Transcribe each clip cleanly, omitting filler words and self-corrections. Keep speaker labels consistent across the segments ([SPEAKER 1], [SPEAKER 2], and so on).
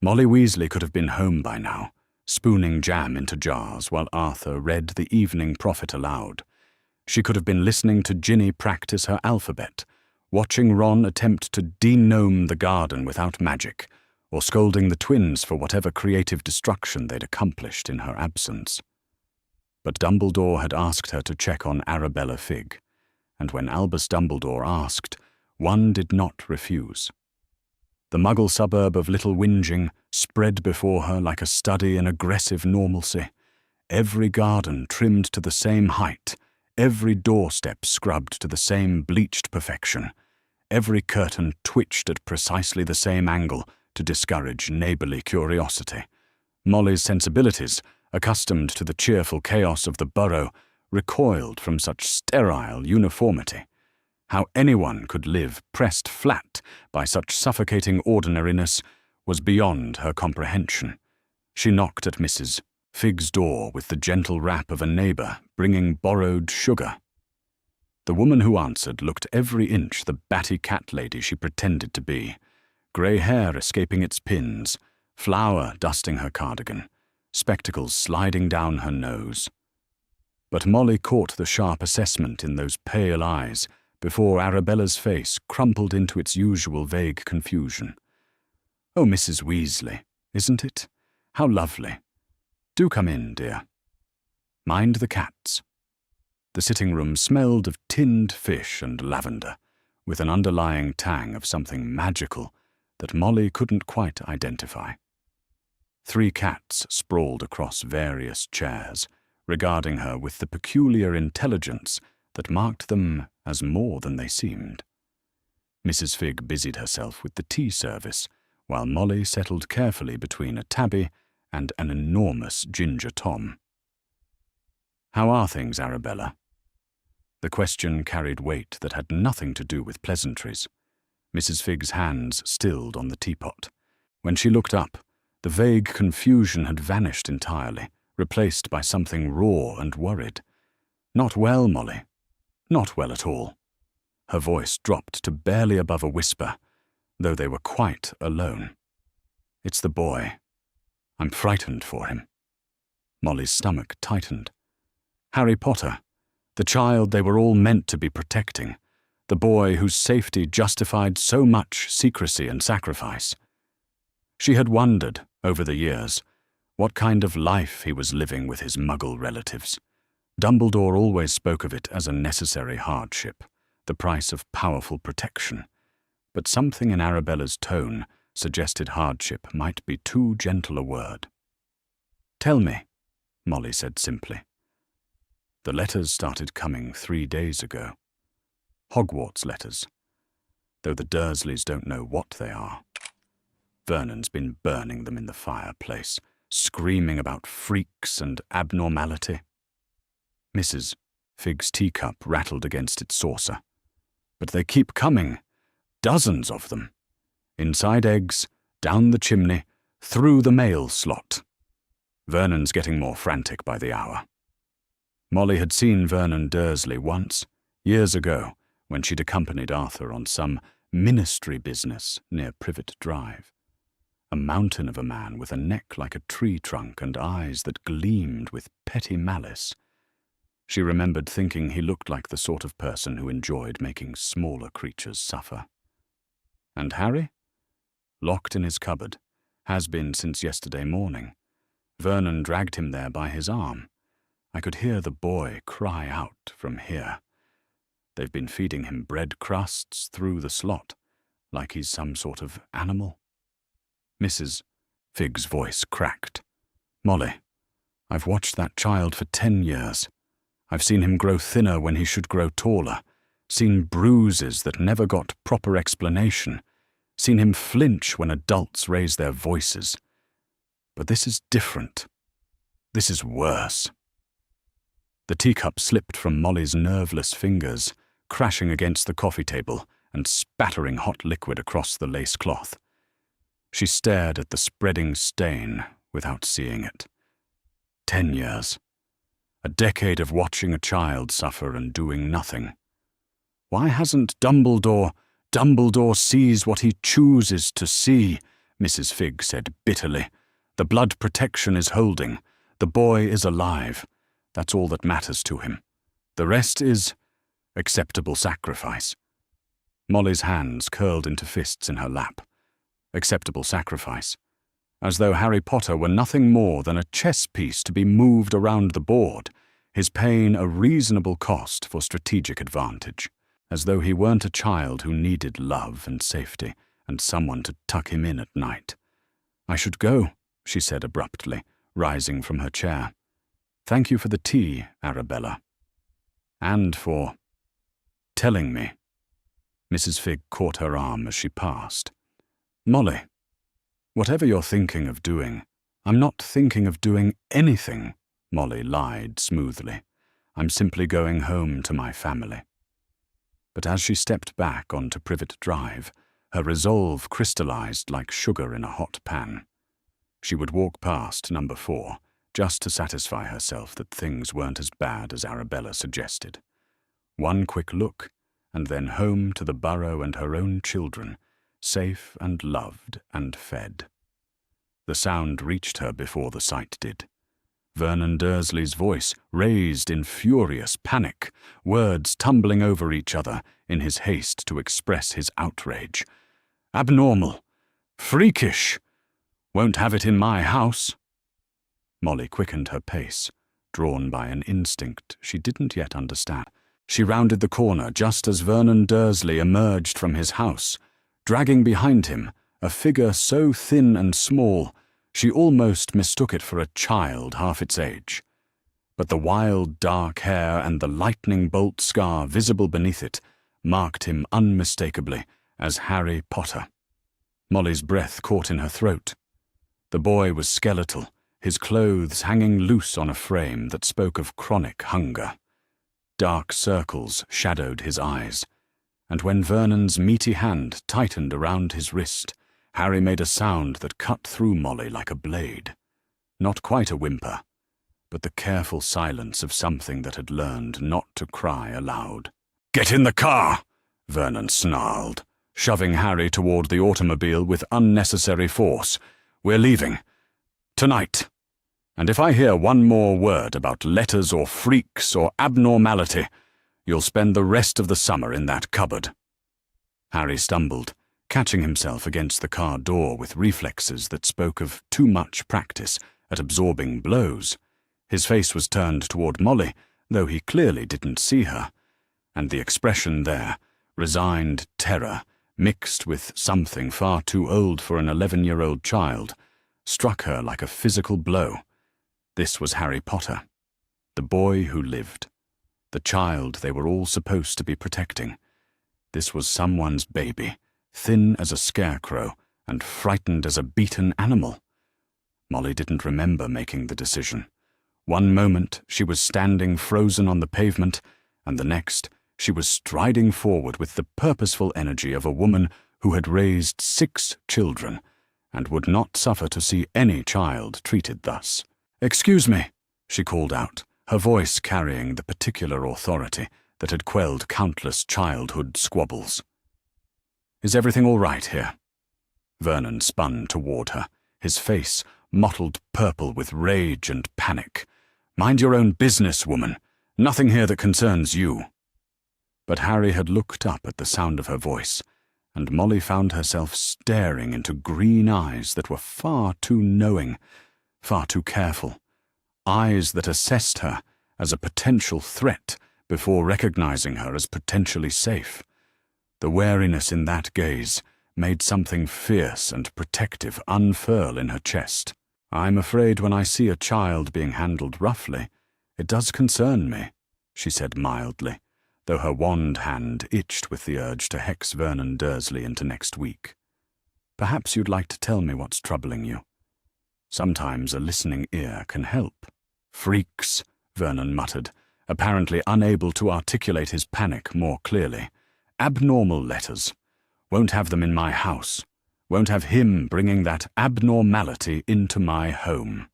[SPEAKER 1] Molly Weasley could have been home by now, spooning jam into jars while Arthur read the Evening Prophet aloud. She could have been listening to Ginny practice her alphabet, watching Ron attempt to de-gnome the garden without magic, or scolding the twins for whatever creative destruction they'd accomplished in her absence. But Dumbledore had asked her to check on Arabella Figg, and when Albus Dumbledore asked, one did not refuse. The Muggle suburb of Little Whinging spread before her like a study in aggressive normalcy, every garden trimmed to the same height, every doorstep scrubbed to the same bleached perfection, every curtain twitched at precisely the same angle to discourage neighbourly curiosity. Molly's sensibilities, accustomed to the cheerful chaos of the burrow, recoiled from such sterile uniformity. How anyone could live pressed flat by such suffocating ordinariness was beyond her comprehension. She knocked at Mrs. Figg's door with the gentle rap of a neighbour bringing borrowed sugar. The woman who answered looked every inch the batty cat lady she pretended to be, grey hair escaping its pins, flour dusting her cardigan, spectacles sliding down her nose. But Molly caught the sharp assessment in those pale eyes before Arabella's face crumpled into its usual vague confusion. "Oh, Mrs. Weasley, isn't it? How lovely. Do come in, dear. Mind the cats." The sitting room smelled of tinned fish and lavender, with an underlying tang of something magical that Molly couldn't quite identify. 3 cats sprawled across various chairs, regarding her with the peculiar intelligence that marked them as more than they seemed. Mrs. Figg busied herself with the tea service, while Molly settled carefully between a tabby and an enormous ginger tom. "How are things, Arabella?" The question carried weight that had nothing to do with pleasantries. Mrs. Figg's hands stilled on the teapot. When she looked up, the vague confusion had vanished entirely, replaced by something raw and worried. "Not well, Molly. Not well at all." Her voice dropped to barely above a whisper, though they were quite alone. "It's the boy. I'm frightened for him." Molly's stomach tightened. Harry Potter, the child they were all meant to be protecting, the boy whose safety justified so much secrecy and sacrifice. She had wondered, over the years, what kind of life he was living with his Muggle relatives. Dumbledore always spoke of it as a necessary hardship, the price of powerful protection, but something in Arabella's tone suggested hardship might be too gentle a word. "Tell me," Molly said simply. "The letters started coming 3 days ago. Hogwarts letters, though the Dursleys don't know what they are. Vernon's been burning them in the fireplace, screaming about freaks and abnormality." Mrs. Figg's teacup rattled against its saucer. "But they keep coming. Dozens of them. Inside eggs, down the chimney, through the mail slot. Vernon's getting more frantic by the hour." Molly had seen Vernon Dursley once, years ago, when she'd accompanied Arthur on some ministry business near Privet Drive. A mountain of a man with a neck like a tree trunk and eyes that gleamed with petty malice. She remembered thinking he looked like the sort of person who enjoyed making smaller creatures suffer. And Harry? Locked in his cupboard, has been since yesterday morning. Vernon dragged him there by his arm. I could hear the boy cry out from here. They've been feeding him bread crusts through the slot, like he's some sort of animal. Mrs. Figg's voice cracked. "Molly, I've watched that child for 10 years. I've seen him grow thinner when he should grow taller, seen bruises that never got proper explanation, seen him flinch when adults raise their voices. But this is different. This is worse." The teacup slipped from Molly's nerveless fingers, crashing against the coffee table and spattering hot liquid across the lace cloth. She stared at the spreading stain without seeing it. 10 years. A decade of watching a child suffer and doing nothing. Why hasn't Dumbledore sees what he chooses to see, Mrs. Figg said bitterly. "The blood protection is holding. The boy is alive. That's all that matters to him. The rest is acceptable sacrifice." Molly's hands curled into fists in her lap. Acceptable sacrifice. As though Harry Potter were nothing more than a chess piece to be moved around the board, his pain a reasonable cost for strategic advantage. As though he weren't a child who needed love and safety and someone to tuck him in at night. "I should go," she said abruptly, rising from her chair. "Thank you for the tea, Arabella. And for telling me." Mrs. Figg caught her arm as she passed. "Molly, whatever you're thinking of doing—" "I'm not thinking of doing anything," Molly lied smoothly. "I'm simply going home to my family." But as she stepped back onto Privet Drive, her resolve crystallized like sugar in a hot pan. She would walk past number 4, just to satisfy herself that things weren't as bad as Arabella suggested. One quick look, and then home to the burrow and her own children, safe and loved and fed. The sound reached her before the sight did. Vernon Dursley's voice raised in furious panic, words tumbling over each other in his haste to express his outrage. "Abnormal! Freakish! Won't have it in my house!" Molly quickened her pace, drawn by an instinct she didn't yet understand. She rounded the corner just as Vernon Dursley emerged from his house, dragging behind him a figure so thin and small she almost mistook it for a child half its age. But the wild dark hair and the lightning bolt scar visible beneath it marked him unmistakably as Harry Potter. Molly's breath caught in her throat. The boy was skeletal, his clothes hanging loose on a frame that spoke of chronic hunger. Dark circles shadowed his eyes, and when Vernon's meaty hand tightened around his wrist, Harry made a sound that cut through Molly like a blade. Not quite a whimper, but the careful silence of something that had learned not to cry aloud. "Get in the car!" Vernon snarled, shoving Harry toward the automobile with unnecessary force. "We're leaving. Tonight. And if I hear one more word about letters or freaks or abnormality, you'll spend the rest of the summer in that cupboard." Harry stumbled, catching himself against the car door with reflexes that spoke of too much practice at absorbing blows. His face was turned toward Molly, though he clearly didn't see her, and the expression there, resigned terror, mixed with something far too old for an 11-year-old child, struck her like a physical blow. This was Harry Potter, the boy who lived, the child they were all supposed to be protecting. This was someone's baby, thin as a scarecrow and frightened as a beaten animal. Molly didn't remember making the decision. One moment she was standing frozen on the pavement, and the next she was striding forward with the purposeful energy of a woman who had raised 6 children and would not suffer to see any child treated thus. "Excuse me," she called out, her voice carrying the particular authority that had quelled countless childhood squabbles. "Is everything all right here?" Vernon spun toward her, his face mottled purple with rage and panic. "Mind your own business, woman. Nothing here that concerns you." But Harry had looked up at the sound of her voice, and Molly found herself staring into green eyes that were far too knowing, far too careful, eyes that assessed her as a potential threat before recognizing her as potentially safe. The wariness in that gaze made something fierce and protective unfurl in her chest. "I'm afraid when I see a child being handled roughly, it does concern me," she said mildly, though her wand hand itched with the urge to hex Vernon Dursley into next week. "Perhaps you'd like to tell me what's troubling you. Sometimes a listening ear can help." "Freaks," Vernon muttered, apparently unable to articulate his panic more clearly. "Abnormal letters. Won't have them in my house. Won't have him bringing that abnormality into my home."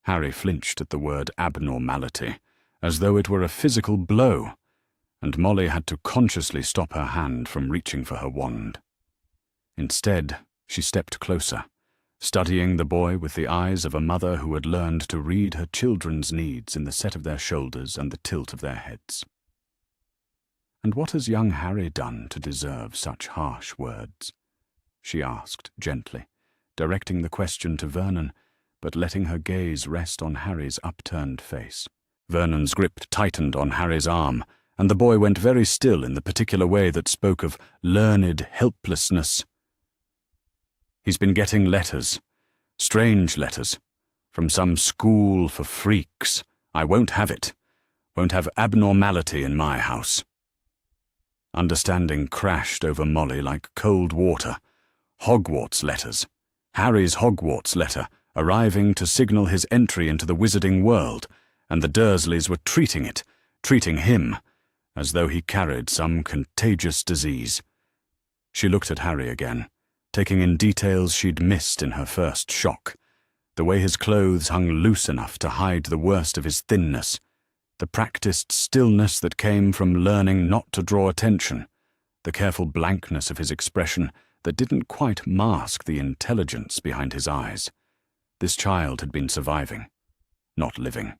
[SPEAKER 1] Harry flinched at the word abnormality, as though it were a physical blow, and Molly had to consciously stop her hand from reaching for her wand. Instead, She stepped closer, studying the boy with the eyes of a mother who had learned to read her children's needs in the set of their shoulders and the tilt of their heads. "And what has young Harry done to deserve such harsh words?" she asked gently, directing the question to Vernon, but letting her gaze rest on Harry's upturned face. Vernon's grip tightened on Harry's arm, and the boy went very still in the particular way that spoke of learned helplessness. "He's been getting letters, strange letters, from some school for freaks. I won't have it. Won't have abnormality in my house." Understanding crashed over Molly like cold water. Hogwarts letters. Harry's Hogwarts letter, arriving to signal his entry into the wizarding world, and the Dursleys were treating him, as though he carried some contagious disease. She looked at Harry again, taking in details she'd missed in her first shock. The way his clothes hung loose enough to hide the worst of his thinness, the practiced stillness that came from learning not to draw attention, the careful blankness of his expression that didn't quite mask the intelligence behind his eyes. This child had been surviving, not living,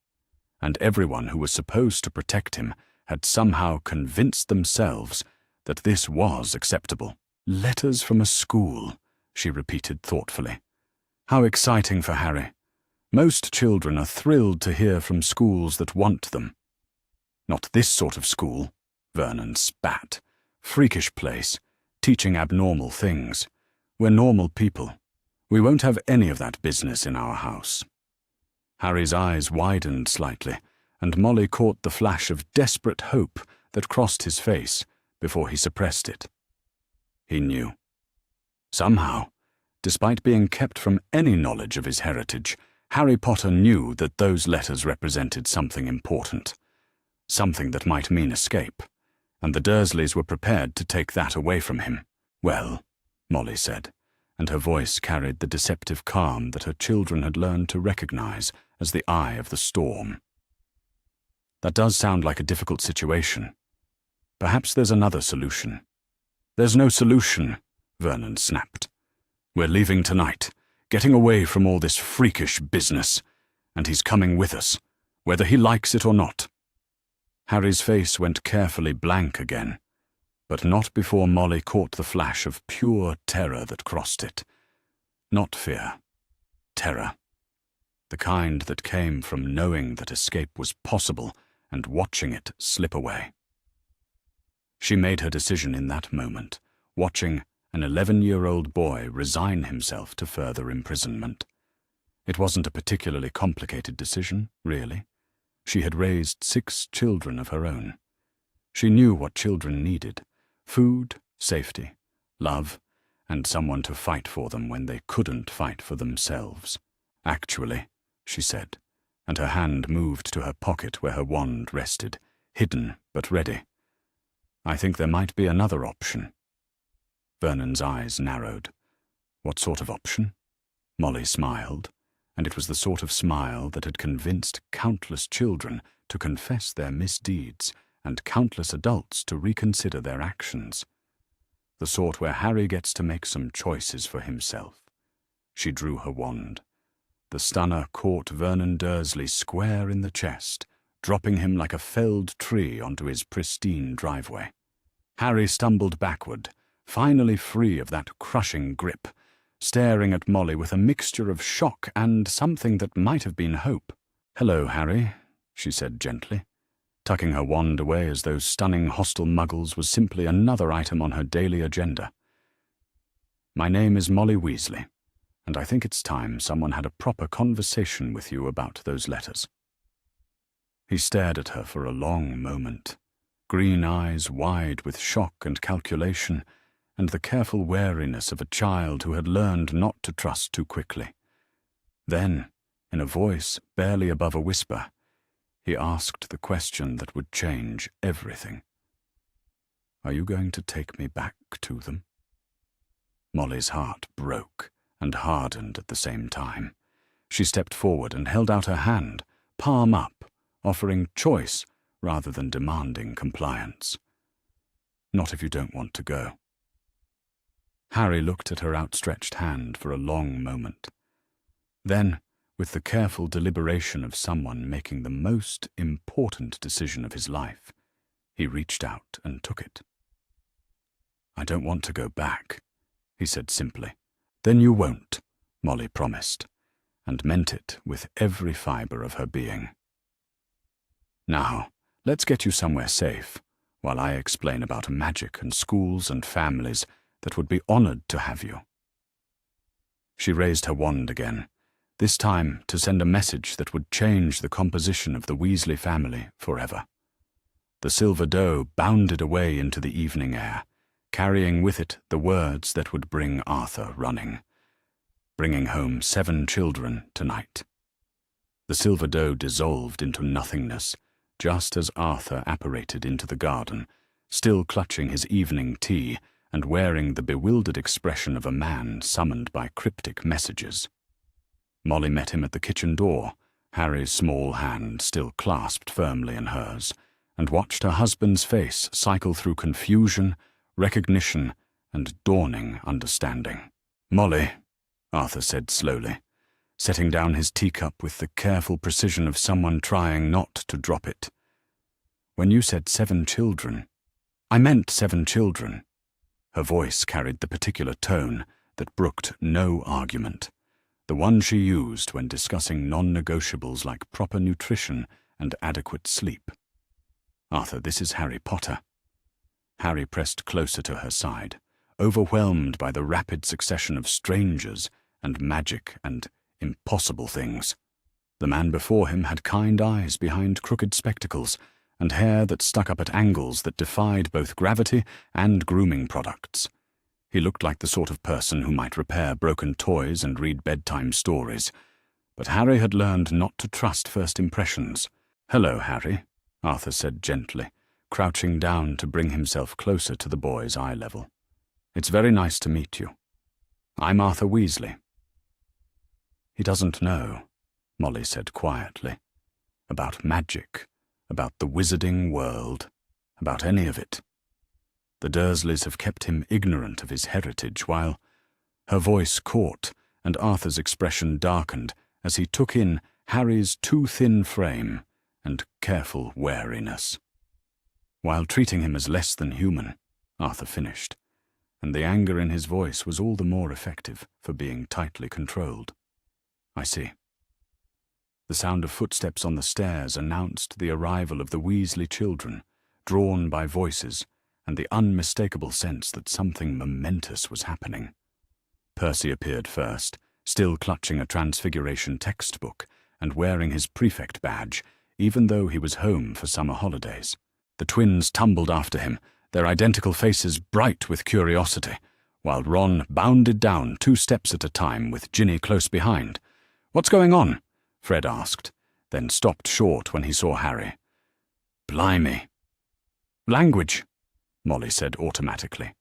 [SPEAKER 1] and everyone who was supposed to protect him had somehow convinced themselves that this was acceptable. "Letters from a school," she repeated thoughtfully. How exciting for Harry. Most children are thrilled to hear from schools that want them. "Not this sort of school," Vernon spat. "Freakish place, teaching abnormal things. We're normal people. We won't have any of that business in our house." Harry's eyes widened slightly, and Molly caught the flash of desperate hope that crossed his face before he suppressed it. He knew. Somehow, despite being kept from any knowledge of his heritage, Harry Potter knew that those letters represented something important, something that might mean escape, and the Dursleys were prepared to take that away from him. "Well," Molly said, and her voice carried the deceptive calm that her children had learned to recognize as the eye of the storm. "That does sound like a difficult situation. Perhaps there's another solution." "There's no solution," Vernon snapped. "We're leaving tonight, getting away from all this freakish business, and he's coming with us, whether he likes it or not." Harry's face went carefully blank again, but not before Molly caught the flash of pure terror that crossed it. Not fear. Terror. The kind that came from knowing that escape was possible and watching it slip away. She made her decision in that moment, watching an 11-year-old boy resign himself to further imprisonment. It wasn't a particularly complicated decision, really. She had raised 6 children of her own. She knew what children needed: food, safety, love, and someone to fight for them when they couldn't fight for themselves. "Actually," she said, and her hand moved to her pocket where her wand rested, hidden but ready. "I think there might be another option." Vernon's eyes narrowed. "What sort of option?" Molly smiled, and it was the sort of smile that had convinced countless children to confess their misdeeds and countless adults to reconsider their actions. The sort where Harry gets to make some choices for himself. She drew her wand. The stunner caught Vernon Dursley square in the chest, dropping him like a felled tree onto his pristine driveway. Harry stumbled backward, finally free of that crushing grip, staring at Molly with a mixture of shock and something that might have been hope. "Hello, Harry," she said gently, tucking her wand away as though stunning hostile muggles was simply another item on her daily agenda. "My name is Molly Weasley, and I think it's time someone had a proper conversation with you about those letters." He stared at her for a long moment, green eyes wide with shock and calculation, and the careful wariness of a child who had learned not to trust too quickly. Then, in a voice barely above a whisper, he asked the question that would change everything. "Are you going to take me back to them?" Molly's heart broke and hardened at the same time. She stepped forward and held out her hand, palm up, offering choice rather than demanding compliance. "Not if you don't want to go." Harry looked at her outstretched hand for a long moment. Then, with the careful deliberation of someone making the most important decision of his life, he reached out and took it. "I don't want to go back," he said simply. "Then you won't," Molly promised, and meant it with every fibre of her being. "Now, let's get you somewhere safe, while I explain about magic and schools and families that would be honoured to have you." She raised her wand again, this time to send a message that would change the composition of the Weasley family forever. The silver doe bounded away into the evening air, carrying with it the words that would bring Arthur running, bringing home 7 children tonight. The silver doe dissolved into nothingness, just as Arthur apparated into the garden, still clutching his evening tea and wearing the bewildered expression of a man summoned by cryptic messages. Molly met him at the kitchen door, Harry's small hand still clasped firmly in hers, and watched her husband's face cycle through confusion, recognition, and dawning understanding. "Molly," Arthur said slowly, setting down his teacup with the careful precision of someone trying not to drop it. "When you said 7 children, I meant 7 children." Her voice carried the particular tone that brooked no argument, the one she used when discussing non-negotiables like proper nutrition and adequate sleep. "Arthur, this is Harry Potter." Harry pressed closer to her side, overwhelmed by the rapid succession of strangers and magic and impossible things. The man before him had kind eyes behind crooked spectacles, and hair that stuck up at angles that defied both gravity and grooming products. He looked like the sort of person who might repair broken toys and read bedtime stories, but Harry had learned not to trust first impressions. "Hello, Harry," Arthur said gently, crouching down to bring himself closer to the boy's eye level. "It's very nice to meet you. I'm Arthur Weasley." "He doesn't know," Molly said quietly, "about magic, about the wizarding world, about any of it. The Dursleys have kept him ignorant of his heritage while—" Her voice caught, and Arthur's expression darkened as he took in Harry's too thin frame and careful wariness. "While treating him as less than human," Arthur finished, and the anger in his voice was all the more effective for being tightly controlled. "I see." The sound of footsteps on the stairs announced the arrival of the Weasley children, drawn by voices and the unmistakable sense that something momentous was happening. Percy appeared first, still clutching a Transfiguration textbook and wearing his prefect badge, even though he was home for summer holidays. The twins tumbled after him, their identical faces bright with curiosity, while Ron bounded down 2 steps at a time with Ginny close behind. "What's going on?" Fred asked, then stopped short when he saw Harry. "Blimey." "Language," Molly said automatically,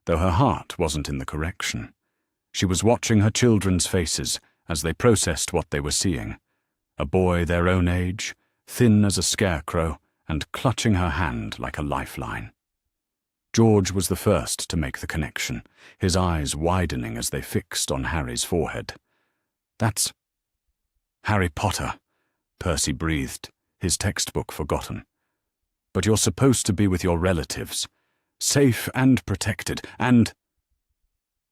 [SPEAKER 1] though her heart wasn't in the correction. She was watching her children's faces as they processed what they were seeing. A boy their own age, thin as a scarecrow, and clutching her hand like a lifeline. George was the first to make the connection, his eyes widening as they fixed on Harry's forehead. "That's Harry Potter," Percy breathed, his textbook forgotten. "But you're supposed to be with your relatives, safe and protected, and—"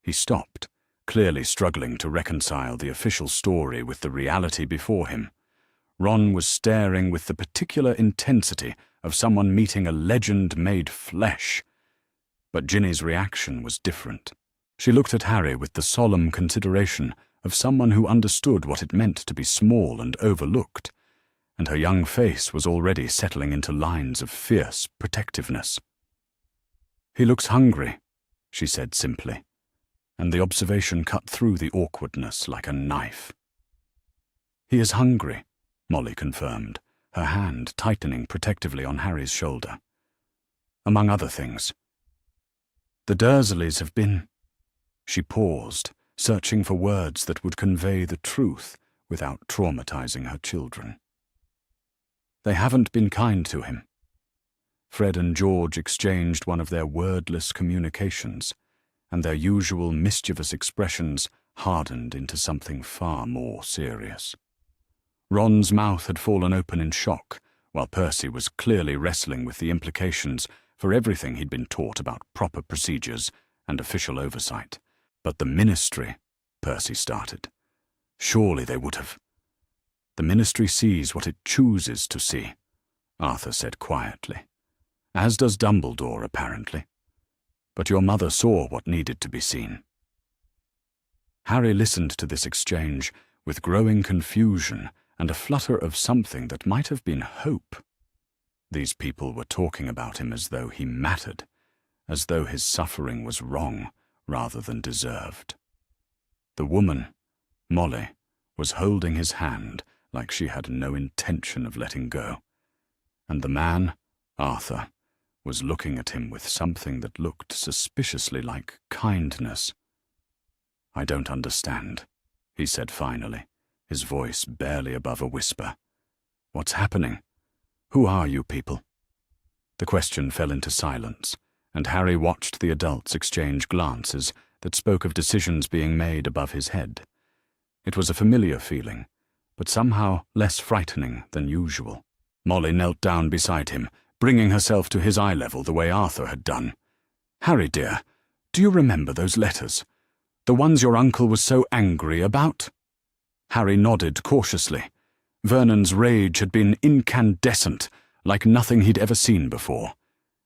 [SPEAKER 1] He stopped, clearly struggling to reconcile the official story with the reality before him. Ron was staring with the particular intensity of someone meeting a legend made flesh. But Ginny's reaction was different. She looked at Harry with the solemn consideration of someone who understood what it meant to be small and overlooked, and her young face was already settling into lines of fierce protectiveness. "He looks hungry," she said simply, and the observation cut through the awkwardness like a knife. "He is hungry," Molly confirmed, her hand tightening protectively on Harry's shoulder. "Among other things. The Dursleys have been—" She paused, searching for words that would convey the truth without traumatizing her children. "They haven't been kind to him." Fred and George exchanged one of their wordless communications, and their usual mischievous expressions hardened into something far more serious. Ron's mouth had fallen open in shock, while Percy was clearly wrestling with the implications for everything he'd been taught about proper procedures and official oversight. But the ministry, Percy started. Surely they would have. The ministry sees what it chooses to see, Arthur said quietly. As does Dumbledore, apparently. But your mother saw what needed to be seen. Harry listened to this exchange with growing confusion and a flutter of something that might have been hope. These people were talking about him as though he mattered, as though his suffering was wrong rather than deserved. The woman, Molly, was holding his hand like she had no intention of letting go, and the man, Arthur, was looking at him with something that looked suspiciously like kindness. "I don't understand," he said finally, his voice barely above a whisper. "What's happening? Who are you people?" The question fell into silence, and Harry watched the adults exchange glances that spoke of decisions being made above his head. It was a familiar feeling, but somehow less frightening than usual. Molly knelt down beside him, bringing herself to his eye level the way Arthur had done. "Harry, dear, do you remember those letters? The ones your uncle was so angry about?" Harry nodded cautiously. Vernon's rage had been incandescent, like nothing he'd ever seen before,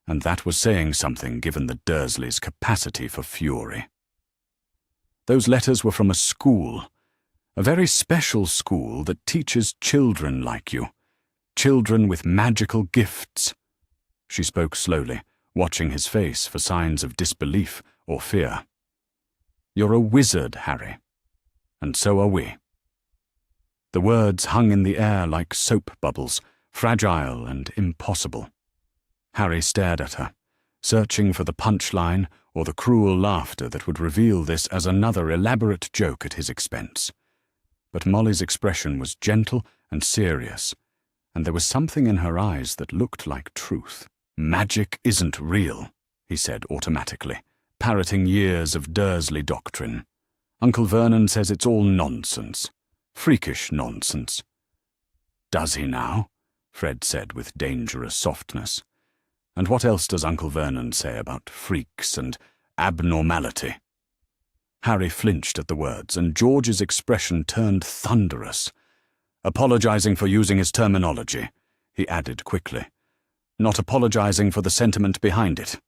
[SPEAKER 1] and that was saying something given the Dursleys' capacity for fury. Those letters were from a school, a very special school that teaches children like you, children with magical gifts. She spoke slowly, watching his face for signs of disbelief or fear. "You're a wizard, Harry, and so are we." The words hung in the air like soap bubbles, fragile and impossible. Harry stared at her, searching for the punchline or the cruel laughter that would reveal this as another elaborate joke at his expense. But Molly's expression was gentle and serious, and there was something in her eyes that looked like truth. "Magic isn't real," he said automatically, parroting years of Dursley doctrine. "Uncle Vernon says it's all nonsense. Freakish nonsense." "Does he now?" Fred said with dangerous softness. "And what else does Uncle Vernon say about freaks and abnormality?" Harry flinched at the words, and George's expression turned thunderous. "Apologizing for using his terminology," he added quickly. "Not apologizing for the sentiment behind it."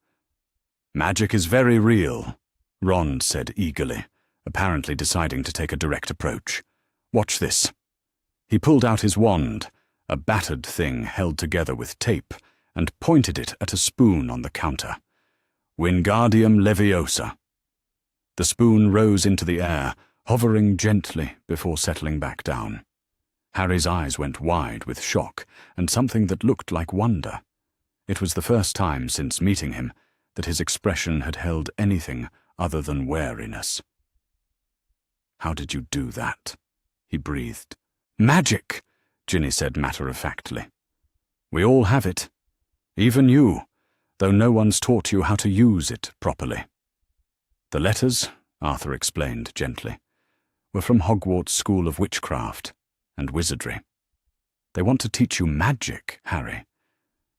[SPEAKER 1] "Magic is very real," Ron said eagerly, apparently deciding to take a direct approach. "Watch this." He pulled out his wand, a battered thing held together with tape, and pointed it at a spoon on the counter. "Wingardium Leviosa." The spoon rose into the air, hovering gently before settling back down. Harry's eyes went wide with shock and something that looked like wonder. It was the first time since meeting him that his expression had held anything other than wariness. "How did you do that?" he breathed. "Magic," Ginny said matter-of-factly. "We all have it. Even you, though no one's taught you how to use it properly." "The letters," Arthur explained gently, "were from Hogwarts School of Witchcraft and Wizardry. They want to teach you magic, Harry.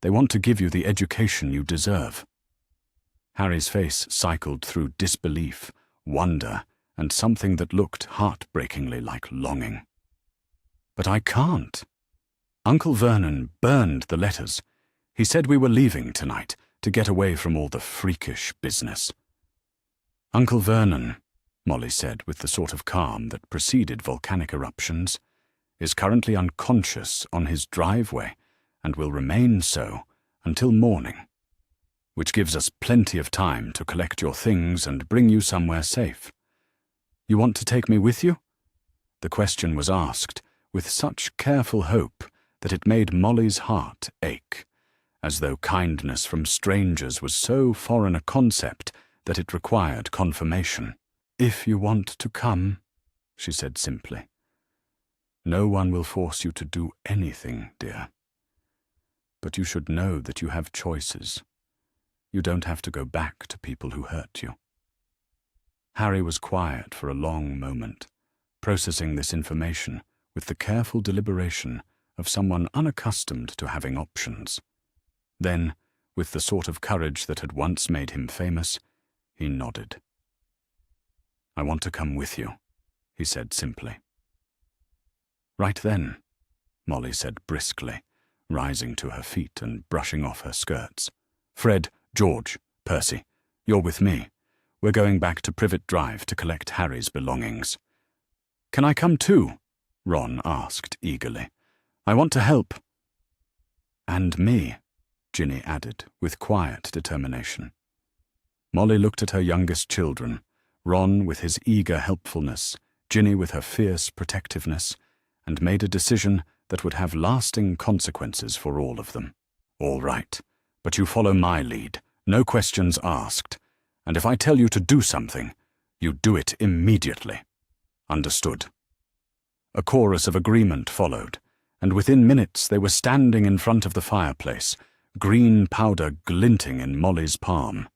[SPEAKER 1] They want to give you the education you deserve." Harry's face cycled through disbelief, wonder, and something that looked heartbreakingly like longing. "But I can't. Uncle Vernon burned the letters. He said we were leaving tonight to get away from all the freakish business." "Uncle Vernon," Molly said with the sort of calm that preceded volcanic eruptions, "is currently unconscious on his driveway and will remain so until morning, which gives us plenty of time to collect your things and bring you somewhere safe. You want to take me with you?" The question was asked with such careful hope that it made Molly's heart ache, as though kindness from strangers was so foreign a concept that it required confirmation. "If you want to come," she said simply. "No one will force you to do anything, dear. But you should know that you have choices. You don't have to go back to people who hurt you." Harry was quiet for a long moment, processing this information with the careful deliberation of someone unaccustomed to having options. Then, with the sort of courage that had once made him famous, he nodded. "I want to come with you," he said simply. "Right then," Molly said briskly, rising to her feet and brushing off her skirts. "Fred, George, Percy, you're with me. We're going back to Privet Drive to collect Harry's belongings." "Can I come too?" Ron asked eagerly. "I want to help." "And me," Ginny added with quiet determination. Molly looked at her youngest children, Ron with his eager helpfulness, Ginny with her fierce protectiveness, and made a decision that would have lasting consequences for all of them. "All right, but you follow my lead, no questions asked, and if I tell you to do something, you do it immediately. Understood?" A chorus of agreement followed, and within minutes they were standing in front of the fireplace, green powder glinting in Molly's palm.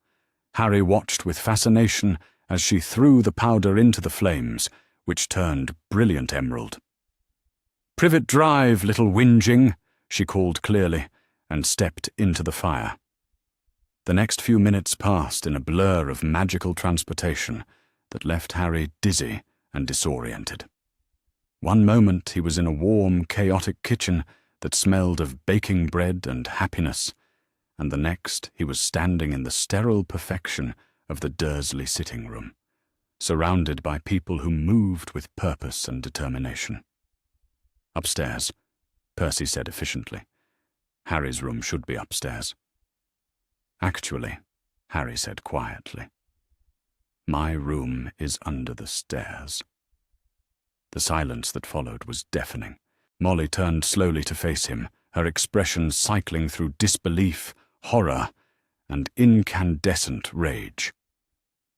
[SPEAKER 1] Harry watched with fascination as she threw the powder into the flames, which turned brilliant emerald. "Privet Drive, little whinging," she called clearly, and stepped into the fire. The next few minutes passed in a blur of magical transportation that left Harry dizzy and disoriented. One moment he was in a warm, chaotic kitchen that smelled of baking bread and happiness, and the next he was standing in the sterile perfection of the Dursley sitting room, surrounded by people who moved with purpose and determination. "Upstairs," Percy said efficiently. "Harry's room should be upstairs." "Actually," Harry said quietly, "my room is under the stairs." The silence that followed was deafening. Molly turned slowly to face him, her expression cycling through disbelief, horror, and incandescent rage.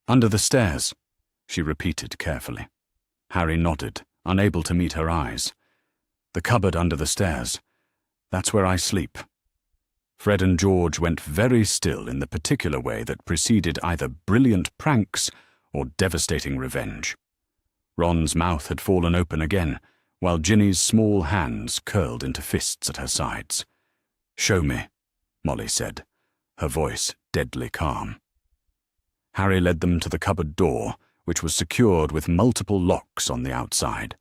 [SPEAKER 1] "Under the stairs," she repeated carefully. Harry nodded, unable to meet her eyes. "The cupboard under the stairs. That's where I sleep." Fred and George went very still in the particular way that preceded either brilliant pranks or devastating revenge. Ron's mouth had fallen open again, while Ginny's small hands curled into fists at her sides. "Show me," Molly said, her voice deadly calm. Harry led them to the cupboard door, which was secured with multiple locks on the outside.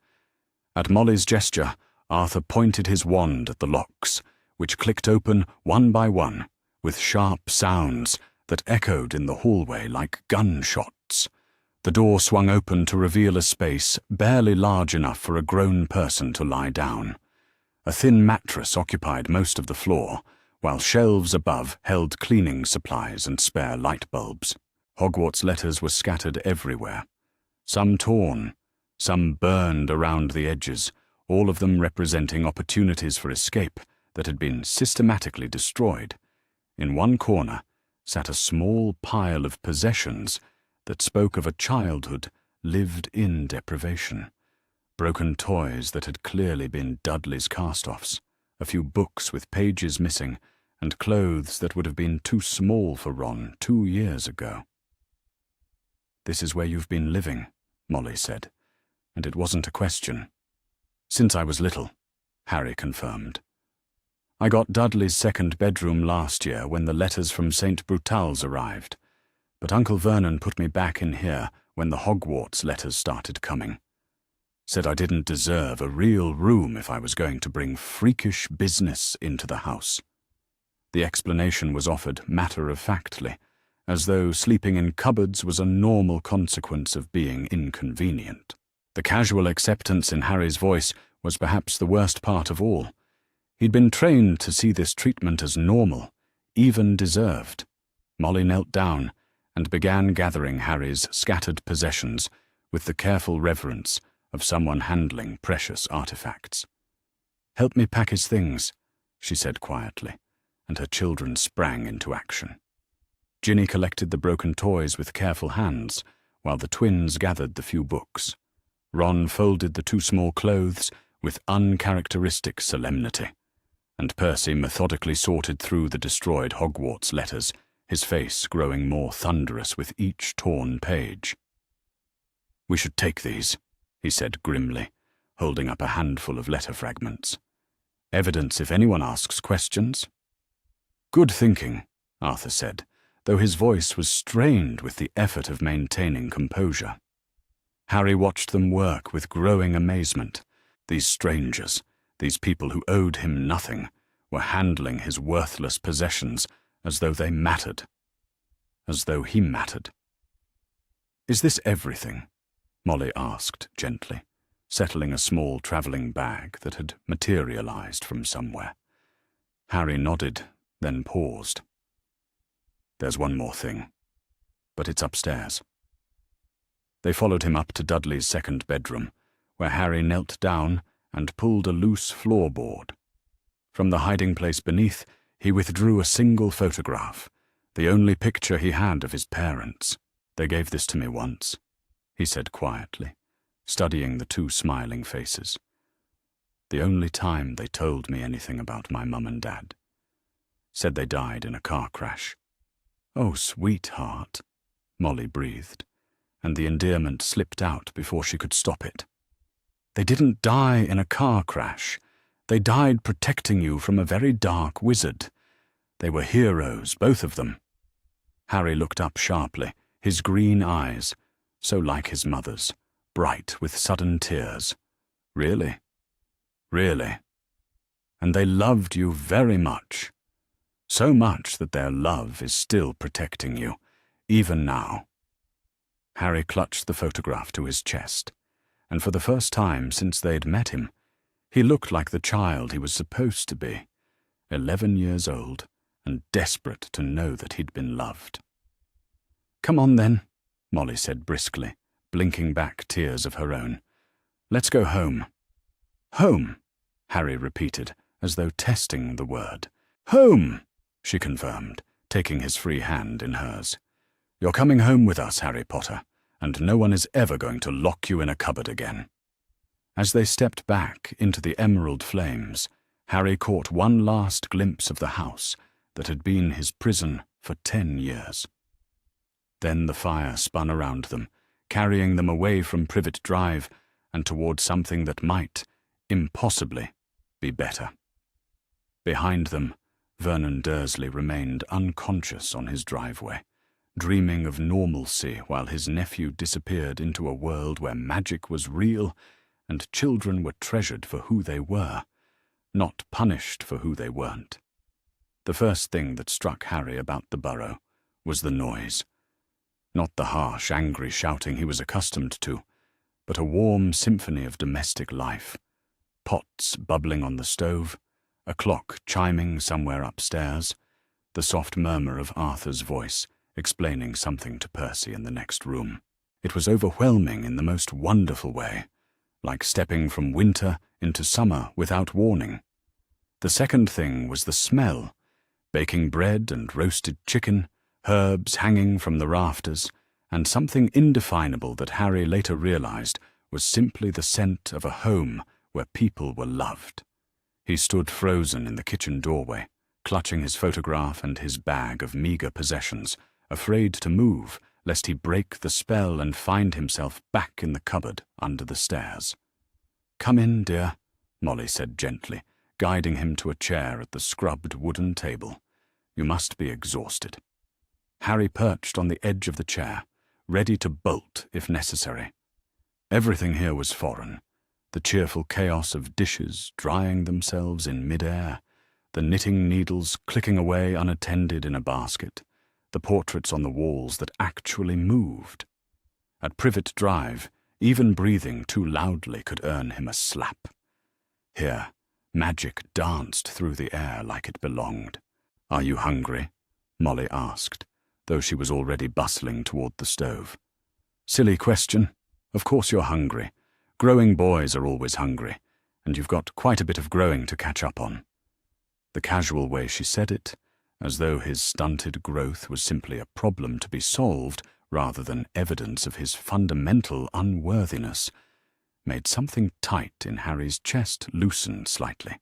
[SPEAKER 1] At Molly's gesture, Arthur pointed his wand at the locks, which clicked open one by one, with sharp sounds that echoed in the hallway like gunshots. The door swung open to reveal a space barely large enough for a grown person to lie down. A thin mattress occupied most of the floor, while shelves above held cleaning supplies and spare light bulbs. Hogwarts letters were scattered everywhere, some torn, some burned around the edges, all of them representing opportunities for escape that had been systematically destroyed. In one corner sat a small pile of possessions that spoke of a childhood lived in deprivation. Broken toys that had clearly been Dudley's cast-offs, a few books with pages missing, and clothes that would have been too small for Ron 2 years ago. "This is where you've been living," Molly said, and it wasn't a question. "Since I was little," Harry confirmed. "I got Dudley's second bedroom last year when the letters from St. Brutal's arrived, but Uncle Vernon put me back in here when the Hogwarts letters started coming. Said I didn't deserve a real room if I was going to bring freakish business into the house." The explanation was offered matter-of-factly, as though sleeping in cupboards was a normal consequence of being inconvenient. The casual acceptance in Harry's voice was perhaps the worst part of all. He'd been trained to see this treatment as normal, even deserved. Molly knelt down and began gathering Harry's scattered possessions with the careful reverence of someone handling precious artifacts. "Help me pack his things," she said quietly, and her children sprang into action. Ginny collected the broken toys with careful hands, while the twins gathered the few books. Ron folded the 2 small clothes with uncharacteristic solemnity, and Percy methodically sorted through the destroyed Hogwarts letters, his face growing more thunderous with each torn page. "We should take these," he said grimly, holding up a handful of letter fragments. "Evidence if anyone asks questions." "Good thinking," Arthur said, though his voice was strained with the effort of maintaining composure. Harry watched them work with growing amazement. These strangers, these people who owed him nothing, were handling his worthless possessions as though they mattered. As though he mattered. "Is this everything?" Molly asked gently, settling a small travelling bag that had materialized from somewhere. Harry nodded, then paused. "There's one more thing, but it's upstairs." They followed him up to Dudley's second bedroom, where Harry knelt down and pulled a loose floorboard. From the hiding place beneath, he withdrew a single photograph, the only picture he had of his parents. "They gave this to me once," he said quietly, studying the two smiling faces. "The only time they told me anything about my mum and dad. Said they died in a car crash." "Oh, sweetheart," Molly breathed, and the endearment slipped out before she could stop it. "They didn't die in a car crash. They died protecting you from a very dark wizard. They were heroes, both of them." Harry looked up sharply, his green eyes, so like his mother's, bright with sudden tears. "Really? Really? And they loved you very much. So much that their love is still protecting you, even now." Harry clutched the photograph to his chest, and for the first time since they'd met him, he looked like the child he was supposed to be, 11 years old and desperate to know that he'd been loved. "Come on then," Molly said briskly, blinking back tears of her own. "Let's go home." "Home," Harry repeated, as though testing the word. "Home," she confirmed, taking his free hand in hers. "You're coming home with us, Harry Potter, and no one is ever going to lock you in a cupboard again." As they stepped back into the emerald flames, Harry caught one last glimpse of the house that had been his prison for 10 years. Then the fire spun around them, carrying them away from Privet Drive and toward something that might, impossibly, be better. Behind them, Vernon Dursley remained unconscious on his driveway, dreaming of normalcy while his nephew disappeared into a world where magic was real and children were treasured for who they were, not punished for who they weren't. The first thing that struck Harry about the burrow was the noise. Not the harsh, angry shouting he was accustomed to, but a warm symphony of domestic life. Pots bubbling on the stove, a clock chiming somewhere upstairs, the soft murmur of Arthur's voice explaining something to Percy in the next room. It was overwhelming in the most wonderful way, like stepping from winter into summer without warning. The second thing was the smell, baking bread and roasted chicken, herbs hanging from the rafters, and something indefinable that Harry later realized was simply the scent of a home where people were loved. He stood frozen in the kitchen doorway, clutching his photograph and his bag of meager possessions, afraid to move lest he break the spell and find himself back in the cupboard under the stairs. "Come in, dear," Molly said gently, guiding him to a chair at the scrubbed wooden table. "You must be exhausted." Harry perched on the edge of the chair, ready to bolt if necessary. Everything here was foreign. The cheerful chaos of dishes drying themselves in mid-air, the knitting needles clicking away unattended in a basket, the portraits on the walls that actually moved. At Privet Drive, even breathing too loudly could earn him a slap. Here, magic danced through the air like it belonged. "Are you hungry?" Molly asked, though she was already bustling toward the stove. "Silly question. Of course you're hungry. Growing boys are always hungry, and you've got quite a bit of growing to catch up on." The casual way she said it, as though his stunted growth was simply a problem to be solved rather than evidence of his fundamental unworthiness, made something tight in Harry's chest loosen slightly.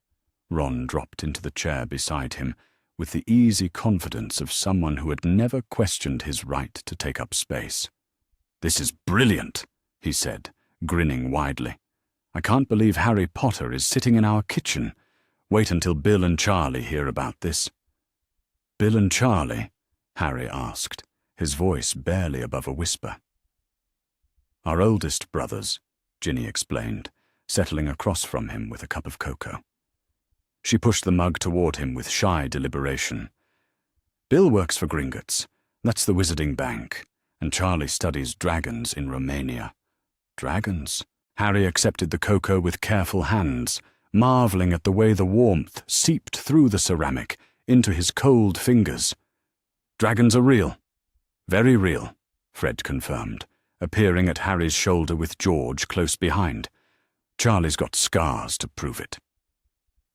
[SPEAKER 1] Ron dropped into the chair beside him with the easy confidence of someone who had never questioned his right to take up space. "This is brilliant," he said, grinning widely. "I can't believe Harry Potter is sitting in our kitchen. Wait until Bill and Charlie hear about this." "Bill and Charlie?" Harry asked, his voice barely above a whisper. "Our oldest brothers," Ginny explained, settling across from him with a cup of cocoa. She pushed the mug toward him with shy deliberation. "Bill works for Gringotts. That's the Wizarding Bank. And Charlie studies dragons in Romania." "Dragons?" Harry accepted the cocoa with careful hands, marveling at the way the warmth seeped through the ceramic into his cold fingers. "Dragons are real. Very real," Fred confirmed, appearing at Harry's shoulder with George close behind. "Charlie's got scars to prove it."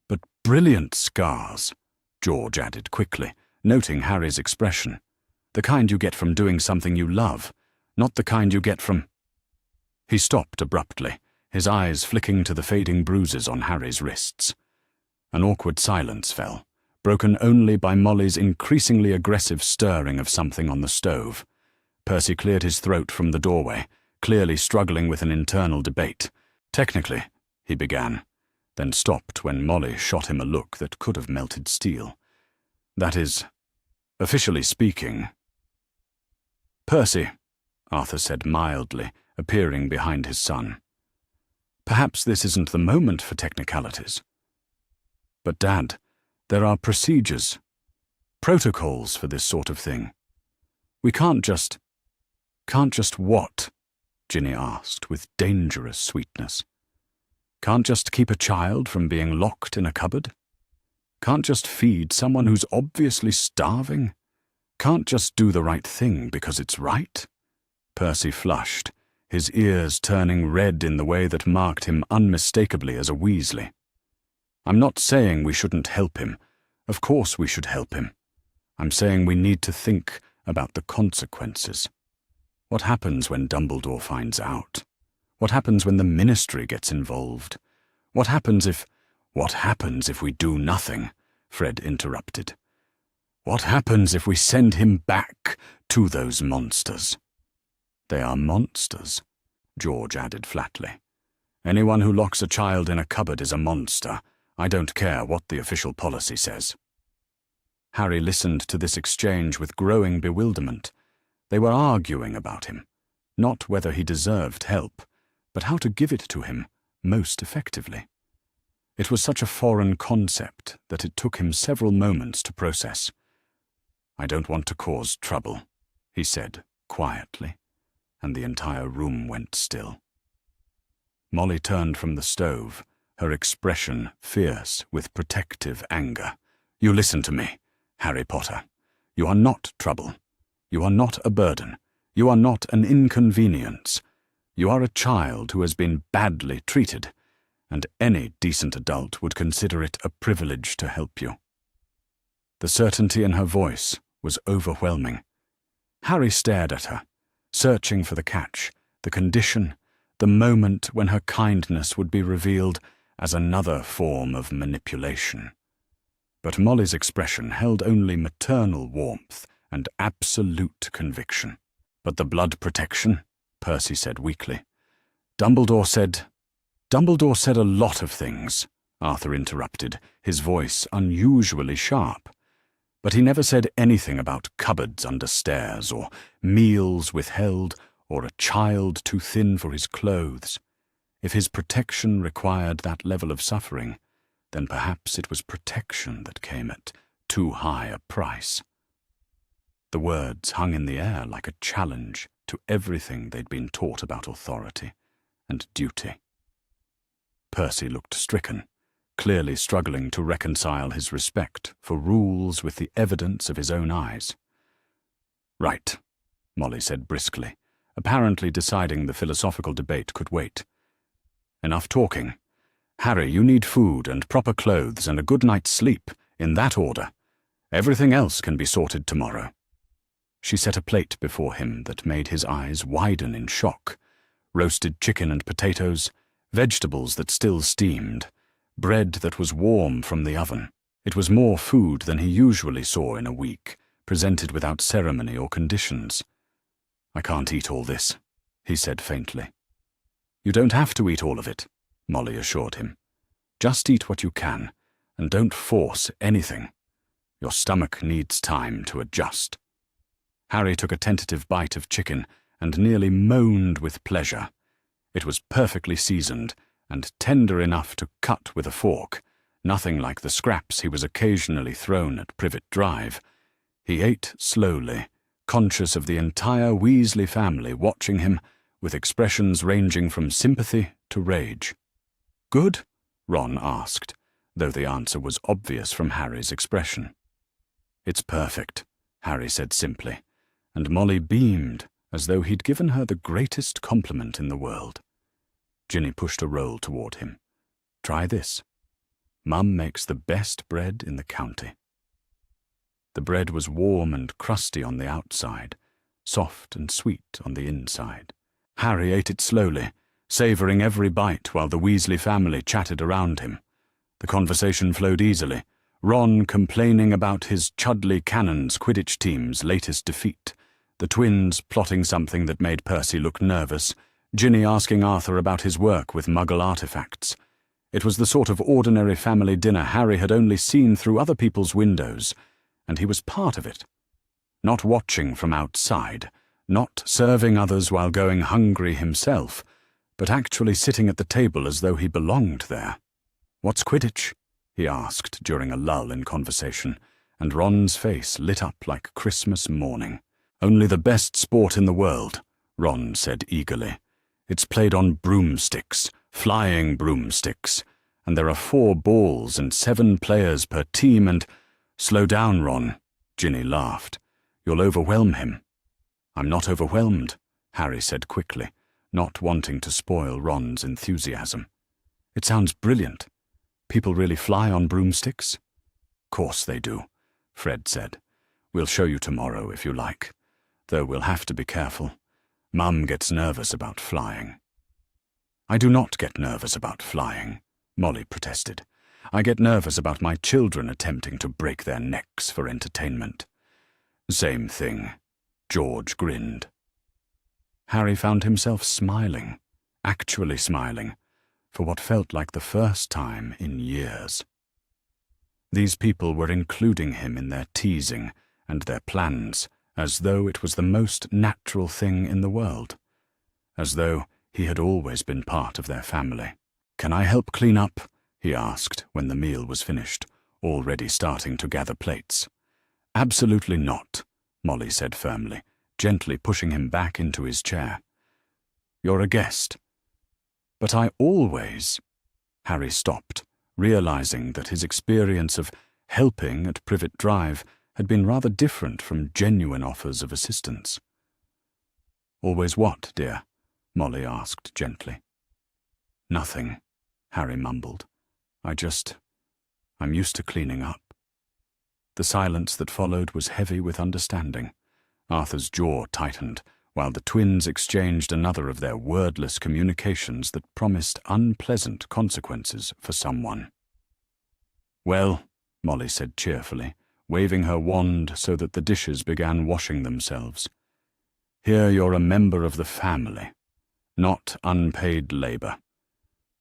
[SPEAKER 1] "But brilliant scars," George added quickly, noting Harry's expression. "The kind you get from doing something you love, not the kind you get from—" He stopped abruptly, his eyes flicking to the fading bruises on Harry's wrists. An awkward silence fell, broken only by Molly's increasingly aggressive stirring of something on the stove. Percy cleared his throat from the doorway, clearly struggling with an internal debate. "Technically," he began, then stopped when Molly shot him a look that could have melted steel. "That is, officially speaking—" "Percy," Arthur said mildly, appearing behind his son. "Perhaps this isn't the moment for technicalities. But, Dad, there are procedures, protocols for this sort of thing. We can't just—" "Can't just what?" Ginny asked with dangerous sweetness. "Can't just keep a child from being locked in a cupboard? Can't just feed someone who's obviously starving? Can't just do the right thing because it's right?" Percy flushed, his ears turning red in the way that marked him unmistakably as a Weasley. "I'm not saying we shouldn't help him. Of course we should help him. I'm saying we need to think about the consequences. What happens when Dumbledore finds out? What happens when the Ministry gets involved? What happens if we do nothing?" Fred interrupted. "What happens if we send him back to those monsters?" "They are monsters," George added flatly. "Anyone who locks a child in a cupboard is a monster. I don't care what the official policy says." Harry listened to this exchange with growing bewilderment. They were arguing about him, not whether he deserved help, but how to give it to him most effectively. It was such a foreign concept that it took him several moments to process. "I don't want to cause trouble," he said quietly, and the entire room went still. Molly turned from the stove, her expression fierce with protective anger. "You listen to me, Harry Potter. You are not trouble. You are not a burden. You are not an inconvenience. You are a child who has been badly treated, and any decent adult would consider it a privilege to help you." The certainty in her voice was overwhelming. Harry stared at her, searching for the catch, the condition, the moment when her kindness would be revealed as another form of manipulation. But Molly's expression held only maternal warmth and absolute conviction. "But the blood protection?" Percy said weakly. Dumbledore said a lot of things," Arthur interrupted, his voice unusually sharp. "But he never said anything about cupboards under stairs, or meals withheld, or a child too thin for his clothes. If his protection required that level of suffering, then perhaps it was protection that came at too high a price." The words hung in the air like a challenge to everything they'd been taught about authority and duty. Percy looked stricken, clearly struggling to reconcile his respect for rules with the evidence of his own eyes. "Right," Molly said briskly, apparently deciding the philosophical debate could wait. "Enough talking. Harry, you need food and proper clothes and a good night's sleep, in that order. Everything else can be sorted tomorrow." She set a plate before him that made his eyes widen in shock. Roasted chicken and potatoes, vegetables that still steamed, bread that was warm from the oven. It was more food than he usually saw in a week, presented without ceremony or conditions. "I can't eat all this," he said faintly. You don't have to eat all of it, Molly assured him. Just eat what you can, and don't force anything. Your stomach needs time to adjust. Harry took a tentative bite of chicken and nearly moaned with pleasure. It was perfectly seasoned and tender enough to cut with a fork, nothing like the scraps he was occasionally thrown at Privet Drive. He ate slowly, conscious of the entire Weasley family watching him, with expressions ranging from sympathy to rage. Good? Ron asked, though the answer was obvious from Harry's expression. It's perfect, Harry said simply, and Molly beamed as though he'd given her the greatest compliment in the world. Ginny pushed a roll toward him. Try this. Mum makes the best bread in the county. The bread was warm and crusty on the outside, soft and sweet on the inside. Harry ate it slowly, savouring every bite while the Weasley family chatted around him. The conversation flowed easily, Ron complaining about his Chudley Cannons Quidditch team's latest defeat, the twins plotting something that made Percy look nervous, Ginny asking Arthur about his work with Muggle artifacts. It was the sort of ordinary family dinner Harry had only seen through other people's windows, and he was part of it. Not watching from outside, not serving others while going hungry himself, but actually sitting at the table as though he belonged there. What's Quidditch? He asked during a lull in conversation, and Ron's face lit up like Christmas morning. Only the best sport in the world, Ron said eagerly. It's played on broomsticks, flying broomsticks, and there are 4 balls and 7 players per team and— Slow down, Ron, Ginny laughed. You'll overwhelm him. I'm not overwhelmed, Harry said quickly, not wanting to spoil Ron's enthusiasm. It sounds brilliant. People really fly on broomsticks? Course they do, Fred said. We'll show you tomorrow if you like, though we'll have to be careful. Mum gets nervous about flying. I do not get nervous about flying, Molly protested. I get nervous about my children attempting to break their necks for entertainment. Same thing, George grinned. Harry found himself smiling, actually smiling, for what felt like the first time in years. These people were including him in their teasing and their plans, as though it was the most natural thing in the world, as though he had always been part of their family. Can I help clean up? He asked when the meal was finished, already starting to gather plates. Absolutely not, Molly said firmly, gently pushing him back into his chair. You're a guest. But I always— Harry stopped, realizing that his experience of helping at Privet Drive had been rather different from genuine offers of assistance. Always what, dear? Molly asked gently. Nothing, Harry mumbled. I'm used to cleaning up. The silence that followed was heavy with understanding. Arthur's jaw tightened, while the twins exchanged another of their wordless communications that promised unpleasant consequences for someone. Well, Molly said cheerfully, waving her wand so that the dishes began washing themselves. Here you're a member of the family, not unpaid labor.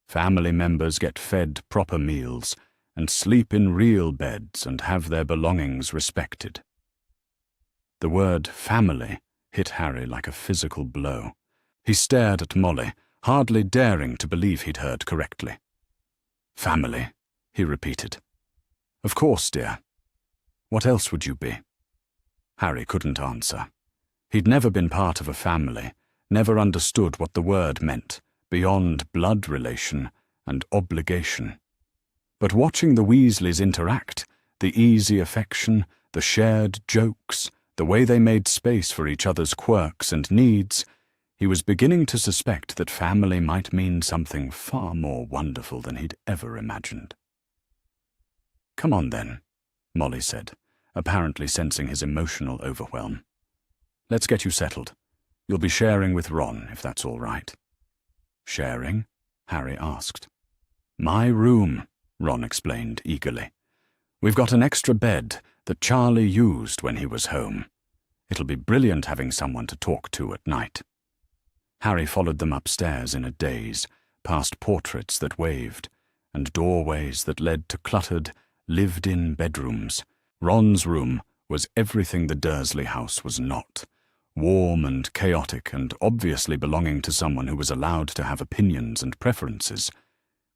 [SPEAKER 1] Family members get fed proper meals and sleep in real beds and have their belongings respected. The word family hit Harry like a physical blow. He stared at Molly, hardly daring to believe he'd heard correctly. Family, he repeated. Of course, dear. What else would you be? Harry couldn't answer. He'd never been part of a family, never understood what the word meant, beyond blood relation and obligation. But watching the Weasleys interact, the easy affection, the shared jokes, the way they made space for each other's quirks and needs, he was beginning to suspect that family might mean something far more wonderful than he'd ever imagined. Come on then, Molly said, apparently sensing his emotional overwhelm. Let's get you settled. You'll be sharing with Ron, if that's all right. Sharing? Harry asked. My room, Ron explained eagerly. We've got an extra bed that Charlie used when he was home. It'll be brilliant having someone to talk to at night. Harry followed them upstairs in a daze, past portraits that waved, and doorways that led to cluttered, lived-in bedrooms. Ron's room was everything the Dursley house was not. Warm and chaotic, and obviously belonging to someone who was allowed to have opinions and preferences.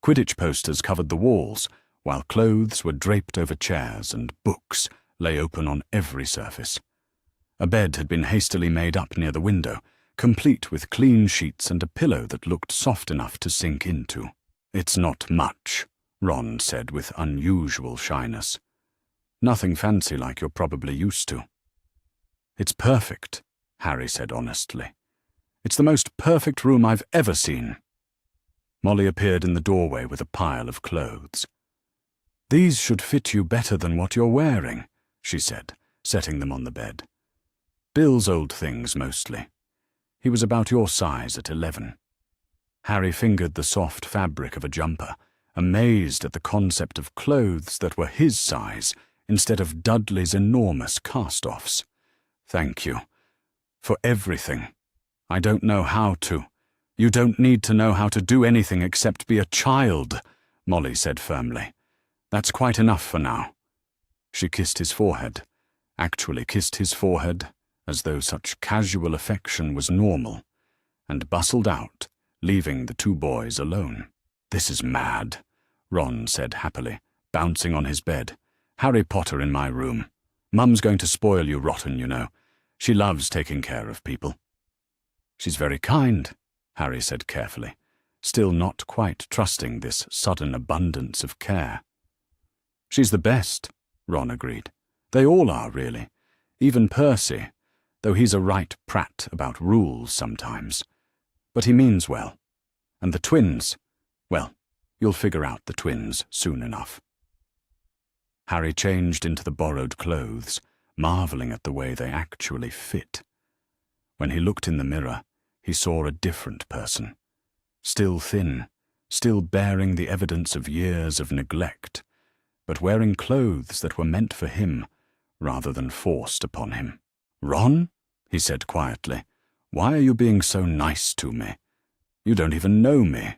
[SPEAKER 1] Quidditch posters covered the walls, while clothes were draped over chairs and books lay open on every surface. A bed had been hastily made up near the window, complete with clean sheets and a pillow that looked soft enough to sink into. "It's not much," Ron said with unusual shyness. "Nothing fancy like you're probably used to." "It's perfect," Harry said honestly. "It's the most perfect room I've ever seen." Molly appeared in the doorway with a pile of clothes. "These should fit you better than what you're wearing," she said, setting them on the bed. "Bill's old things, mostly. He was about your size at 11. Harry fingered the soft fabric of a jumper, amazed at the concept of clothes that were his size instead of Dudley's enormous cast-offs. "Thank you. For everything. I don't know how to." "You don't need to know how to do anything except be a child," Molly said firmly. "That's quite enough for now." She kissed his forehead, actually kissed his forehead, as though such casual affection was normal, and bustled out, leaving the two boys alone. "This is mad," Ron said happily, bouncing on his bed. "Harry Potter in my room. Mum's going to spoil you rotten, you know. She loves taking care of people." "She's very kind," Harry said carefully, still not quite trusting this sudden abundance of care. "She's the best," Ron agreed. "They all are, really. Even Percy, though he's a right prat about rules sometimes. But he means well. And the twins, well, you'll figure out the twins soon enough." Harry changed into the borrowed clothes, marveling at the way they actually fit. When he looked in the mirror, he saw a different person. Still thin, still bearing the evidence of years of neglect, but wearing clothes that were meant for him rather than forced upon him. "Ron," he said quietly, "why are you being so nice to me? You don't even know me."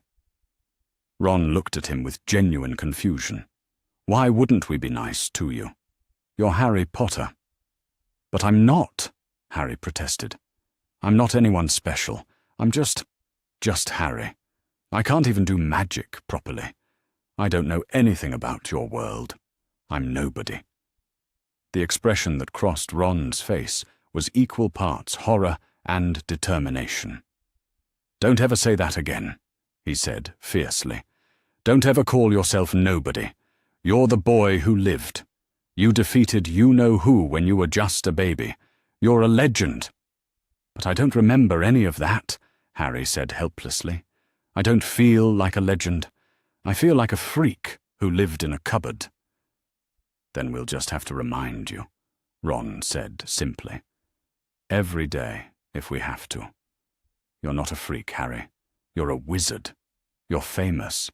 [SPEAKER 1] Ron looked at him with genuine confusion. "Why wouldn't we be nice to you? You're Harry Potter." "But I'm not," Harry protested. "I'm not anyone special. I'm just Harry. I can't even do magic properly. I don't know anything about your world. I'm nobody." The expression that crossed Ron's face was equal parts horror and determination. "Don't ever say that again," he said fiercely. "Don't ever call yourself nobody. You're the boy who lived. You defeated you-know-who when you were just a baby. You're a legend." "But I don't remember any of that," Harry said helplessly. "I don't feel like a legend. I feel like a freak who lived in a cupboard." "Then we'll just have to remind you," Ron said simply. "Every day, if we have to. You're not a freak, Harry. You're a wizard. You're famous.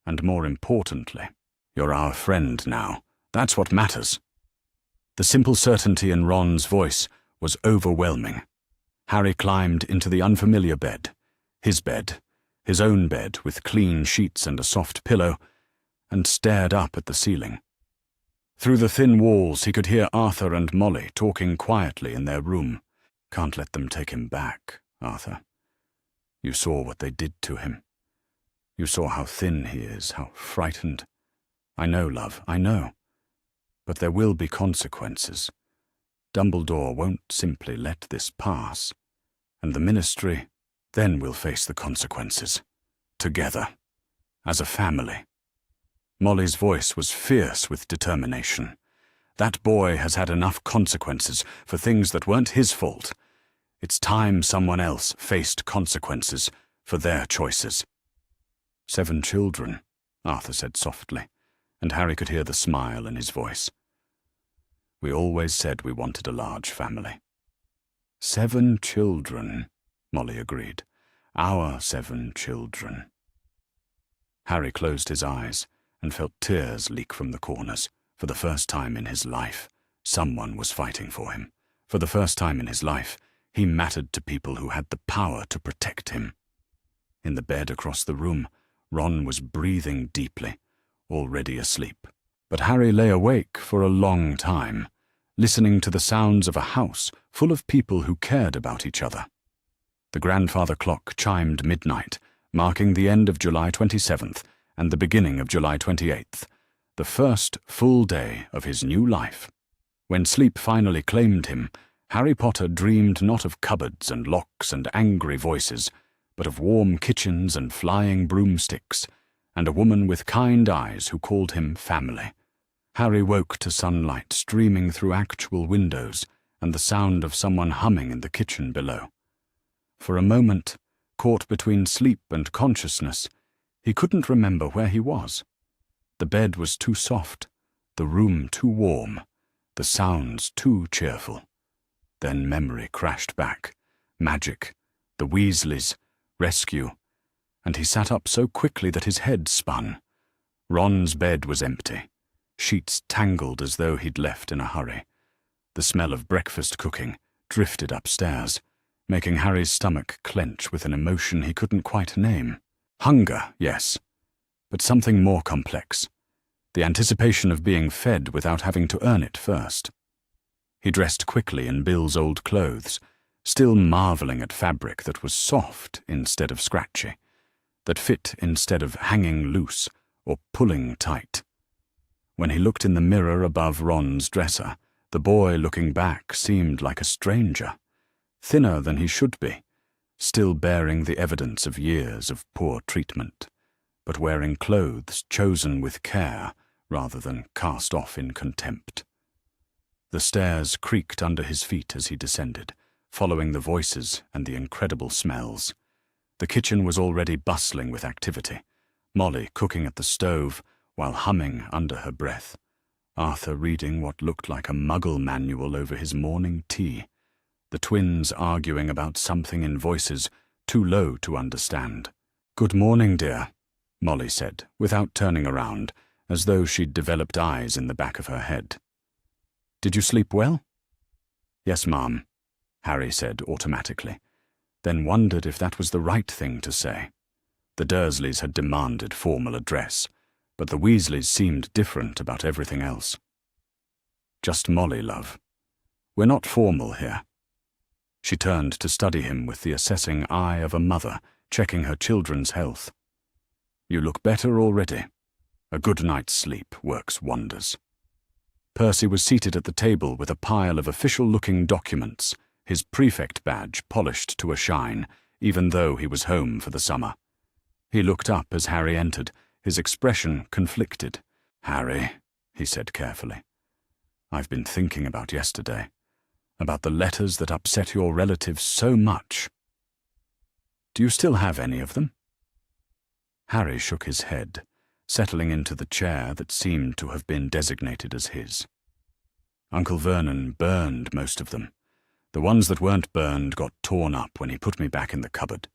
[SPEAKER 1] And more importantly, you're our friend now. That's what matters." The simple certainty in Ron's voice was overwhelming. Harry climbed into the unfamiliar bed, his own bed with clean sheets and a soft pillow, and stared up at the ceiling. Through the thin walls he could hear Arthur and Molly talking quietly in their room. "Can't let them take him back, Arthur. You saw what they did to him. You saw how thin he is, how frightened. I know, love, I know. But there will be consequences. Dumbledore won't simply let this pass. And the Ministry, then we'll face the consequences. Together. As a family." Molly's voice was fierce with determination. "That boy has had enough consequences for things that weren't his fault. It's time someone else faced consequences for their choices." 7 children, Arthur said softly, and Harry could hear the smile in his voice. "We always said we wanted a large family." 7 children, Molly agreed. "Our 7 children." Harry closed his eyes and felt tears leak from the corners. For the first time in his life, someone was fighting for him. For the first time in his life, He mattered to people who had the power to protect him. In the bed across the room, Ron was breathing deeply, already asleep. But Harry lay awake for a long time, listening to the sounds of a house full of people who cared about each other. The grandfather clock chimed midnight, marking the end of July 27th and the beginning of July 28th, the first full day of his new life. When sleep finally claimed him, Harry Potter dreamed not of cupboards and locks and angry voices, but of warm kitchens and flying broomsticks, and a woman with kind eyes who called him family. Harry woke to sunlight streaming through actual windows and the sound of someone humming in the kitchen below. For a moment, caught between sleep and consciousness, he couldn't remember where he was. The bed was too soft, the room too warm, the sounds too cheerful. Then memory crashed back. Magic, the Weasleys, rescue, and he sat up so quickly that his head spun. Ron's bed was empty, sheets tangled as though he'd left in a hurry. The smell of breakfast cooking drifted upstairs, making Harry's stomach clench with an emotion he couldn't quite name. Hunger, yes, but something more complex. The anticipation of being fed without having to earn it first. He dressed quickly in Bill's old clothes, still marveling at fabric that was soft instead of scratchy, that fit instead of hanging loose or pulling tight. When he looked in the mirror above Ron's dresser, the boy looking back seemed like a stranger, thinner than he should be, still bearing the evidence of years of poor treatment, but wearing clothes chosen with care rather than cast off in contempt. The stairs creaked under his feet as he descended, following the voices and the incredible smells. The kitchen was already bustling with activity, Molly cooking at the stove while humming under her breath, Arthur reading what looked like a Muggle manual over his morning tea, the twins arguing about something in voices too low to understand. "Good morning, dear," Molly said, without turning around, as though she'd developed eyes in the back of her head. "Did you sleep well?" "Yes, Ma'am," Harry said automatically, then wondered if that was the right thing to say. The Dursleys had demanded formal address, but the Weasleys seemed different about everything else. "Just Molly, love. We're not formal here." She turned to study him with the assessing eye of a mother checking her children's health. "You look better already. A good night's sleep works wonders." Percy was seated at the table with a pile of official-looking documents, his prefect badge polished to a shine, even though he was home for the summer. He looked up as Harry entered, his expression conflicted. "Harry," he said carefully, "I've been thinking about yesterday, about the letters that upset your relatives so much. Do you still have any of them?" Harry shook his head, settling into the chair that seemed to have been designated as his. "Uncle Vernon burned most of them. The ones that weren't burned got torn up when he put me back in the cupboard."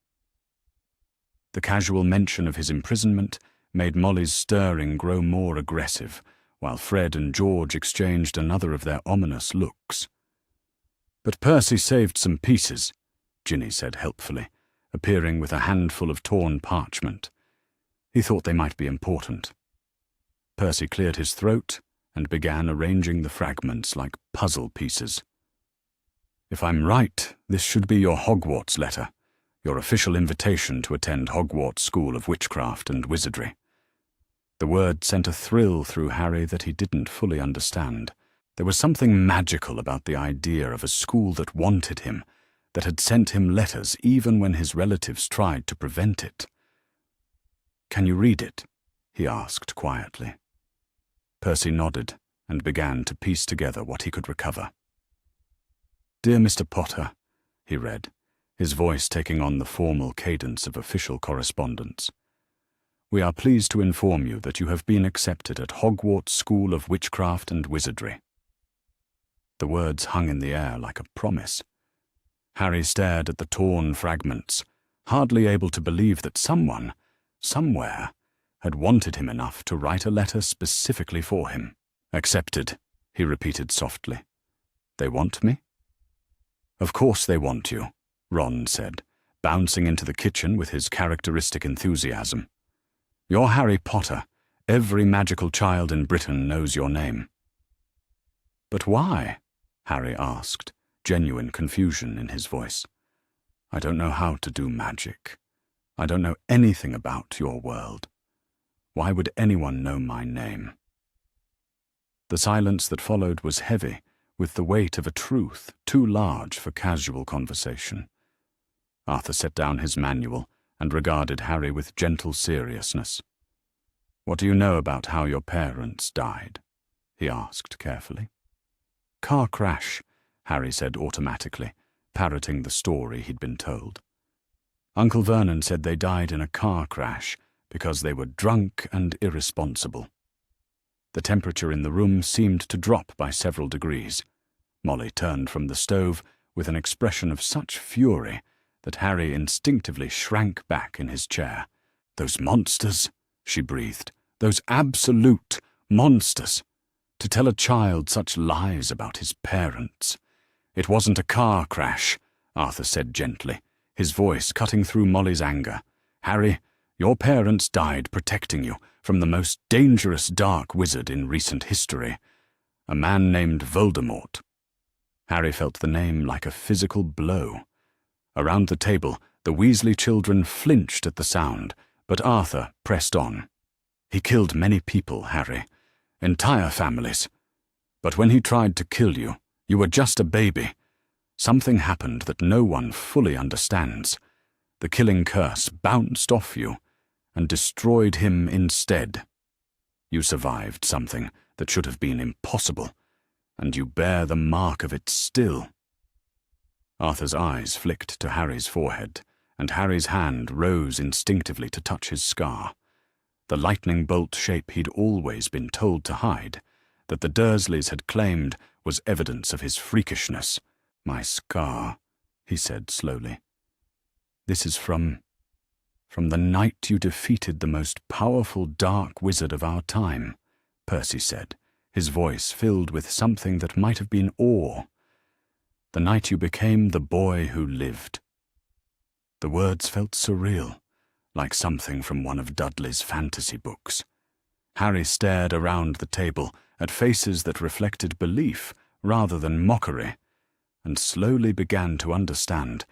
[SPEAKER 1] The casual mention of his imprisonment made Molly's stirring grow more aggressive, while Fred and George exchanged another of their ominous looks. "But Percy saved some pieces," Ginny said helpfully, appearing with a handful of torn parchment. He thought they might be important. Percy cleared his throat and began arranging the fragments like puzzle pieces. "If I'm right, this should be your Hogwarts letter, your official invitation to attend Hogwarts School of Witchcraft and Wizardry." The word sent a thrill through Harry that he didn't fully understand. There was something magical about the idea of a school that wanted him, that had sent him letters even when his relatives tried to prevent it. "Can you read it?" he asked quietly. Percy nodded and began to piece together what he could recover. "Dear Mr. Potter," he read, his voice taking on the formal cadence of official correspondence. "We are pleased to inform you that you have been accepted at Hogwarts School of Witchcraft and Wizardry." The words hung in the air like a promise. Harry stared at the torn fragments, hardly able to believe that someone, somewhere, had wanted him enough to write a letter specifically for him. "Accepted," he repeated softly. "They want me?" Of course they want you, Ron said, bouncing into the kitchen with his characteristic enthusiasm. You're Harry Potter. Every magical child in Britain knows your name. But why? Harry asked, genuine confusion in his voice. I don't know how to do magic. I don't know anything about your world. Why would anyone know my name? The silence that followed was heavy, with the weight of a truth too large for casual conversation. Arthur set down his manual and regarded Harry with gentle seriousness. What do you know about how your parents died? He asked carefully. Car crash, Harry said automatically, parroting the story he'd been told. Uncle Vernon said they died in a car crash because they were drunk and irresponsible. The temperature in the room seemed to drop by several degrees. Molly turned from the stove with an expression of such fury that Harry instinctively shrank back in his chair. Those monsters, she breathed. Those absolute monsters. To tell a child such lies about his parents. It wasn't a car crash, Arthur said gently, his voice cutting through Molly's anger. Harry, your parents died protecting you from the most dangerous dark wizard in recent history, a man named Voldemort. Harry felt the name like a physical blow. Around the table, the Weasley children flinched at the sound, but Arthur pressed on. He killed many people, Harry, entire families. But when he tried to kill you, you were just a baby. Something happened that no one fully understands. The killing curse bounced off you and destroyed him instead. You survived something that should have been impossible, and you bear the mark of it still. Arthur's eyes flicked to Harry's forehead, and Harry's hand rose instinctively to touch his scar. The lightning bolt shape he'd always been told to hide, that the Dursleys had claimed was evidence of his freakishness. My scar, he said slowly. This is from the night you defeated the most powerful dark wizard of our time, Percy said, his voice filled with something that might have been awe. The night you became the boy who lived. The words felt surreal, like something from one of Dudley's fantasy books. Harry stared around the table at faces that reflected belief rather than mockery, and slowly began to understand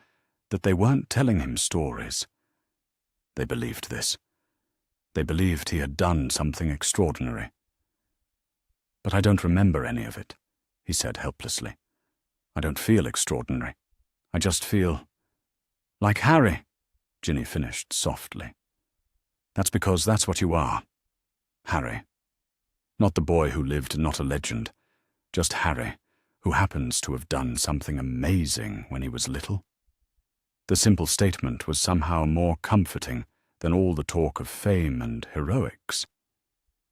[SPEAKER 1] that they weren't telling him stories. They believed this. They believed he had done something extraordinary. But I don't remember any of it, he said helplessly. I don't feel extraordinary. I just feel like Harry, Ginny finished softly. That's because that's what you are. Harry. Not the boy who lived, not a legend. Just Harry, who happens to have done something amazing when he was little. The simple statement was somehow more comforting than all the talk of fame and heroics.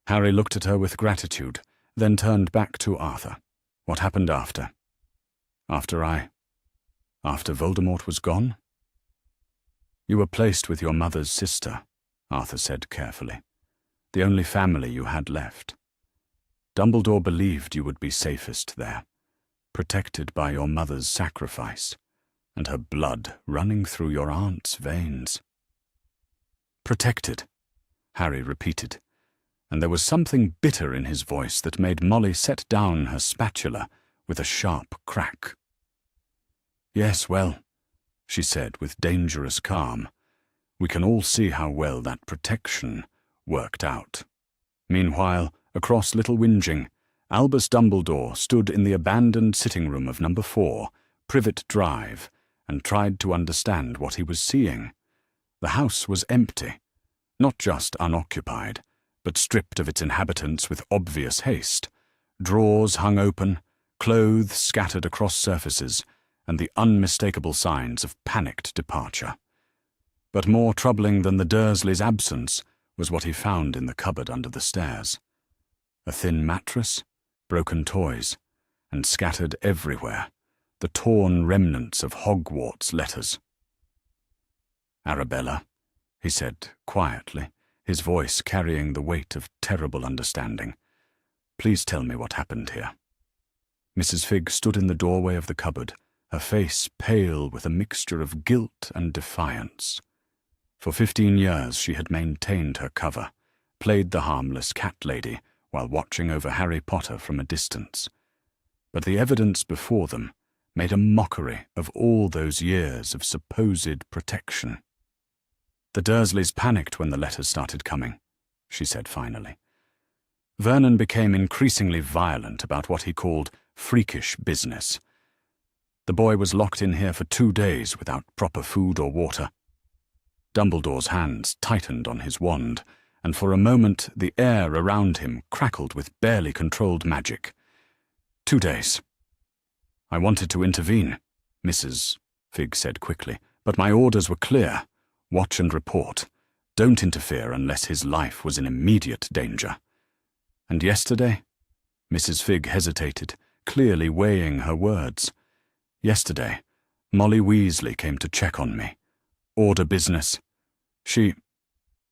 [SPEAKER 1] Harry looked at her with gratitude, then turned back to Arthur. What happened after? After Voldemort was gone? You were placed with your mother's sister, Arthur said carefully. The only family you had left. Dumbledore believed you would be safest there, protected by your mother's sacrifice, and her blood running through your aunt's veins. Protected, Harry repeated, and there was something bitter in his voice that made Molly set down her spatula with a sharp crack. Yes, well, she said with dangerous calm, we can all see how well that protection worked out. Meanwhile, across Little Whinging, Albus Dumbledore stood in the abandoned sitting room of number 4, Privet Drive, and tried to understand what he was seeing. The house was empty, not just unoccupied, but stripped of its inhabitants with obvious haste. Drawers hung open, clothes scattered across surfaces, and the unmistakable signs of panicked departure. But more troubling than the Dursleys' absence was what he found in the cupboard under the stairs. A thin mattress, broken toys, and scattered everywhere, the torn remnants of Hogwarts letters. Arabella, he said quietly, his voice carrying the weight of terrible understanding. Please tell me what happened here. Mrs. Figg stood in the doorway of the cupboard, her face pale with a mixture of guilt and defiance. For 15 years she had maintained her cover, played the harmless cat lady while watching over Harry Potter from a distance. But the evidence before them made a mockery of all those years of supposed protection. "The Dursleys panicked when the letters started coming," she said finally. "Vernon became increasingly violent about what he called freakish business. The boy was locked in here for 2 days without proper food or water." Dumbledore's hands tightened on his wand, and for a moment the air around him crackled with barely controlled magic. 2 days. "I wanted to intervene," Mrs. Fig said quickly, "but my orders were clear. Watch and report. Don't interfere unless his life was in immediate danger. And yesterday?" Mrs. Fig hesitated, clearly weighing her words. "Yesterday, Molly Weasley came to check on me. Order business. She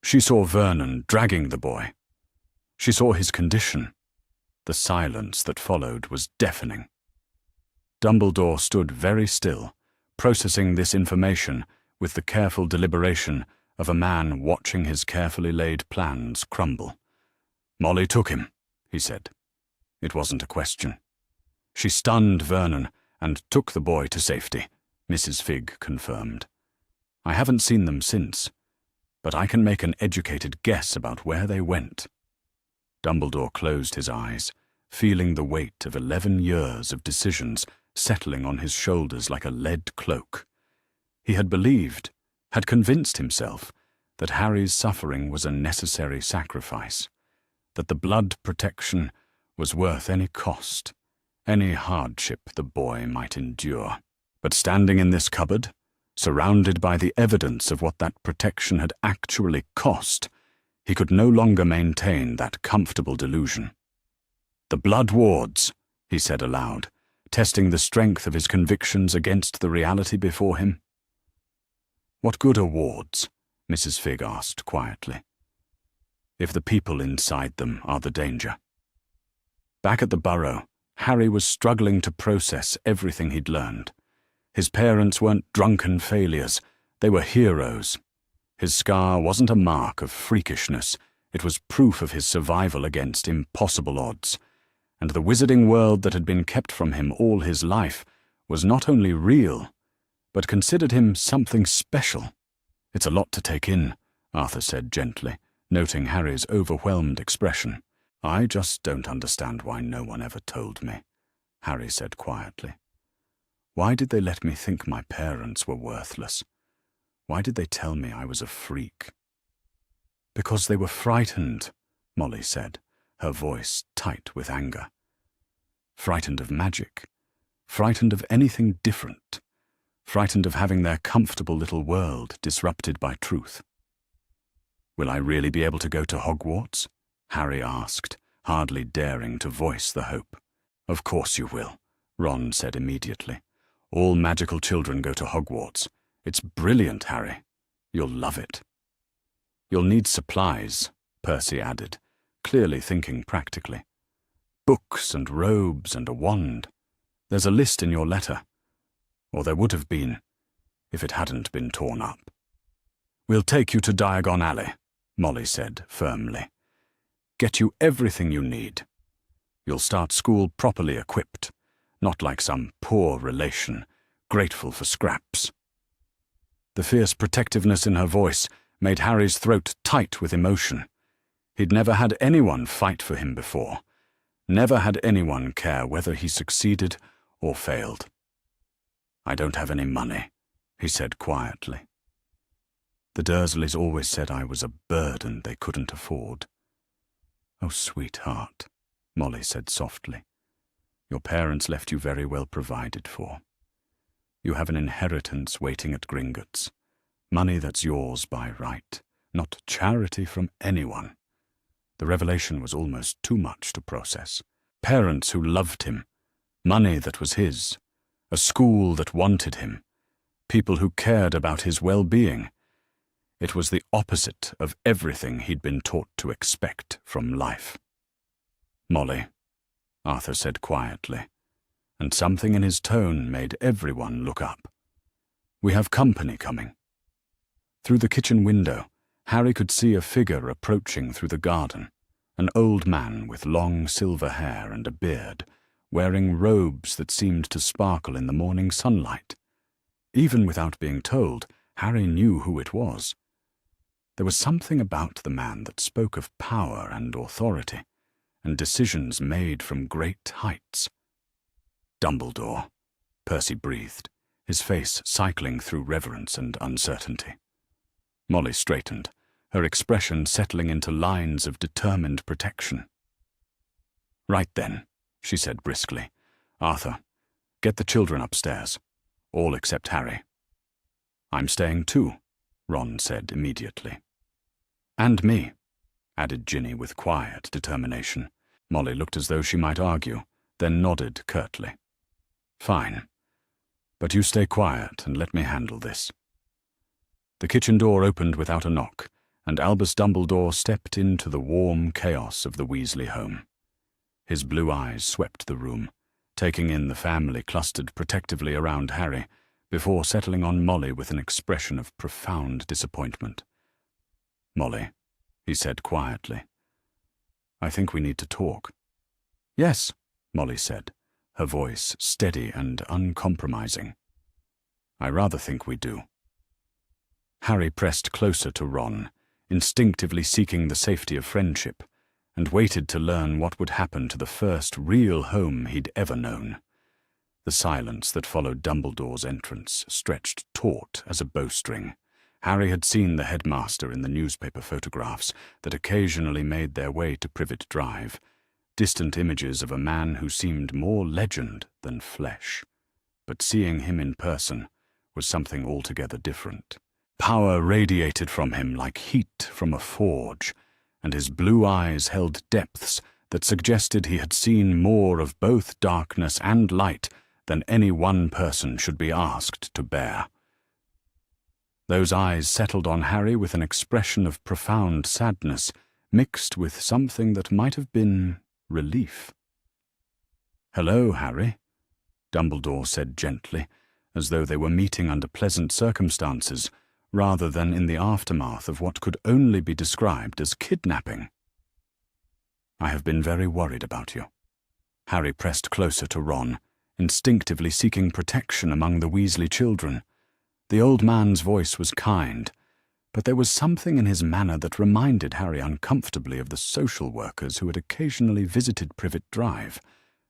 [SPEAKER 1] saw Vernon dragging the boy. She saw his condition." The silence that followed was deafening. Dumbledore stood very still, processing this information with the careful deliberation of a man watching his carefully laid plans crumble. "Molly took him," he said. "It wasn't a question. She stunned Vernon and took the boy to safety," Mrs. Fig confirmed. "I haven't seen them since, but I can make an educated guess about where they went." Dumbledore closed his eyes, feeling the weight of 11 years of decisions settling on his shoulders like a lead cloak. He had believed, had convinced himself, that Harry's suffering was a necessary sacrifice, that the blood protection was worth any cost, any hardship the boy might endure. But standing in this cupboard, surrounded by the evidence of what that protection had actually cost, he could no longer maintain that comfortable delusion. "The blood wards," he said aloud, testing the strength of his convictions against the reality before him. "What good are wards?" Mrs. Fig asked quietly. "If the people inside them are the danger." Back at the burrow, Harry was struggling to process everything he'd learned. His parents weren't drunken failures, they were heroes. His scar wasn't a mark of freakishness, it was proof of his survival against impossible odds. And the wizarding world that had been kept from him all his life was not only real, but considered him something special. "It's a lot to take in," Arthur said gently, noting Harry's overwhelmed expression. "I just don't understand why no one ever told me," Harry said quietly. "Why did they let me think my parents were worthless? Why did they tell me I was a freak?" "Because they were frightened," Molly said, her voice tight with anger. "Frightened of magic, frightened of anything different, frightened of having their comfortable little world disrupted by truth." "Will I really be able to go to Hogwarts?" Harry asked, hardly daring to voice the hope. "Of course you will," Ron said immediately. "All magical children go to Hogwarts. It's brilliant, Harry. You'll love it." "You'll need supplies," Percy added, clearly thinking practically. "Books and robes and a wand. There's a list in your letter. Or there would have been, if it hadn't been torn up." "We'll take you to Diagon Alley," Molly said firmly. "Get you everything you need. You'll start school properly equipped, not like some poor relation, grateful for scraps." The fierce protectiveness in her voice made Harry's throat tight with emotion. He'd never had anyone fight for him before, never had anyone care whether he succeeded or failed. "I don't have any money," he said quietly. "The Dursleys always said I was a burden they couldn't afford." "Oh, sweetheart," Molly said softly. "Your parents left you very well provided for. You have an inheritance waiting at Gringotts, money that's yours by right, not charity from anyone." The revelation was almost too much to process. Parents who loved him, money that was his, a school that wanted him, people who cared about his well-being. It was the opposite of everything he'd been taught to expect from life. "Molly," Arthur said quietly, and something in his tone made everyone look up. "We have company coming." Through the kitchen window, Harry could see a figure approaching through the garden, an old man with long silver hair and a beard, wearing robes that seemed to sparkle in the morning sunlight. Even without being told, Harry knew who it was. There was something about the man that spoke of power and authority, and decisions made from great heights. "Dumbledore," Percy breathed, his face cycling through reverence and uncertainty. Molly straightened, her expression settling into lines of determined protection. "Right then," she said briskly. "Arthur, get the children upstairs. All except Harry." "I'm staying too," Ron said immediately. "And me," added Ginny with quiet determination. Molly looked as though she might argue, then nodded curtly. "Fine. But you stay quiet and let me handle this." The kitchen door opened without a knock, and Albus Dumbledore stepped into the warm chaos of the Weasley home. His blue eyes swept the room, taking in the family clustered protectively around Harry, before settling on Molly with an expression of profound disappointment. "Molly," he said quietly, "I think we need to talk." "Yes," Molly said, her voice steady and uncompromising. "I rather think we do." Harry pressed closer to Ron, instinctively seeking the safety of friendship, and waited to learn what would happen to the first real home he'd ever known. The silence that followed Dumbledore's entrance stretched taut as a bowstring. Harry had seen the headmaster in the newspaper photographs that occasionally made their way to Privet Drive, distant images of a man who seemed more legend than flesh. But seeing him in person was something altogether different. Power radiated from him like heat from a forge, and his blue eyes held depths that suggested he had seen more of both darkness and light than any one person should be asked to bear. Those eyes settled on Harry with an expression of profound sadness, mixed with something that might have been relief. "Hello, Harry," Dumbledore said gently, as though they were meeting under pleasant circumstances, rather than in the aftermath of what could only be described as kidnapping. "I have been very worried about you." Harry pressed closer to Ron, instinctively seeking protection among the Weasley children. The old man's voice was kind, but there was something in his manner that reminded Harry uncomfortably of the social workers who had occasionally visited Privet Drive,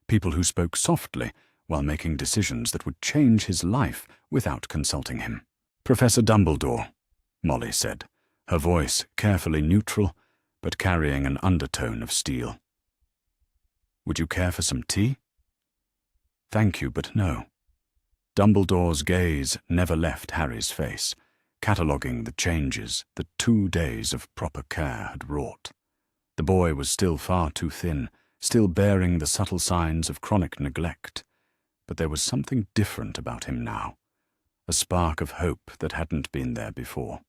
[SPEAKER 1] people who spoke softly while making decisions that would change his life without consulting him. "Professor Dumbledore," Molly said, her voice carefully neutral, but carrying an undertone of steel. "Would you care for some tea?" "Thank you, but no." Dumbledore's gaze never left Harry's face, cataloguing the changes that 2 days of proper care had wrought. The boy was still far too thin, still bearing the subtle signs of chronic neglect, but there was something different about him now, a spark of hope that hadn't been there before.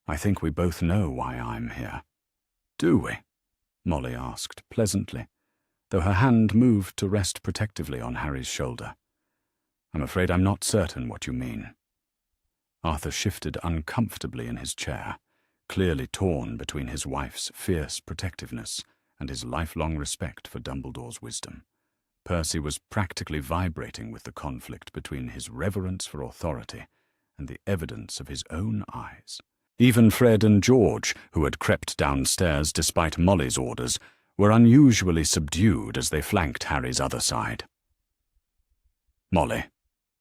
[SPEAKER 1] "I think we both know why I'm here." "Do we?" Molly asked pleasantly, though her hand moved to rest protectively on Harry's shoulder. "I'm afraid I'm not certain what you mean." Arthur shifted uncomfortably in his chair, clearly torn between his wife's fierce protectiveness and his lifelong respect for Dumbledore's wisdom. Percy was practically vibrating with the conflict between his reverence for authority and the evidence of his own eyes. Even Fred and George, who had crept downstairs despite Molly's orders, were unusually subdued as they flanked Harry's other side. "Molly,"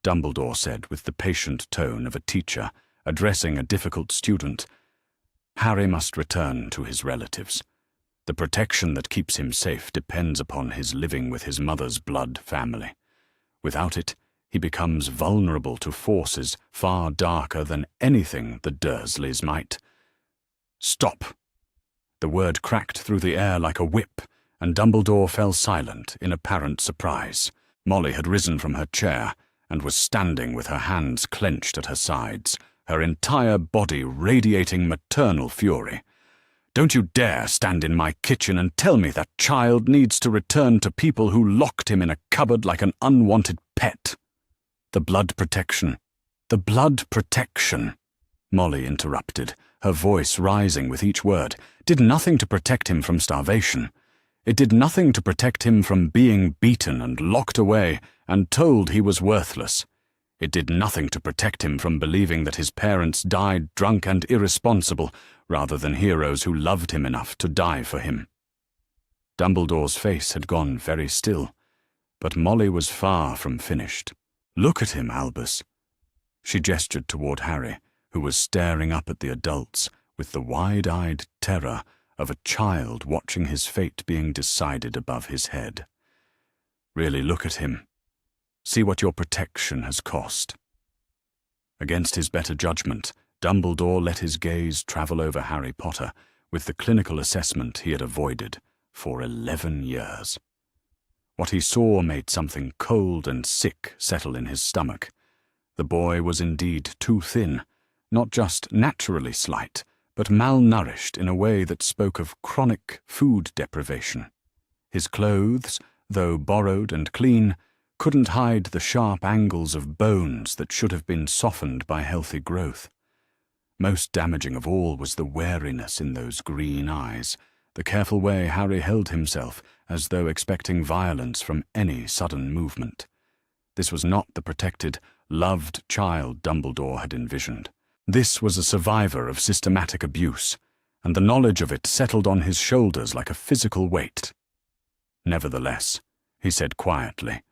[SPEAKER 1] Dumbledore said with the patient tone of a teacher addressing a difficult student, "Harry must return to his relatives. The protection that keeps him safe depends upon his living with his mother's blood family. Without it, he becomes vulnerable to forces far darker than anything the Dursleys might." "Stop!" The word cracked through the air like a whip, and Dumbledore fell silent in apparent surprise. Molly had risen from her chair and was standing with her hands clenched at her sides, her entire body radiating maternal fury. Don't you dare stand in my kitchen and tell me that child needs to return to people who locked him in a cupboard like an unwanted pet. The blood protection. The blood protection, Molly interrupted, her voice rising with each word, did nothing to protect him from starvation. It did nothing to protect him from being beaten and locked away and told he was worthless. It did nothing to protect him from believing that his parents died drunk and irresponsible, rather than heroes who loved him enough to die for him. Dumbledore's face had gone very still, but Molly was far from finished. "Look at him, Albus." She gestured toward Harry, who was staring up at the adults with the wide-eyed terror of a child watching his fate being decided above his head. "Really look at him. See what your protection has cost." Against his better judgment, Dumbledore let his gaze travel over Harry Potter with the clinical assessment he had avoided for 11 years. What he saw made something cold and sick settle in his stomach. The boy was indeed too thin, not just naturally slight, but malnourished in a way that spoke of chronic food deprivation. His clothes, though borrowed and clean, couldn't hide the sharp angles of bones that should have been softened by healthy growth. Most damaging of all was the wariness in those green eyes, the careful way Harry held himself as though expecting violence from any sudden movement. This was not the protected, loved child Dumbledore had envisioned. This was a survivor of systematic abuse, and the knowledge of it settled on his shoulders like a physical weight. "Nevertheless," he said quietly,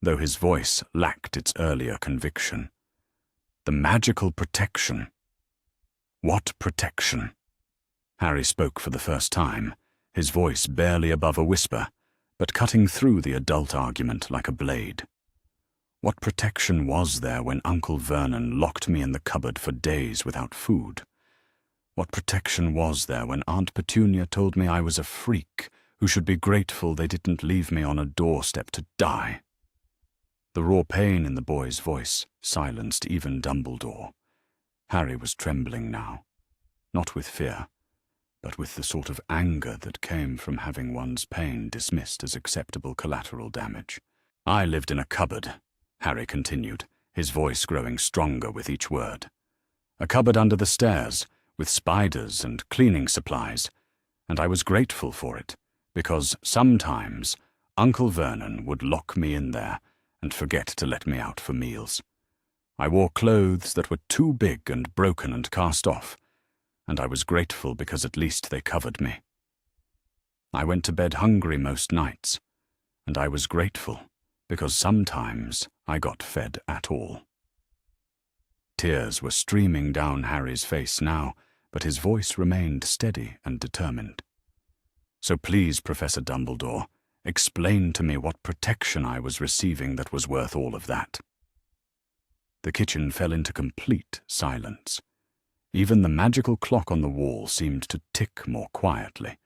[SPEAKER 1] though his voice lacked its earlier conviction, "the magical protection." "What protection?" Harry spoke for the first time, his voice barely above a whisper, but cutting through the adult argument like a blade. "What protection was there when Uncle Vernon locked me in the cupboard for days without food? What protection was there when Aunt Petunia told me I was a freak who should be grateful they didn't leave me on a doorstep to die?" The raw pain in the boy's voice silenced even Dumbledore. Harry was trembling now, not with fear, but with the sort of anger that came from having one's pain dismissed as acceptable collateral damage. "I lived in a cupboard," Harry continued, his voice growing stronger with each word. "A cupboard under the stairs, with spiders and cleaning supplies, and I was grateful for it, because sometimes Uncle Vernon would lock me in there and forget to let me out for meals. I wore clothes that were too big and broken and cast off, and I was grateful because at least they covered me. I went to bed hungry most nights, and I was grateful because sometimes I got fed at all." Tears were streaming down Harry's face now, but his voice remained steady and determined. "So please, Professor Dumbledore, explain to me what protection I was receiving that was worth all of that." The kitchen fell into complete silence. Even the magical clock on the wall seemed to tick more quietly,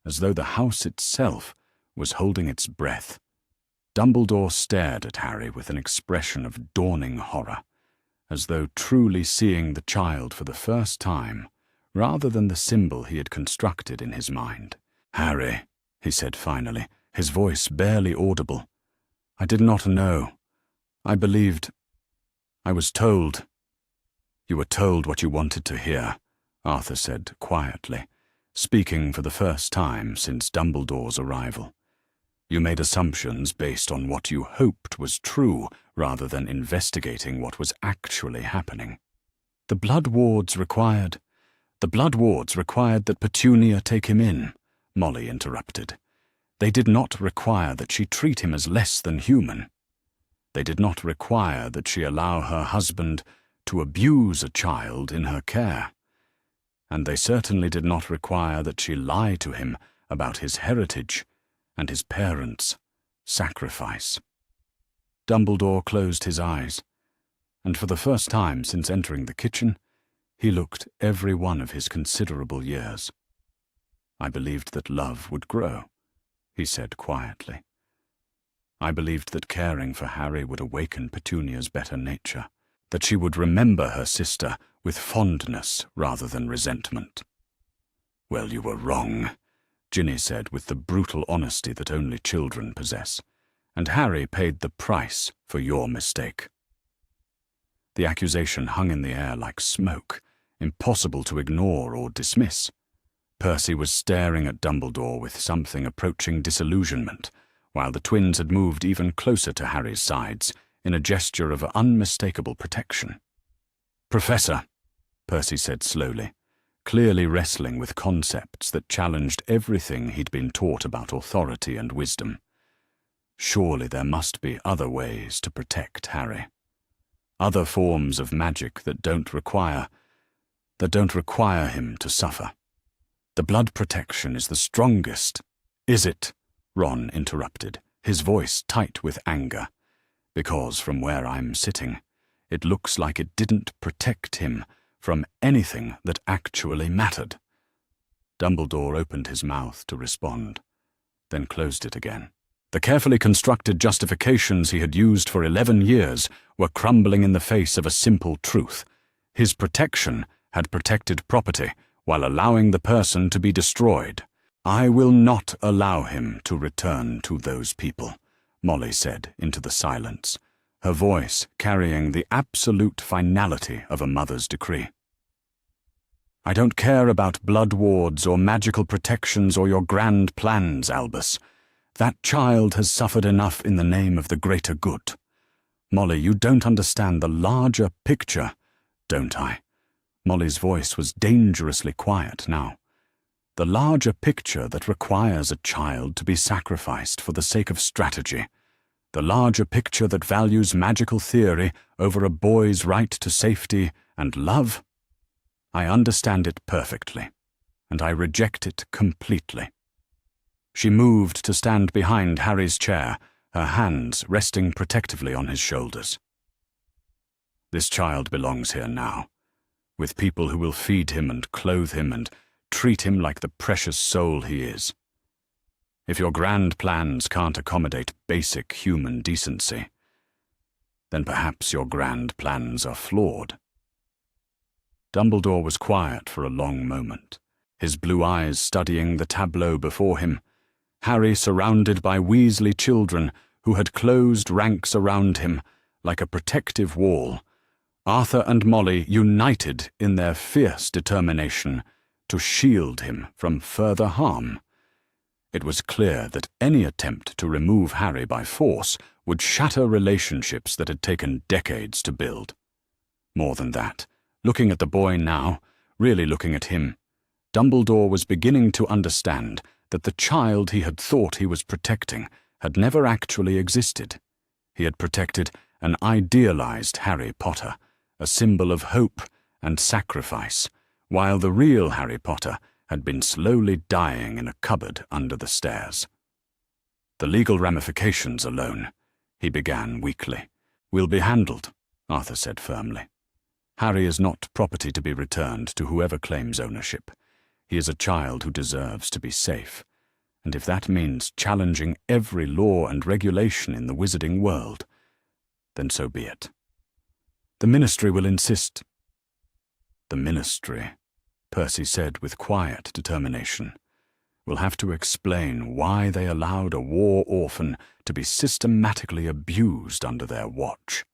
[SPEAKER 1] as though the house itself was holding its breath. Dumbledore stared at Harry with an expression of dawning horror, as though truly seeing the child for the first time, rather than the symbol he had constructed in his mind. "Harry," he said finally, his voice barely audible, "I did not know. I believed. I was told." "You were told what you wanted to hear," Arthur said quietly, speaking for the first time since Dumbledore's arrival. "You made assumptions based on what you hoped was true rather than investigating what was actually happening. The blood wards required that Petunia take him in," Molly interrupted. "They did not require that she treat him as less than human. They did not require that she allow her husband to abuse a child in her care. And they certainly did not require that she lie to him about his heritage and his parents' sacrifice." Dumbledore closed his eyes, and for the first time since entering the kitchen, he looked every one of his considerable years. "I believed that love would grow," he said quietly. "I believed that caring for Harry would awaken Petunia's better nature, that she would remember her sister with fondness rather than resentment. "Well, you were wrong," Ginny said with the brutal honesty that only children possess, "and Harry paid the price for your mistake." The accusation hung in the air like smoke, impossible to ignore or dismiss. Percy was staring at Dumbledore with something approaching disillusionment, while the twins had moved even closer to Harry's sides in a gesture of unmistakable protection. "Professor," Percy said slowly, clearly wrestling with concepts that challenged everything he'd been taught about authority and wisdom. Surely there must be other ways to protect Harry. Other forms of magic that don't require him to suffer. "The blood protection is the strongest." "Is it?" Ron interrupted, his voice tight with anger. "Because from where I'm sitting, it looks like it didn't protect him from anything that actually mattered." Dumbledore opened his mouth to respond, then closed it again. The carefully constructed justifications he had used for 11 years were crumbling in the face of a simple truth. His protection had protected property while allowing the person to be destroyed. "I will not allow him to return to those people," Molly said into the silence, her voice carrying the absolute finality of a mother's decree. "I don't care about blood wards or magical protections or your grand plans, Albus. That child has suffered enough in the name of the greater good. Molly, you don't understand the larger picture, don't I?" Molly's voice was dangerously quiet now. "The larger picture that requires a child to be sacrificed for the sake of strategy. The larger picture that values magical theory over a boy's right to safety and love. I understand it perfectly, and I reject it completely." She moved to stand behind Harry's chair, her hands resting protectively on his shoulders. "This child belongs here now, with people who will feed him and clothe him and treat him like the precious soul he is. If your grand plans can't accommodate basic human decency, then perhaps your grand plans are flawed." Dumbledore was quiet for a long moment, his blue eyes studying the tableau before him. Harry surrounded by Weasley children who had closed ranks around him like a protective wall. Arthur and Molly united in their fierce determination to shield him from further harm. It was clear that any attempt to remove Harry by force would shatter relationships that had taken decades to build. More than that, looking at the boy now, really looking at him, Dumbledore was beginning to understand that the child he had thought he was protecting had never actually existed. He had protected an idealized Harry Potter, a symbol of hope and sacrifice, while the real Harry Potter had been slowly dying in a cupboard under the stairs. "The legal ramifications alone," he began weakly, "will be handled," Arthur said firmly. "Harry is not property to be returned to whoever claims ownership. He is a child who deserves to be safe, and if that means challenging every law and regulation in the wizarding world, then so be it. The Ministry will insist." "The Ministry," Percy said with quiet determination, "will have to explain why they allowed a war orphan to be systematically abused under their watch.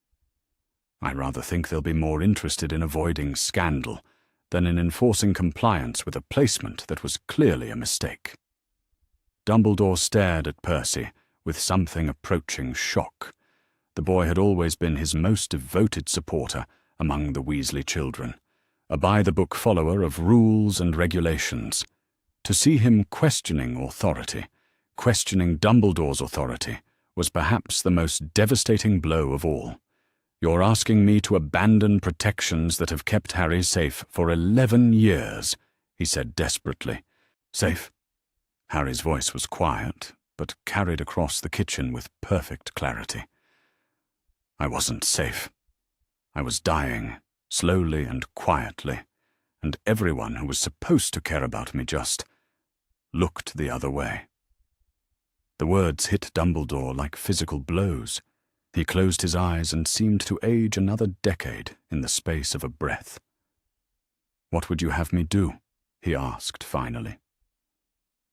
[SPEAKER 1] I rather think they'll be more interested in avoiding scandal than in enforcing compliance with a placement that was clearly a mistake." Dumbledore stared at Percy with something approaching shock. The boy had always been his most devoted supporter among the Weasley children, a by-the-book follower of rules and regulations. To see him questioning authority, questioning Dumbledore's authority, was perhaps the most devastating blow of all. "You're asking me to abandon protections that have kept Harry safe for 11 years, he said desperately. "Safe?" Harry's voice was quiet, but carried across the kitchen with perfect clarity. "I wasn't safe. I was dying, slowly and quietly, and everyone who was supposed to care about me just looked the other way." The words hit Dumbledore like physical blows. He closed his eyes and seemed to age another decade in the space of a breath. "What would you have me do?" he asked finally.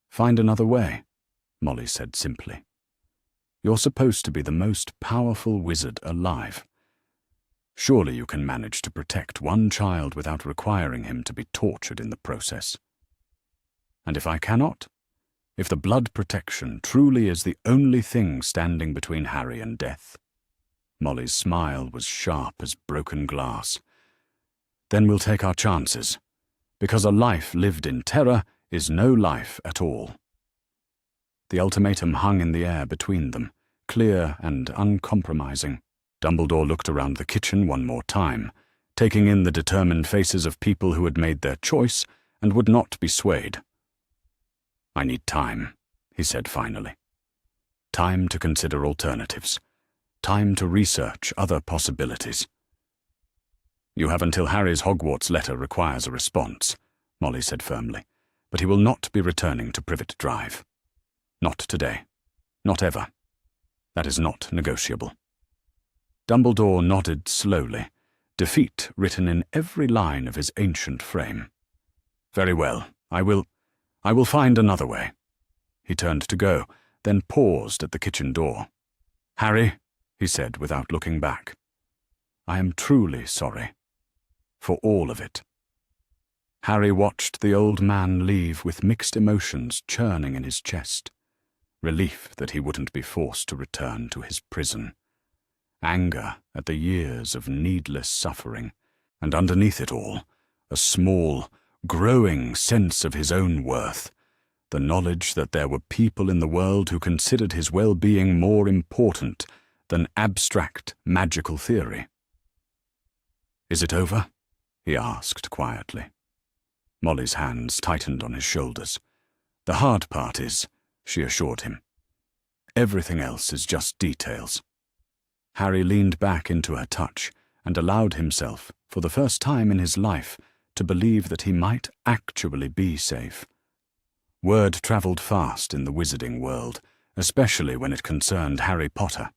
[SPEAKER 1] Find another way, Molly said simply. You're supposed to be the most powerful wizard alive. Surely you can manage to protect one child without requiring him to be tortured in the process. And if I cannot? If the blood protection truly is the only thing standing between Harry and death? Molly's smile was sharp as broken glass. Then we'll take our chances, because a life lived in terror is no life at all. The ultimatum hung in the air between them, clear and uncompromising. Dumbledore looked around the kitchen one more time, taking in the determined faces of people who had made their choice and would not be swayed. I need time, he said finally. Time to consider alternatives. Time to research other possibilities. You have until Harry's Hogwarts letter requires a response, Molly said firmly, but he will not be returning to Privet Drive. Not today. Not ever. That is not negotiable. Dumbledore nodded slowly, defeat written in every line of his ancient frame. Very well, I will find another way. He turned to go, then paused at the kitchen door. Harry, he said without looking back, I am truly sorry. For all of it. Harry watched the old man leave with mixed emotions churning in his chest. Relief that he wouldn't be forced to return to his prison. Anger at the years of needless suffering, and underneath it all, a small, growing sense of his own worth, the knowledge that there were people in the world who considered his well-being more important than abstract magical theory. Is it over? He asked quietly. Molly's hands tightened on his shoulders. The hard part is, she assured him. Everything else is just details. Harry leaned back into her touch and allowed himself, for the first time in his life, to believe that he might actually be safe. Word travelled fast in the wizarding world, especially when it concerned Harry Potter.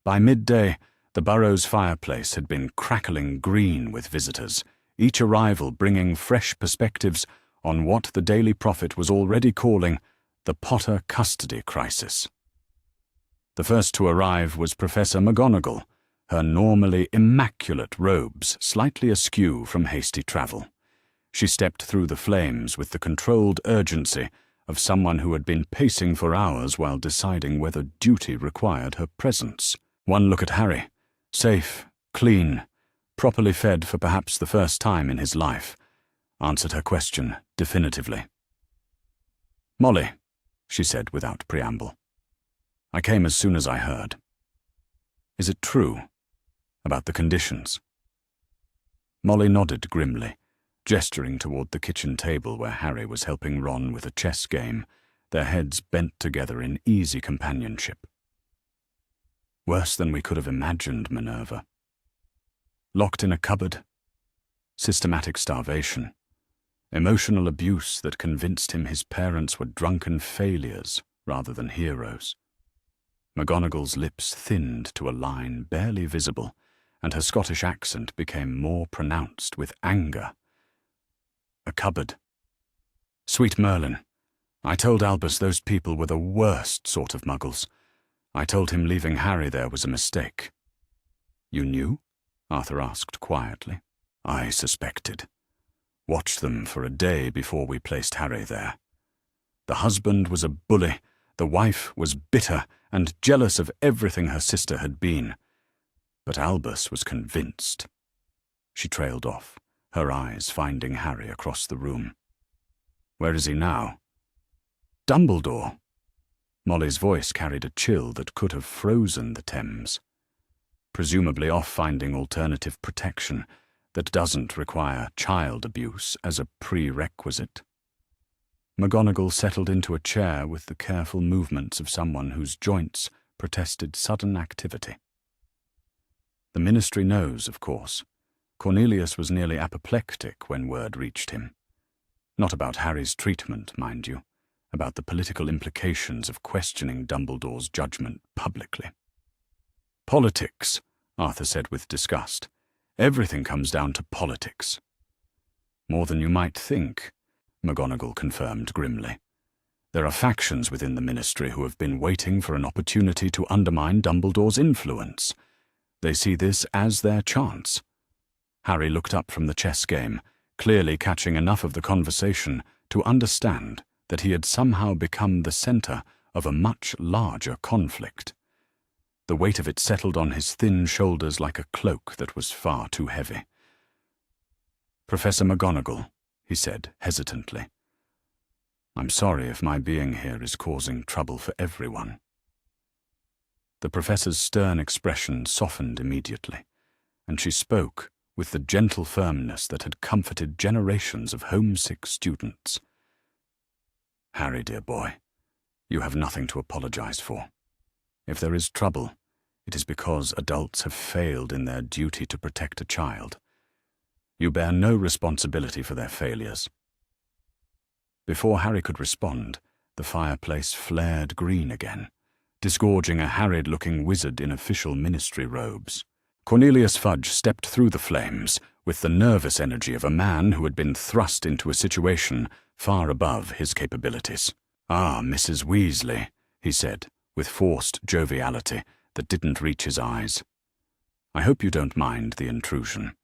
[SPEAKER 1] By midday, the Burrow's fireplace had been crackling green with visitors, each arrival bringing fresh perspectives on what the Daily Prophet was already calling the Potter custody crisis. The first to arrive was Professor McGonagall, her normally immaculate robes slightly askew from hasty travel. She stepped through the flames with the controlled urgency of someone who had been pacing for hours while deciding whether duty required her presence. One look at Harry, safe, clean, properly fed for perhaps the first time in his life, answered her question definitively. Molly, she said without preamble. I came as soon as I heard. Is it true about the conditions? Molly nodded grimly, gesturing toward the kitchen table where Harry was helping Ron with a chess game, their heads bent together in easy companionship. Worse than we could have imagined, Minerva. Locked in a cupboard, systematic starvation, emotional abuse that convinced him his parents were drunken failures rather than heroes. McGonagall's lips thinned to a line barely visible, and her Scottish accent became more pronounced with anger. A cupboard. Sweet Merlin, I told Albus those people were the worst sort of muggles. I told him leaving Harry there was a mistake. You knew? Arthur asked quietly. I suspected. Watched them for a day before we placed Harry there. The husband was a bully, the wife was bitter and jealous of everything her sister had been. But Albus was convinced. She trailed off, her eyes finding Harry across the room. Where is he now? Dumbledore. Molly's voice carried a chill that could have frozen the Thames. Presumably off finding alternative protection that doesn't require child abuse as a prerequisite. McGonagall settled into a chair with the careful movements of someone whose joints protested sudden activity. The Ministry knows, of course. Cornelius was nearly apoplectic when word reached him. Not about Harry's treatment, mind you, about the political implications of questioning Dumbledore's judgment publicly. Politics, Arthur said with disgust. Everything comes down to politics. More than you might think. McGonagall confirmed grimly. There are factions within the Ministry who have been waiting for an opportunity to undermine Dumbledore's influence. They see this as their chance. Harry looked up from the chess game, clearly catching enough of the conversation to understand that he had somehow become the center of a much larger conflict. The weight of it settled on his thin shoulders like a cloak that was far too heavy. "Professor McGonagall," he said hesitantly, "I'm sorry if my being here is causing trouble for everyone." The professor's stern expression softened immediately, and she spoke with the gentle firmness that had comforted generations of homesick students. "Harry, dear boy, you have nothing to apologize for. If there is trouble, it is because adults have failed in their duty to protect a child. You bear no responsibility for their failures." Before Harry could respond, the fireplace flared green again, disgorging a harried-looking wizard in official ministry robes. Cornelius Fudge stepped through the flames with the nervous energy of a man who had been thrust into a situation far above his capabilities. "Ah, Mrs. Weasley," he said, with forced joviality that didn't reach his eyes. "I hope you don't mind the intrusion,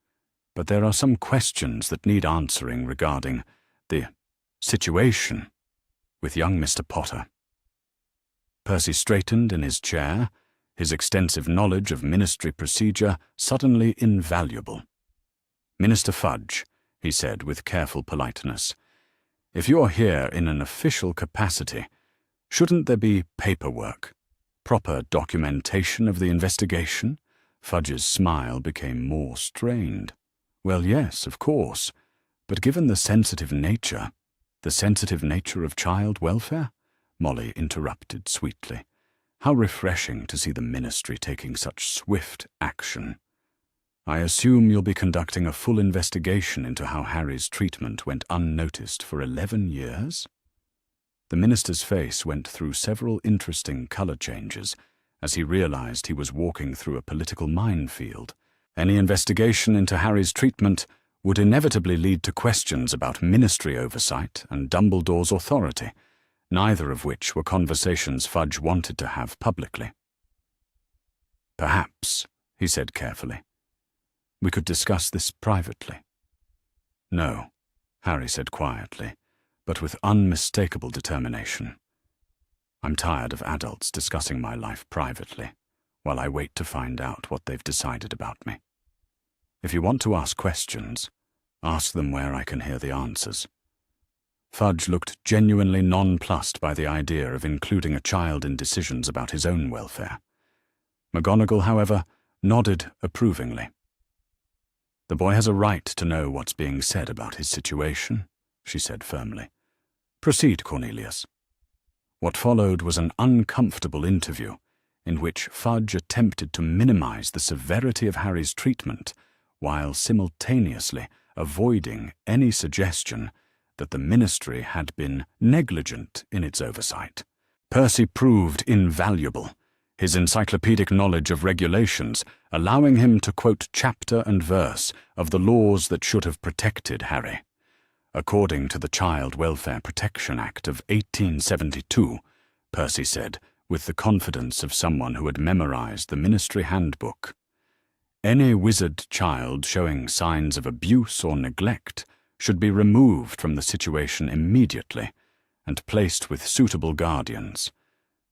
[SPEAKER 1] but there are some questions that need answering regarding the situation with young Mr. Potter." Percy straightened in his chair, his extensive knowledge of ministry procedure suddenly invaluable. "Minister Fudge," he said with careful politeness, "if you are here in an official capacity, shouldn't there be paperwork, proper documentation of the investigation?" Fudge's smile became more strained. "Well, yes, of course, but given the sensitive nature of child welfare?" Molly interrupted sweetly. "How refreshing to see the ministry taking such swift action. I assume you'll be conducting a full investigation into how Harry's treatment went unnoticed for 11 years? The minister's face went through several interesting color changes as he realized he was walking through a political minefield. Any investigation into Harry's treatment would inevitably lead to questions about ministry oversight and Dumbledore's authority, neither of which were conversations Fudge wanted to have publicly. "Perhaps," he said carefully, "we could discuss this privately." "No," Harry said quietly, but with unmistakable determination. "I'm tired of adults discussing my life privately, while I wait to find out what they've decided about me. If you want to ask questions, ask them where I can hear the answers." Fudge looked genuinely nonplussed by the idea of including a child in decisions about his own welfare. McGonagall, however, nodded approvingly. "The boy has a right to know what's being said about his situation," she said firmly. "Proceed, Cornelius." What followed was an uncomfortable interview in which Fudge attempted to minimize the severity of Harry's treatment while simultaneously avoiding any suggestion that the ministry had been negligent in its oversight. Percy proved invaluable, his encyclopedic knowledge of regulations allowing him to quote chapter and verse of the laws that should have protected Harry. According to the Child Welfare Protection Act of 1872, Percy said, with the confidence of someone who had memorized the ministry handbook, "Any wizard child showing signs of abuse or neglect should be removed from the situation immediately and placed with suitable guardians.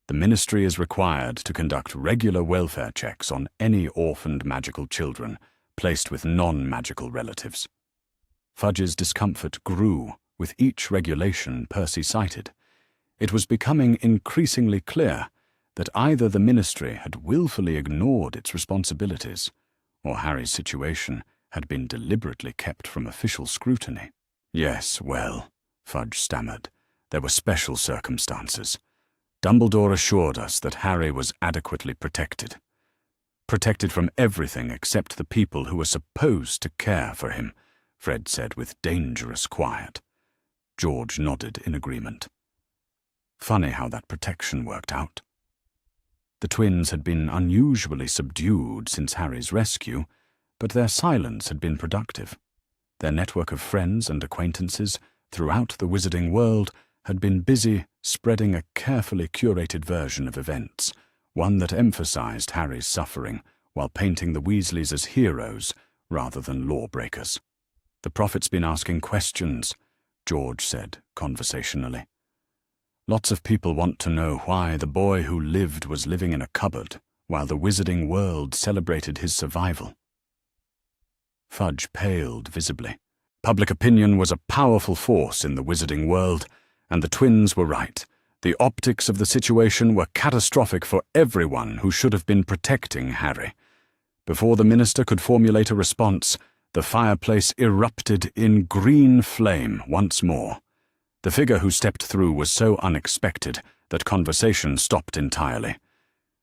[SPEAKER 1] The ministry is required to conduct regular welfare checks on any orphaned magical children placed with non-magical relatives." Fudge's discomfort grew with each regulation Percy cited. It was becoming increasingly clear that either the ministry had willfully ignored its responsibilities, or Harry's situation had been deliberately kept from official scrutiny. "Yes, well," Fudge stammered, "there were special circumstances. Dumbledore assured us that Harry was adequately protected. Protected from everything except the people who were supposed to care for him," Fred said with dangerous quiet. George nodded in agreement. Funny how that protection worked out. The twins had been unusually subdued since Harry's rescue, but their silence had been productive. Their network of friends and acquaintances throughout the wizarding world, had been busy spreading a carefully curated version of events, one that emphasized Harry's suffering while painting the Weasleys as heroes rather than lawbreakers. "The prophet's been asking questions," George said conversationally. "Lots of people want to know why the boy who lived was living in a cupboard while the wizarding world celebrated his survival." Fudge paled visibly. Public opinion was a powerful force in the wizarding world, and the twins were right. The optics of the situation were catastrophic for everyone who should have been protecting Harry. Before the minister could formulate a response, the fireplace erupted in green flame once more. The figure who stepped through was so unexpected that conversation stopped entirely.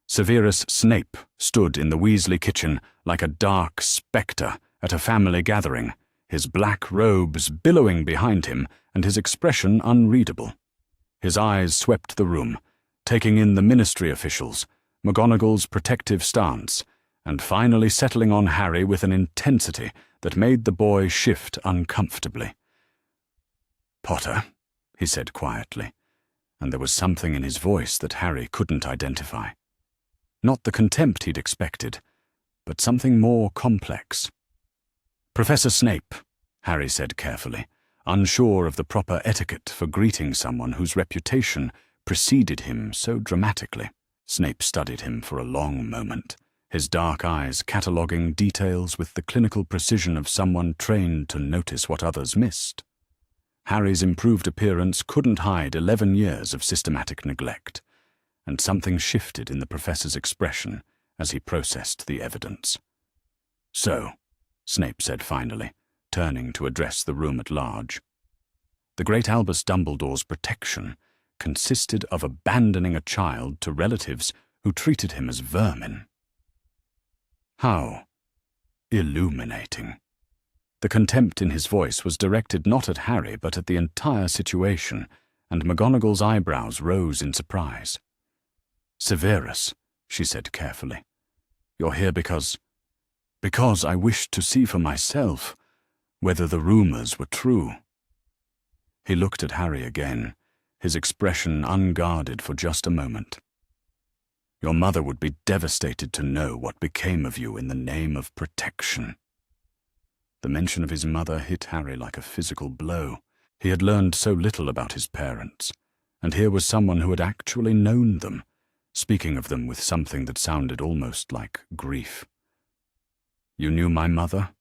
[SPEAKER 1] Severus Snape stood in the Weasley kitchen like a dark spectre at a family gathering, his black robes billowing behind him and his expression unreadable. His eyes swept the room, taking in the ministry officials, McGonagall's protective stance, and finally settling on Harry with an intensity that made the boy shift uncomfortably. "Potter," he said quietly, and there was something in his voice that Harry couldn't identify. Not the contempt he'd expected, but something more complex. "Professor Snape," Harry said carefully, unsure of the proper etiquette for greeting someone whose reputation preceded him so dramatically. Snape studied him for a long moment, his dark eyes cataloguing details with the clinical precision of someone trained to notice what others missed. Harry's improved appearance couldn't hide 11 years of systematic neglect, and something shifted in the professor's expression as he processed the evidence. "So," Snape said finally, turning to address the room at large, "the great Albus Dumbledore's protection consisted of abandoning a child to relatives who treated him as vermin." How illuminating. The contempt in his voice was directed not at Harry but at the entire situation, and McGonagall's eyebrows rose in surprise. "Severus," she said carefully, "you're here because I wished to see for myself whether the rumors were true." He looked at Harry again, his expression unguarded for just a moment. "Your mother would be devastated to know what became of you in the name of protection." The mention of his mother hit Harry like a physical blow. He had learned so little about his parents, and here was someone who had actually known them, speaking of them with something that sounded almost like grief. "You knew my mother?"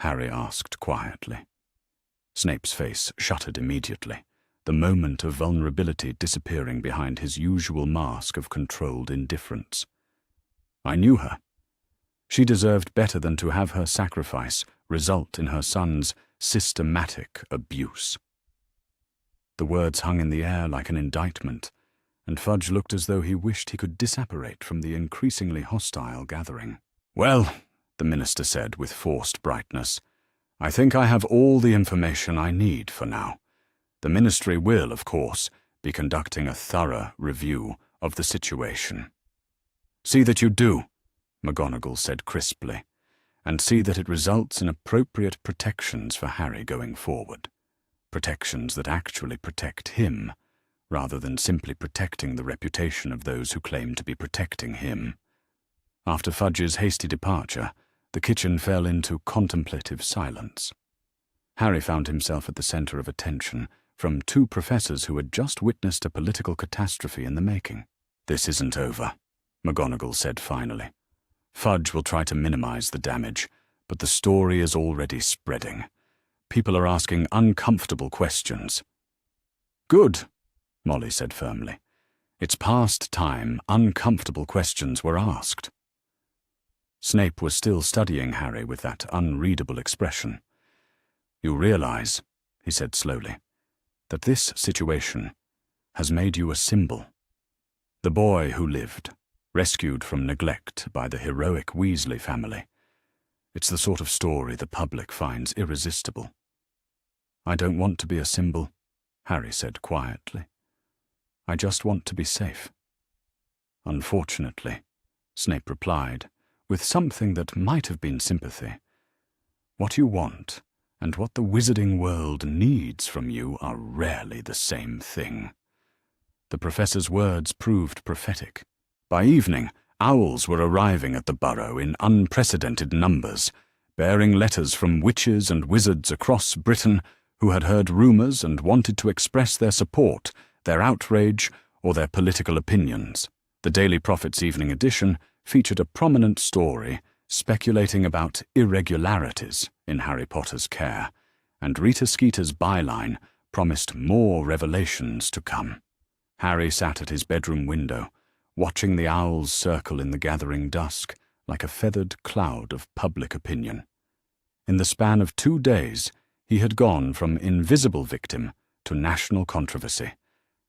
[SPEAKER 1] Harry asked quietly. Snape's face shuttered immediately, the moment of vulnerability disappearing behind his usual mask of controlled indifference. "I knew her. She deserved better than to have her sacrifice result in her son's systematic abuse." The words hung in the air like an indictment, and Fudge looked as though he wished he could disapparate from the increasingly hostile gathering. "Well," the minister said with forced brightness, "I think I have all the information I need for now. The ministry will, of course, be conducting a thorough review of the situation." "See that you do," McGonagall said crisply, "and see that it results in appropriate protections for Harry going forward. Protections that actually protect him, rather than simply protecting the reputation of those who claim to be protecting him." After Fudge's hasty departure, the kitchen fell into contemplative silence. Harry found himself at the center of attention from two professors who had just witnessed a political catastrophe in the making. "This isn't over," McGonagall said finally. "Fudge will try to minimize the damage, but the story is already spreading. People are asking uncomfortable questions." "Good," Molly said firmly. "It's past time uncomfortable questions were asked." Snape was still studying Harry with that unreadable expression. "You realize," he said slowly, "that this situation has made you a symbol. The boy who lived, rescued from neglect by the heroic Weasley family. It's the sort of story the public finds irresistible." "I don't want to be a symbol," Harry said quietly. "I just want to be safe." "Unfortunately," Snape replied, with something that might have been sympathy, "what you want, and what the wizarding world needs from you are rarely the same thing." The professor's words proved prophetic. By evening, owls were arriving at the burrow in unprecedented numbers, bearing letters from witches and wizards across Britain who had heard rumours and wanted to express their support, their outrage, or their political opinions. The Daily Prophet's evening edition featured a prominent story speculating about irregularities in Harry Potter's care, and Rita Skeeter's byline promised more revelations to come. Harry sat at his bedroom window, watching the owls circle in the gathering dusk like a feathered cloud of public opinion. In the span of 2 days, he had gone from invisible victim to national controversy,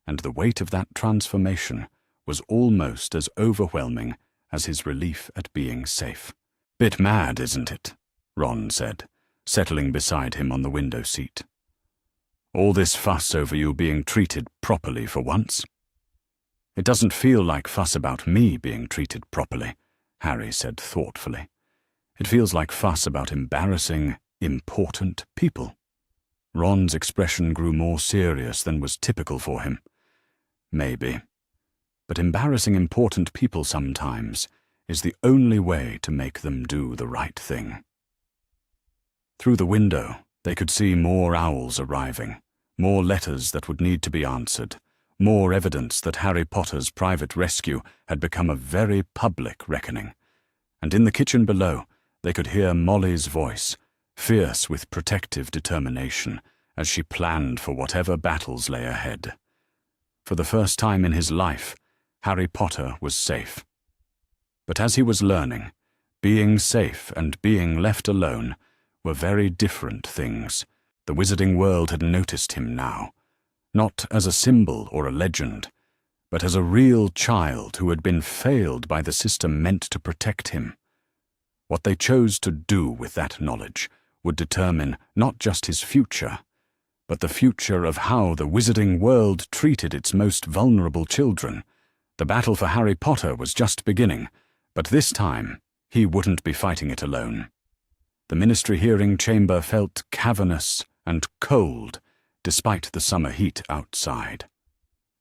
[SPEAKER 1] and the weight of that transformation was almost as overwhelming as his relief at being safe. "Bit mad, isn't it?" Ron said, settling beside him on the window seat. "All this fuss over you being treated properly for once?" "It doesn't feel like fuss about me being treated properly," Harry said thoughtfully. "It feels like fuss about embarrassing, important people." Ron's expression grew more serious than was typical for him. "Maybe. But embarrassing important people sometimes is the only way to make them do the right thing." Through the window, they could see more owls arriving, more letters that would need to be answered, more evidence that Harry Potter's private rescue had become a very public reckoning. And in the kitchen below, they could hear Molly's voice, fierce with protective determination, as she planned for whatever battles lay ahead. For the first time in his life, Harry Potter was safe. But as he was learning, being safe and being left alone were very different things. The wizarding world had noticed him now, not as a symbol or a legend, but as a real child who had been failed by the system meant to protect him. What they chose to do with that knowledge would determine not just his future, but the future of how the wizarding world treated its most vulnerable children. The battle for Harry Potter was just beginning, but this time he wouldn't be fighting it alone. The Ministry hearing chamber felt cavernous and cold despite the summer heat outside.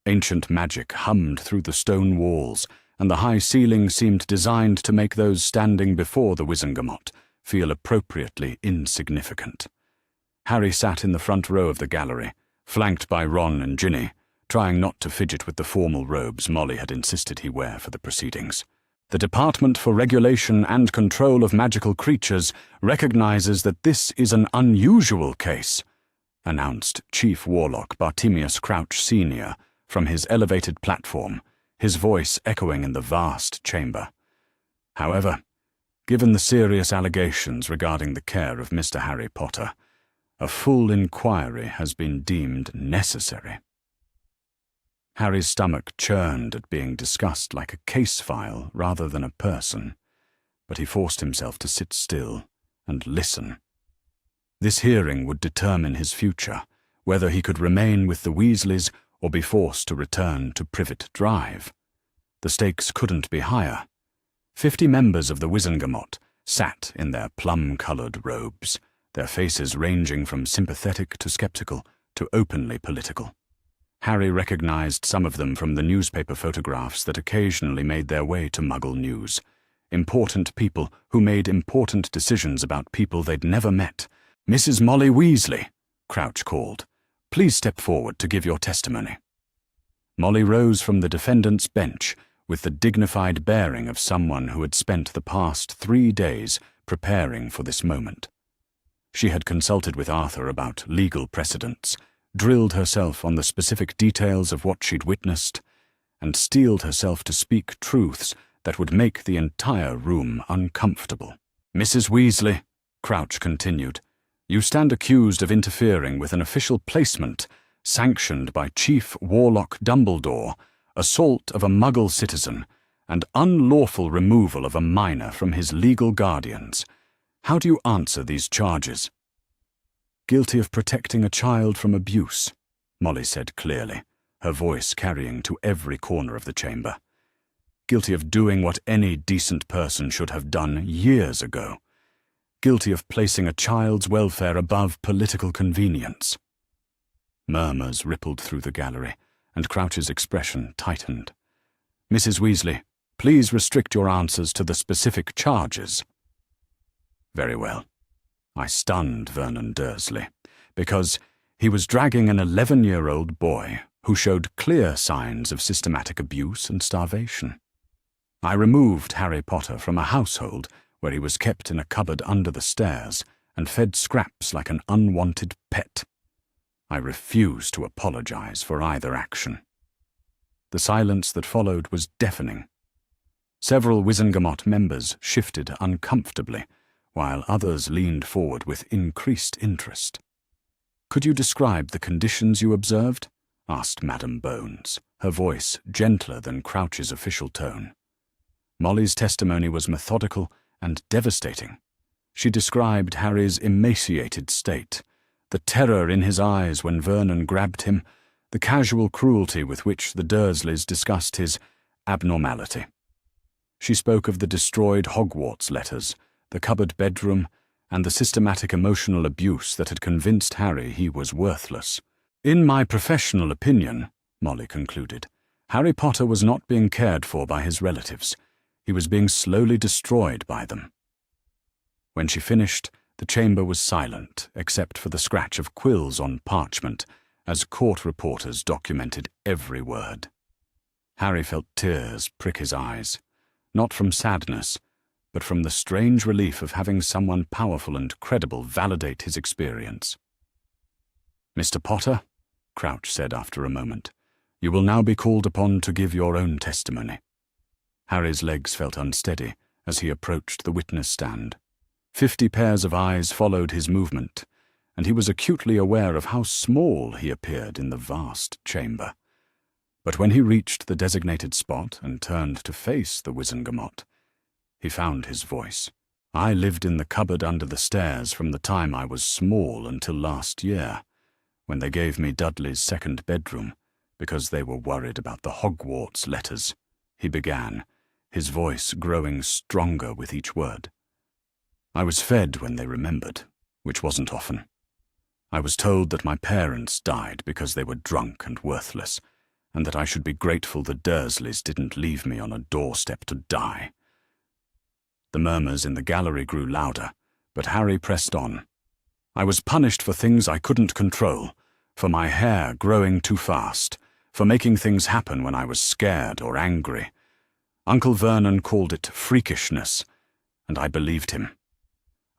[SPEAKER 1] Ancient magic hummed through the stone walls, and the high ceiling seemed designed to make those standing before the Wizengamot feel appropriately insignificant. Harry sat in the front row of the gallery, flanked by Ron and Ginny, trying not to fidget with the formal robes Molly had insisted he wear for the proceedings. "The Department for Regulation and Control of Magical Creatures recognizes that this is an unusual case," announced Chief Warlock Bartemius Crouch Sr. from his elevated platform, his voice echoing in the vast chamber. "However, given the serious allegations regarding the care of Mr. Harry Potter, a full inquiry has been deemed necessary." Harry's stomach churned at being discussed like a case file rather than a person, but he forced himself to sit still and listen. This hearing would determine his future, whether he could remain with the Weasleys or be forced to return to Privet Drive. The stakes couldn't be higher. 50 members of the Wizengamot sat in their plum-coloured robes, their faces ranging from sympathetic to sceptical to openly political. Harry recognized some of them from the newspaper photographs that occasionally made their way to Muggle News. Important people who made important decisions about people they'd never met. "Mrs. Molly Weasley," Crouch called. "Please step forward to give your testimony." Molly rose from the defendant's bench with the dignified bearing of someone who had spent the past 3 days preparing for this moment. She had consulted with Arthur about legal precedents, drilled herself on the specific details of what she'd witnessed, and steeled herself to speak truths that would make the entire room uncomfortable. "Mrs. Weasley," Crouch continued, "you stand accused of interfering with an official placement sanctioned by Chief Warlock Dumbledore, assault of a Muggle citizen, and unlawful removal of a minor from his legal guardians. How do you answer these charges?" "Guilty of protecting a child from abuse," Molly said clearly, her voice carrying to every corner of the chamber. "Guilty of doing what any decent person should have done years ago. guilty of placing a child's welfare above political convenience. Murmurs rippled through the gallery, and Crouch's expression tightened. Mrs. Weasley, please restrict your answers to the specific charges. Very well. I stunned Vernon Dursley, because he was dragging an 11-year-old boy who showed clear signs of systematic abuse and starvation. I removed Harry Potter from a household where he was kept in a cupboard under the stairs and fed scraps like an unwanted pet. I refused to apologize for either action. The silence that followed was deafening. Several Wizengamot members shifted uncomfortably, while others leaned forward with increased interest. Could you describe the conditions you observed? Asked Madam Bones, her voice gentler than Crouch's official tone. Molly's testimony was methodical and devastating. She described Harry's emaciated state, the terror in his eyes when Vernon grabbed him, the casual cruelty with which the Dursleys discussed his abnormality. She spoke of the destroyed Hogwarts letters, the cupboard bedroom, and the systematic emotional abuse that had convinced Harry he was worthless. In my professional opinion, Molly concluded, Harry Potter was not being cared for by his relatives. He was being slowly destroyed by them. When she finished, the chamber was silent, except for the scratch of quills on parchment, as court reporters documented every word. Harry felt tears prick his eyes, not from sadness, but from the strange relief of having someone powerful and credible validate his experience. Mr. Potter, Crouch said after a moment, you will now be called upon to give your own testimony. Harry's legs felt unsteady as he approached the witness stand. 50 pairs of eyes followed his movement, and he was acutely aware of how small he appeared in the vast chamber. But when he reached the designated spot and turned to face the Wizengamot, he found his voice. I lived in the cupboard under the stairs from the time I was small until last year, when they gave me Dudley's second bedroom, because they were worried about the Hogwarts letters, he began, his voice growing stronger with each word. I was fed when they remembered, which wasn't often. I was told that my parents died because they were drunk and worthless, and that I should be grateful the Dursleys didn't leave me on a doorstep to die. The murmurs in the gallery grew louder, but Harry pressed on. I was punished for things I couldn't control, for my hair growing too fast, for making things happen when I was scared or angry. Uncle Vernon called it freakishness, and I believed him.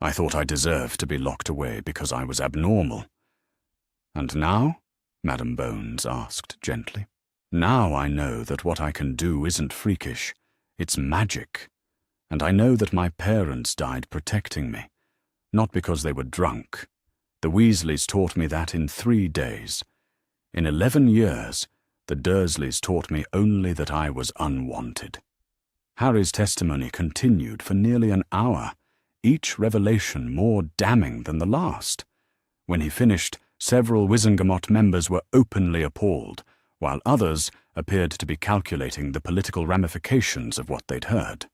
[SPEAKER 1] I thought I deserved to be locked away because I was abnormal. And now? Madam Bones asked gently. Now I know that what I can do isn't freakish, it's magic. And I know that my parents died protecting me, not because they were drunk. The Weasleys taught me that in 3 days. In 11 years, the Dursleys taught me only that I was unwanted. Harry's testimony continued for nearly an hour, each revelation more damning than the last. When he finished, several Wizengamot members were openly appalled, while others appeared to be calculating the political ramifications of what they'd heard.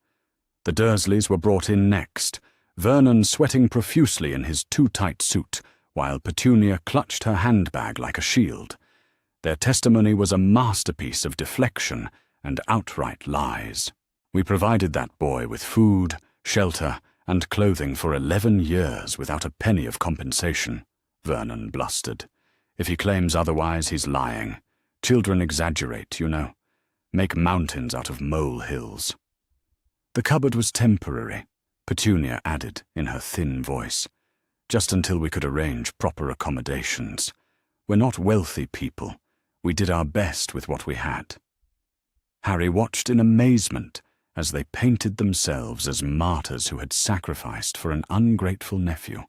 [SPEAKER 1] The Dursleys were brought in next, Vernon sweating profusely in his too-tight suit, while Petunia clutched her handbag like a shield. Their testimony was a masterpiece of deflection and outright lies. We provided that boy with food, shelter, and clothing for 11 years without a penny of compensation, Vernon blustered. If he claims otherwise, he's lying. Children exaggerate, you know. Make mountains out of molehills. The cupboard was temporary, Petunia added in her thin voice, just until we could arrange proper accommodations. We're not wealthy people. We did our best with what we had. Harry watched in amazement as they painted themselves as martyrs who had sacrificed for an ungrateful nephew.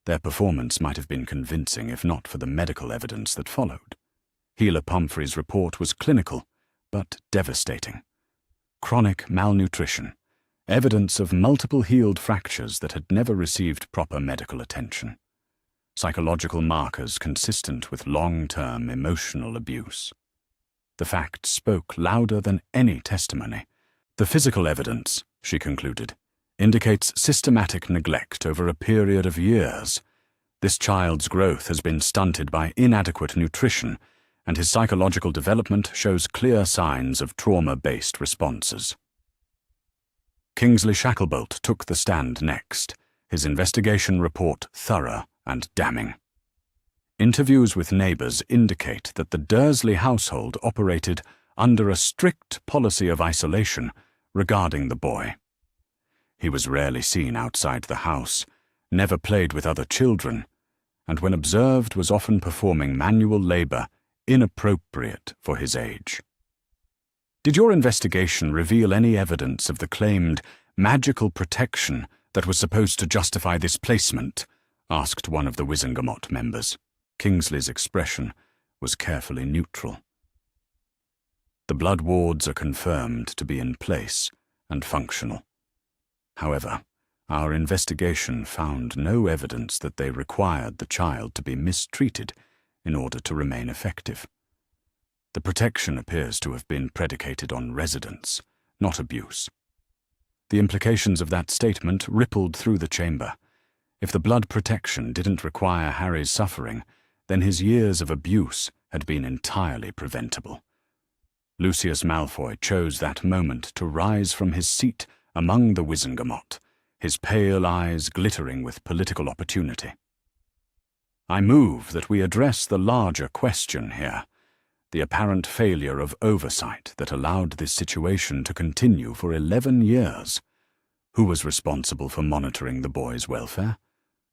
[SPEAKER 1] Their performance might have been convincing if not for the medical evidence that followed. Healer Pumphrey's report was clinical, but devastating. Chronic malnutrition, evidence of multiple healed fractures that had never received proper medical attention. Psychological markers consistent with long-term emotional abuse. The facts spoke louder than any testimony. The physical evidence, she concluded, indicates systematic neglect over a period of years. This child's growth has been stunted by inadequate nutrition, and his psychological development shows clear signs of trauma-based responses. Kingsley Shacklebolt took the stand next, his investigation report thorough and damning. Interviews with neighbors indicate that the Dursley household operated under a strict policy of isolation regarding the boy. He was rarely seen outside the house, never played with other children, and when observed was often performing manual labor inappropriate for his age. Did your investigation reveal any evidence of the claimed magical protection that was supposed to justify this placement? Asked one of the Wizengamot members. Kingsley's expression was carefully neutral. The blood wards are confirmed to be in place and functional. However, our investigation found no evidence that they required the child to be mistreated in order to remain effective. The protection appears to have been predicated on residence, not abuse. The implications of that statement rippled through the chamber. If the blood protection didn't require Harry's suffering, then his years of abuse had been entirely preventable. Lucius Malfoy chose that moment to rise from his seat among the Wizengamot, his pale eyes glittering with political opportunity. I move that we address the larger question here, the apparent failure of oversight that allowed this situation to continue for 11 years. Who was responsible for monitoring the boy's welfare?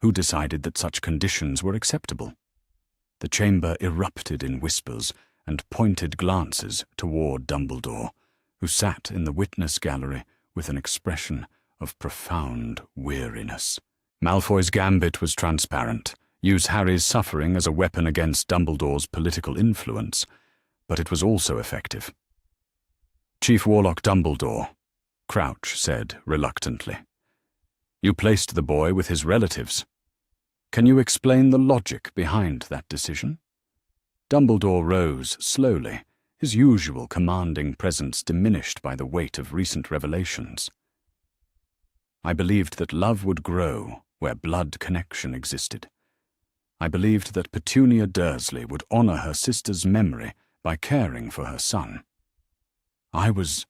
[SPEAKER 1] Who decided that such conditions were acceptable? The chamber erupted in whispers and pointed glances toward Dumbledore, who sat in the witness gallery with an expression of profound weariness. Malfoy's gambit was transparent: use Harry's suffering as a weapon against Dumbledore's political influence, but it was also effective. Chief Warlock Dumbledore, Crouch said reluctantly. You placed the boy with his relatives. Can you explain the logic behind that decision? Dumbledore rose slowly, his usual commanding presence diminished by the weight of recent revelations. I believed that love would grow where blood connection existed. I believed that Petunia Dursley would honor her sister's memory by caring for her son. I was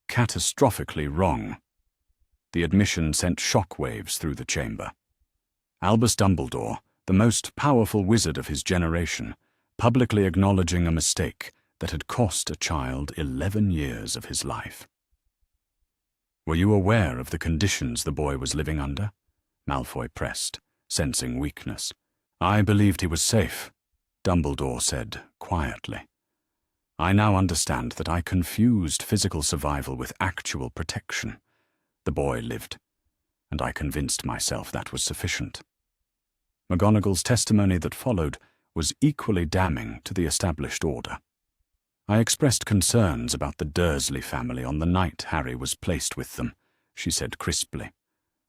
[SPEAKER 1] catastrophically wrong. The admission sent shockwaves through the chamber. Albus Dumbledore, the most powerful wizard of his generation, publicly acknowledging a mistake that had cost a child 11 years of his life. Were you aware of the conditions the boy was living under? Malfoy pressed, sensing weakness. I believed he was safe, Dumbledore said quietly. I now understand that I confused physical survival with actual protection. The boy lived, and I convinced myself that was sufficient. McGonagall's testimony that followed was equally damning to the established order. I expressed concerns about the Dursley family on the night Harry was placed with them, she said crisply.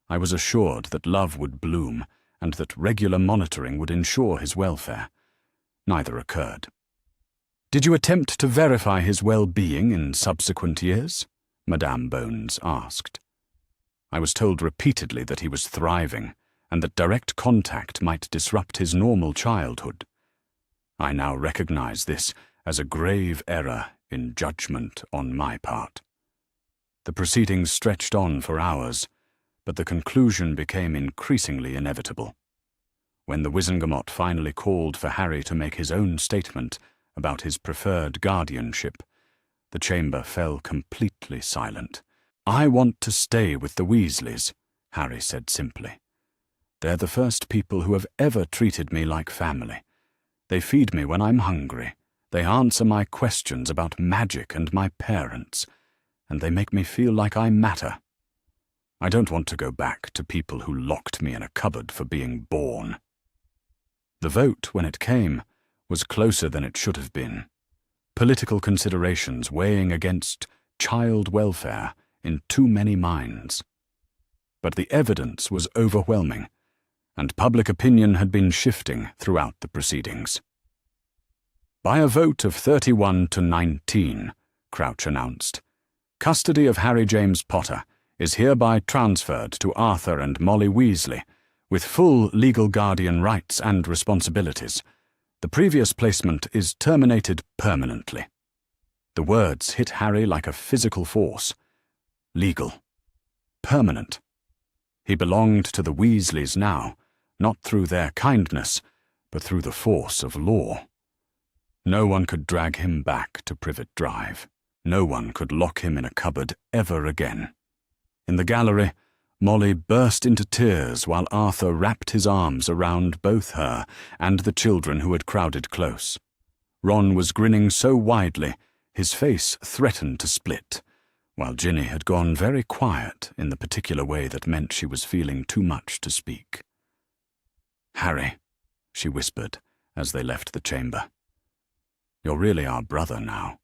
[SPEAKER 1] I was assured that love would bloom and that regular monitoring would ensure his welfare. Neither occurred. Did you attempt to verify his well-being in subsequent years? Madame Bones asked. I was told repeatedly that he was thriving and that direct contact might disrupt his normal childhood. I now recognize this as a grave error in judgment on my part. The proceedings stretched on for hours, but the conclusion became increasingly inevitable. When the Wizengamot finally called for Harry to make his own statement about his preferred guardianship, the chamber fell completely silent. I want to stay with the Weasleys, Harry said simply. They're the first people who have ever treated me like family. They feed me when I'm hungry. They answer my questions about magic and my parents, and they make me feel like I matter. I don't want to go back to people who locked me in a cupboard for being born. The vote, when it came, was closer than it should have been. Political considerations weighing against child welfare in too many minds. But the evidence was overwhelming, and public opinion had been shifting throughout the proceedings. By a vote of 31 to 19, Crouch announced, custody of Harry James Potter is hereby transferred to Arthur and Molly Weasley, with full legal guardian rights and responsibilities. The previous placement is terminated permanently." The words hit Harry like a physical force. Legal. Permanent. He belonged to the Weasleys now, not through their kindness, but through the force of law. No one could drag him back to Privet Drive. No one could lock him in a cupboard ever again. In the gallery, Molly burst into tears while Arthur wrapped his arms around both her and the children who had crowded close. Ron was grinning so widely, his face threatened to split, while Ginny had gone very quiet in the particular way that meant she was feeling too much to speak. "Harry," she whispered as they left the chamber. "You're really our brother now."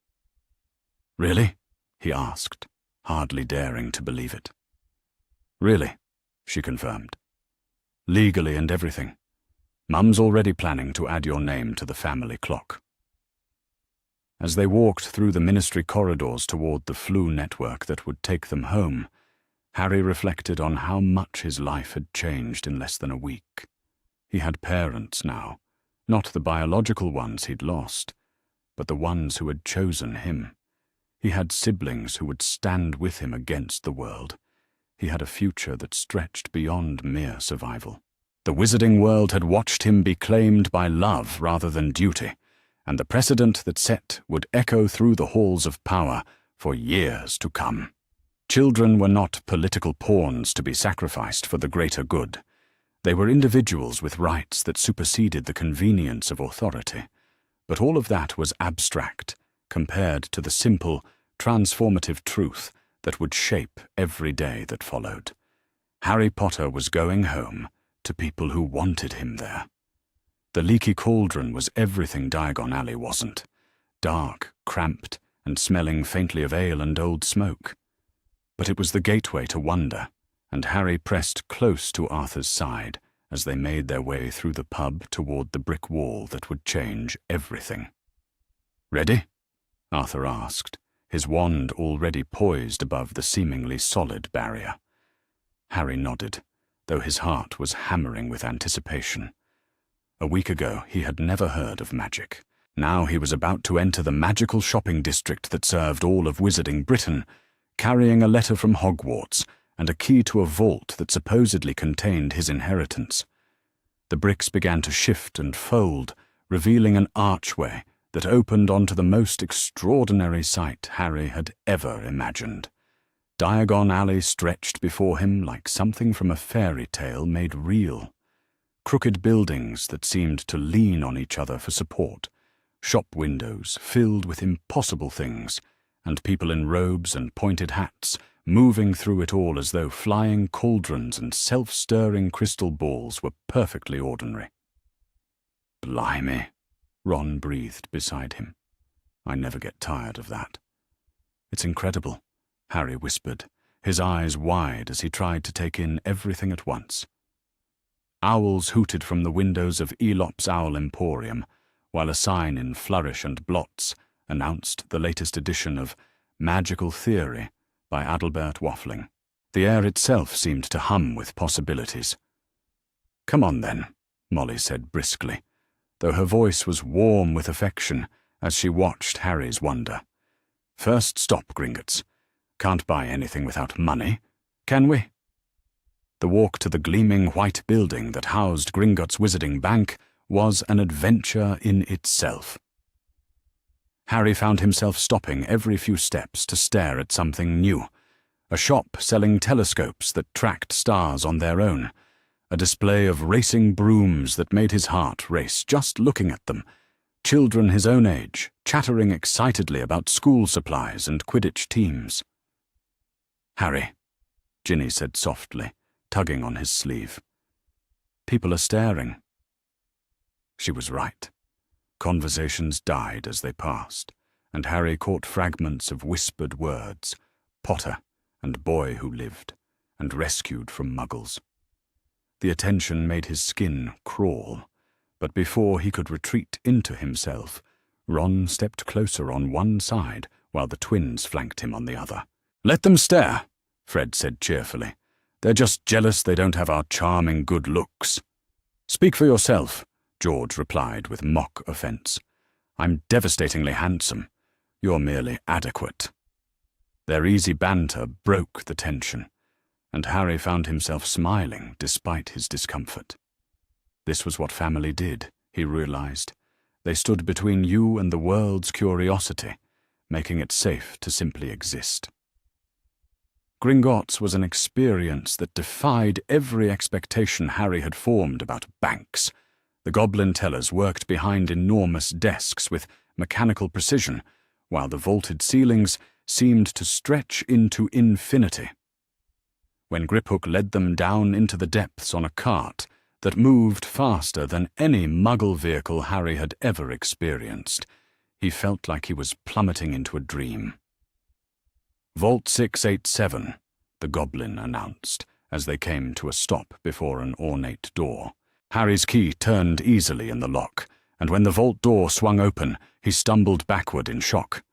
[SPEAKER 1] "Really?" he asked, hardly daring to believe it. "Really," she confirmed. "Legally and everything. Mum's already planning to add your name to the family clock." As they walked through the ministry corridors toward the Floo network that would take them home, Harry reflected on how much his life had changed in less than a week. He had parents now, not the biological ones he'd lost, but the ones who had chosen him. He had siblings who would stand with him against the world. He had a future that stretched beyond mere survival. The wizarding world had watched him be claimed by love rather than duty, and the precedent that set would echo through the halls of power for years to come. Children were not political pawns to be sacrificed for the greater good. They were individuals with rights that superseded the convenience of authority. But all of that was abstract compared to the simple, transformative truth that would shape every day that followed. Harry Potter was going home to people who wanted him there. The leaky cauldron was everything Diagon Alley wasn't. Dark, cramped, and smelling faintly of ale and old smoke. But it was the gateway to wonder, and Harry pressed close to Arthur's side as they made their way through the pub toward the brick wall that would change everything. "Ready?" Arthur asked, his wand already poised above the seemingly solid barrier. Harry nodded, though his heart was hammering with anticipation. A week ago, he had never heard of magic. Now he was about to enter the magical shopping district that served all of Wizarding Britain, carrying a letter from Hogwarts and a key to a vault that supposedly contained his inheritance. The bricks began to shift and fold, revealing an archway that opened onto the most extraordinary sight Harry had ever imagined. Diagon Alley stretched before him like something from a fairy tale made real. Crooked buildings that seemed to lean on each other for support, shop windows filled with impossible things, and people in robes and pointed hats moving through it all as though flying cauldrons and self-stirring crystal balls were perfectly ordinary. "Blimey," Ron breathed beside him. "I never get tired of that." "It's incredible," Harry whispered, his eyes wide as he tried to take in everything at once. Owls hooted from the windows of Elop's Owl Emporium, while a sign in flourish and blots announced the latest edition of Magical Theory by Adalbert Waffling. The air itself seemed to hum with possibilities. "Come on then," Molly said briskly, though her voice was warm with affection as she watched Harry's wonder. "First stop, Gringotts. Can't buy anything without money, can we?" The walk to the gleaming white building that housed Gringotts Wizarding Bank was an adventure in itself. Harry found himself stopping every few steps to stare at something new. A shop selling telescopes that tracked stars on their own. A display of racing brooms that made his heart race just looking at them. Children his own age, chattering excitedly about school supplies and Quidditch teams. "Harry," Ginny said softly, tugging on his sleeve. "People are staring." She was right. Conversations died as they passed, and Harry caught fragments of whispered words, Potter and boy who lived, and rescued from muggles. The attention made his skin crawl, but before he could retreat into himself, Ron stepped closer on one side while the twins flanked him on the other. "Let them stare," Fred said cheerfully. "They're just jealous they don't have our charming good looks." "Speak for yourself," George replied with mock offence. "I'm devastatingly handsome. You're merely adequate." Their easy banter broke the tension, and Harry found himself smiling despite his discomfort. This was what family did, he realized. They stood between you and the world's curiosity, making it safe to simply exist. Gringotts was an experience that defied every expectation Harry had formed about banks. The goblin tellers worked behind enormous desks with mechanical precision, while the vaulted ceilings seemed to stretch into infinity. When Griphook led them down into the depths on a cart that moved faster than any Muggle vehicle Harry had ever experienced, he felt like he was plummeting into a dream. "Vault 687, the goblin announced, as they came to a stop before an ornate door. Harry's key turned easily in the lock, and when the vault door swung open, he stumbled backward in shock.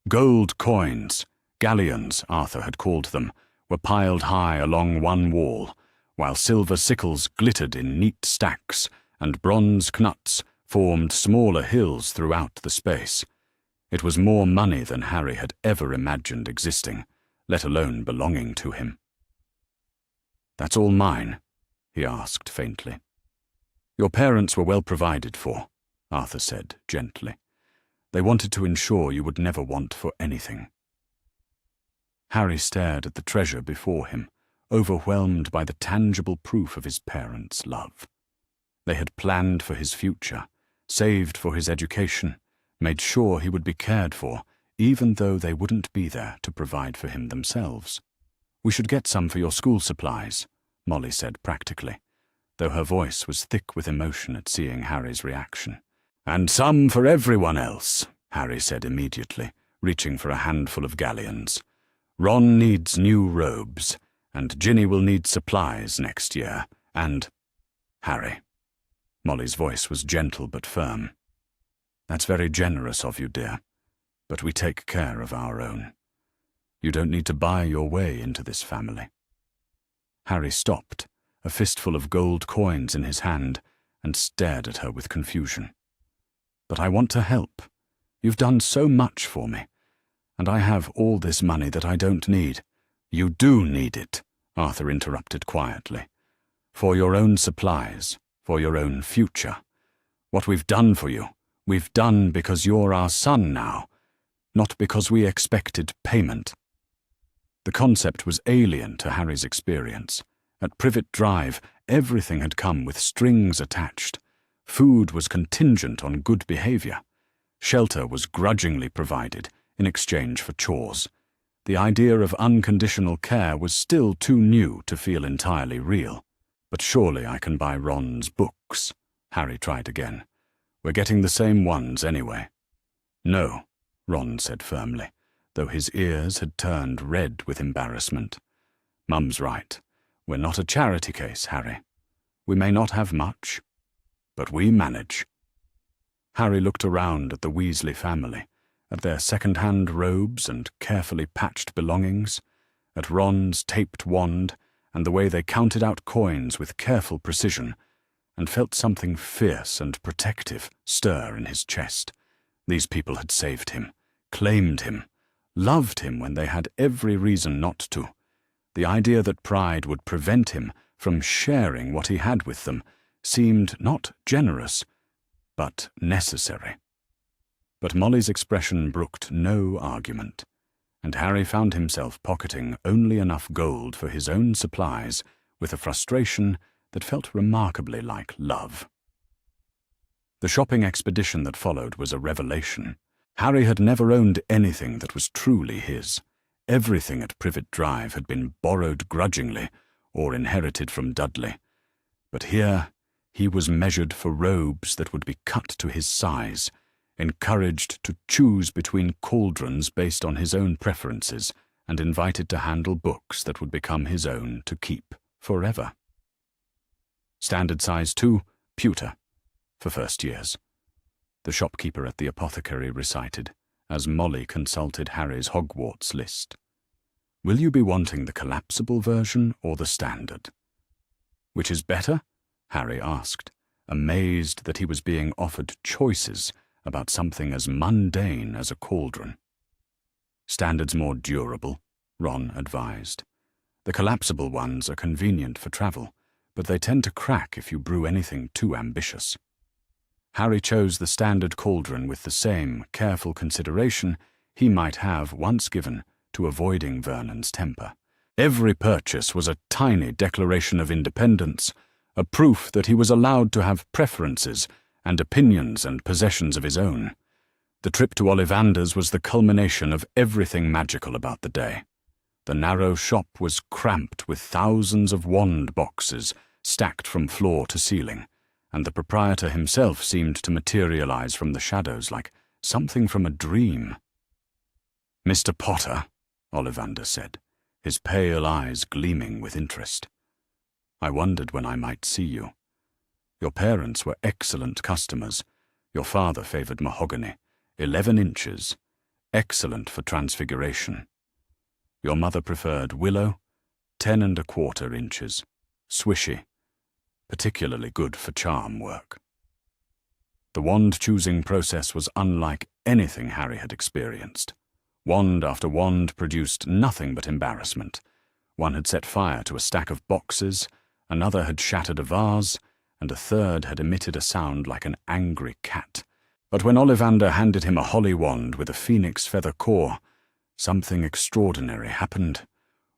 [SPEAKER 1] Gold coins, galleons Arthur had called them, were piled high along one wall, while silver sickles glittered in neat stacks, and bronze knuts formed smaller hills throughout the space. It was more money than Harry had ever imagined existing, let alone belonging to him. "That's all mine?" he asked faintly. "Your parents were well provided for," Arthur said gently. "They wanted to ensure you would never want for anything." Harry stared at the treasure before him, overwhelmed by the tangible proof of his parents' love. They had planned for his future, saved for his education, made sure he would be cared for, even though they wouldn't be there to provide for him themselves. "We should get some for your school supplies," Molly said practically, though her voice was thick with emotion at seeing Harry's reaction. "And some for everyone else," Harry said immediately, reaching for a handful of galleons. "Ron needs new robes, and Ginny will need supplies next year, and—" "Harry." Molly's voice was gentle but firm. "That's very generous of you, dear, but we take care of our own. You don't need to buy your way into this family." Harry stopped, a fistful of gold coins in his hand, and stared at her with confusion. "But I want to help. You've done so much for me, and I have all this money that I don't need." "You do need it," Arthur interrupted quietly. "For your own supplies, for your own future. What we've done for you, we've done because you're our son now, not because we expected payment." The concept was alien to Harry's experience. At Privet Drive, everything had come with strings attached. Food was contingent on good behavior. Shelter was grudgingly provided in exchange for chores. The idea of unconditional care was still too new to feel entirely real. "But surely I can buy Ron's books," Harry tried again. "We're getting the same ones anyway." "No," Ron said firmly, though his ears had turned red with embarrassment. "Mum's right. We're not a charity case, Harry. We may not have much, but we manage." Harry looked around at the Weasley family, at their second-hand robes and carefully patched belongings, at Ron's taped wand and the way they counted out coins with careful precision, and felt something fierce and protective stir in his chest. These people had saved him, claimed him, loved him when they had every reason not to. The idea that pride would prevent him from sharing what he had with them seemed not generous, but necessary. But Molly's expression brooked no argument, and Harry found himself pocketing only enough gold for his own supplies with a frustration that felt remarkably like love. The shopping expedition that followed was a revelation. Harry had never owned anything that was truly his. Everything at Privet Drive had been borrowed grudgingly or inherited from Dudley. But here he was measured for robes that would be cut to his size, encouraged to choose between cauldrons based on his own preferences, and invited to handle books that would become his own to keep forever. Standard size 2, pewter, for first years, the shopkeeper at the apothecary recited, as Molly consulted Harry's Hogwarts list. Will you be wanting the collapsible version or the standard?" "Which is better?" Harry asked, amazed that he was being offered choices about something as mundane as a cauldron. "Standard's more durable," Ron advised. "The collapsible ones are convenient for travel, but they tend to crack if you brew anything too ambitious." Harry chose the standard cauldron with the same careful consideration he might have once given to avoiding Vernon's temper. Every purchase was a tiny declaration of independence, a proof that he was allowed to have preferences and opinions and possessions of his own. The trip to Ollivander's was the culmination of everything magical about the day. The narrow shop was cramped with thousands of wand boxes stacked from floor to ceiling, and the proprietor himself seemed to materialize from the shadows like something from a dream. "Mr. Potter," Ollivander said, his pale eyes gleaming with interest. "I wondered when I might see you. Your parents were excellent customers. Your father favored mahogany, 11 inches, excellent for transfiguration. Your mother preferred willow, 10¼ inches, swishy, particularly good for charm work." The wand-choosing process was unlike anything Harry had experienced. Wand after wand produced nothing but embarrassment. One had set fire to a stack of boxes, another had shattered a vase, and a third had emitted a sound like an angry cat. But when Ollivander handed him a holly wand with a phoenix feather core, something extraordinary happened.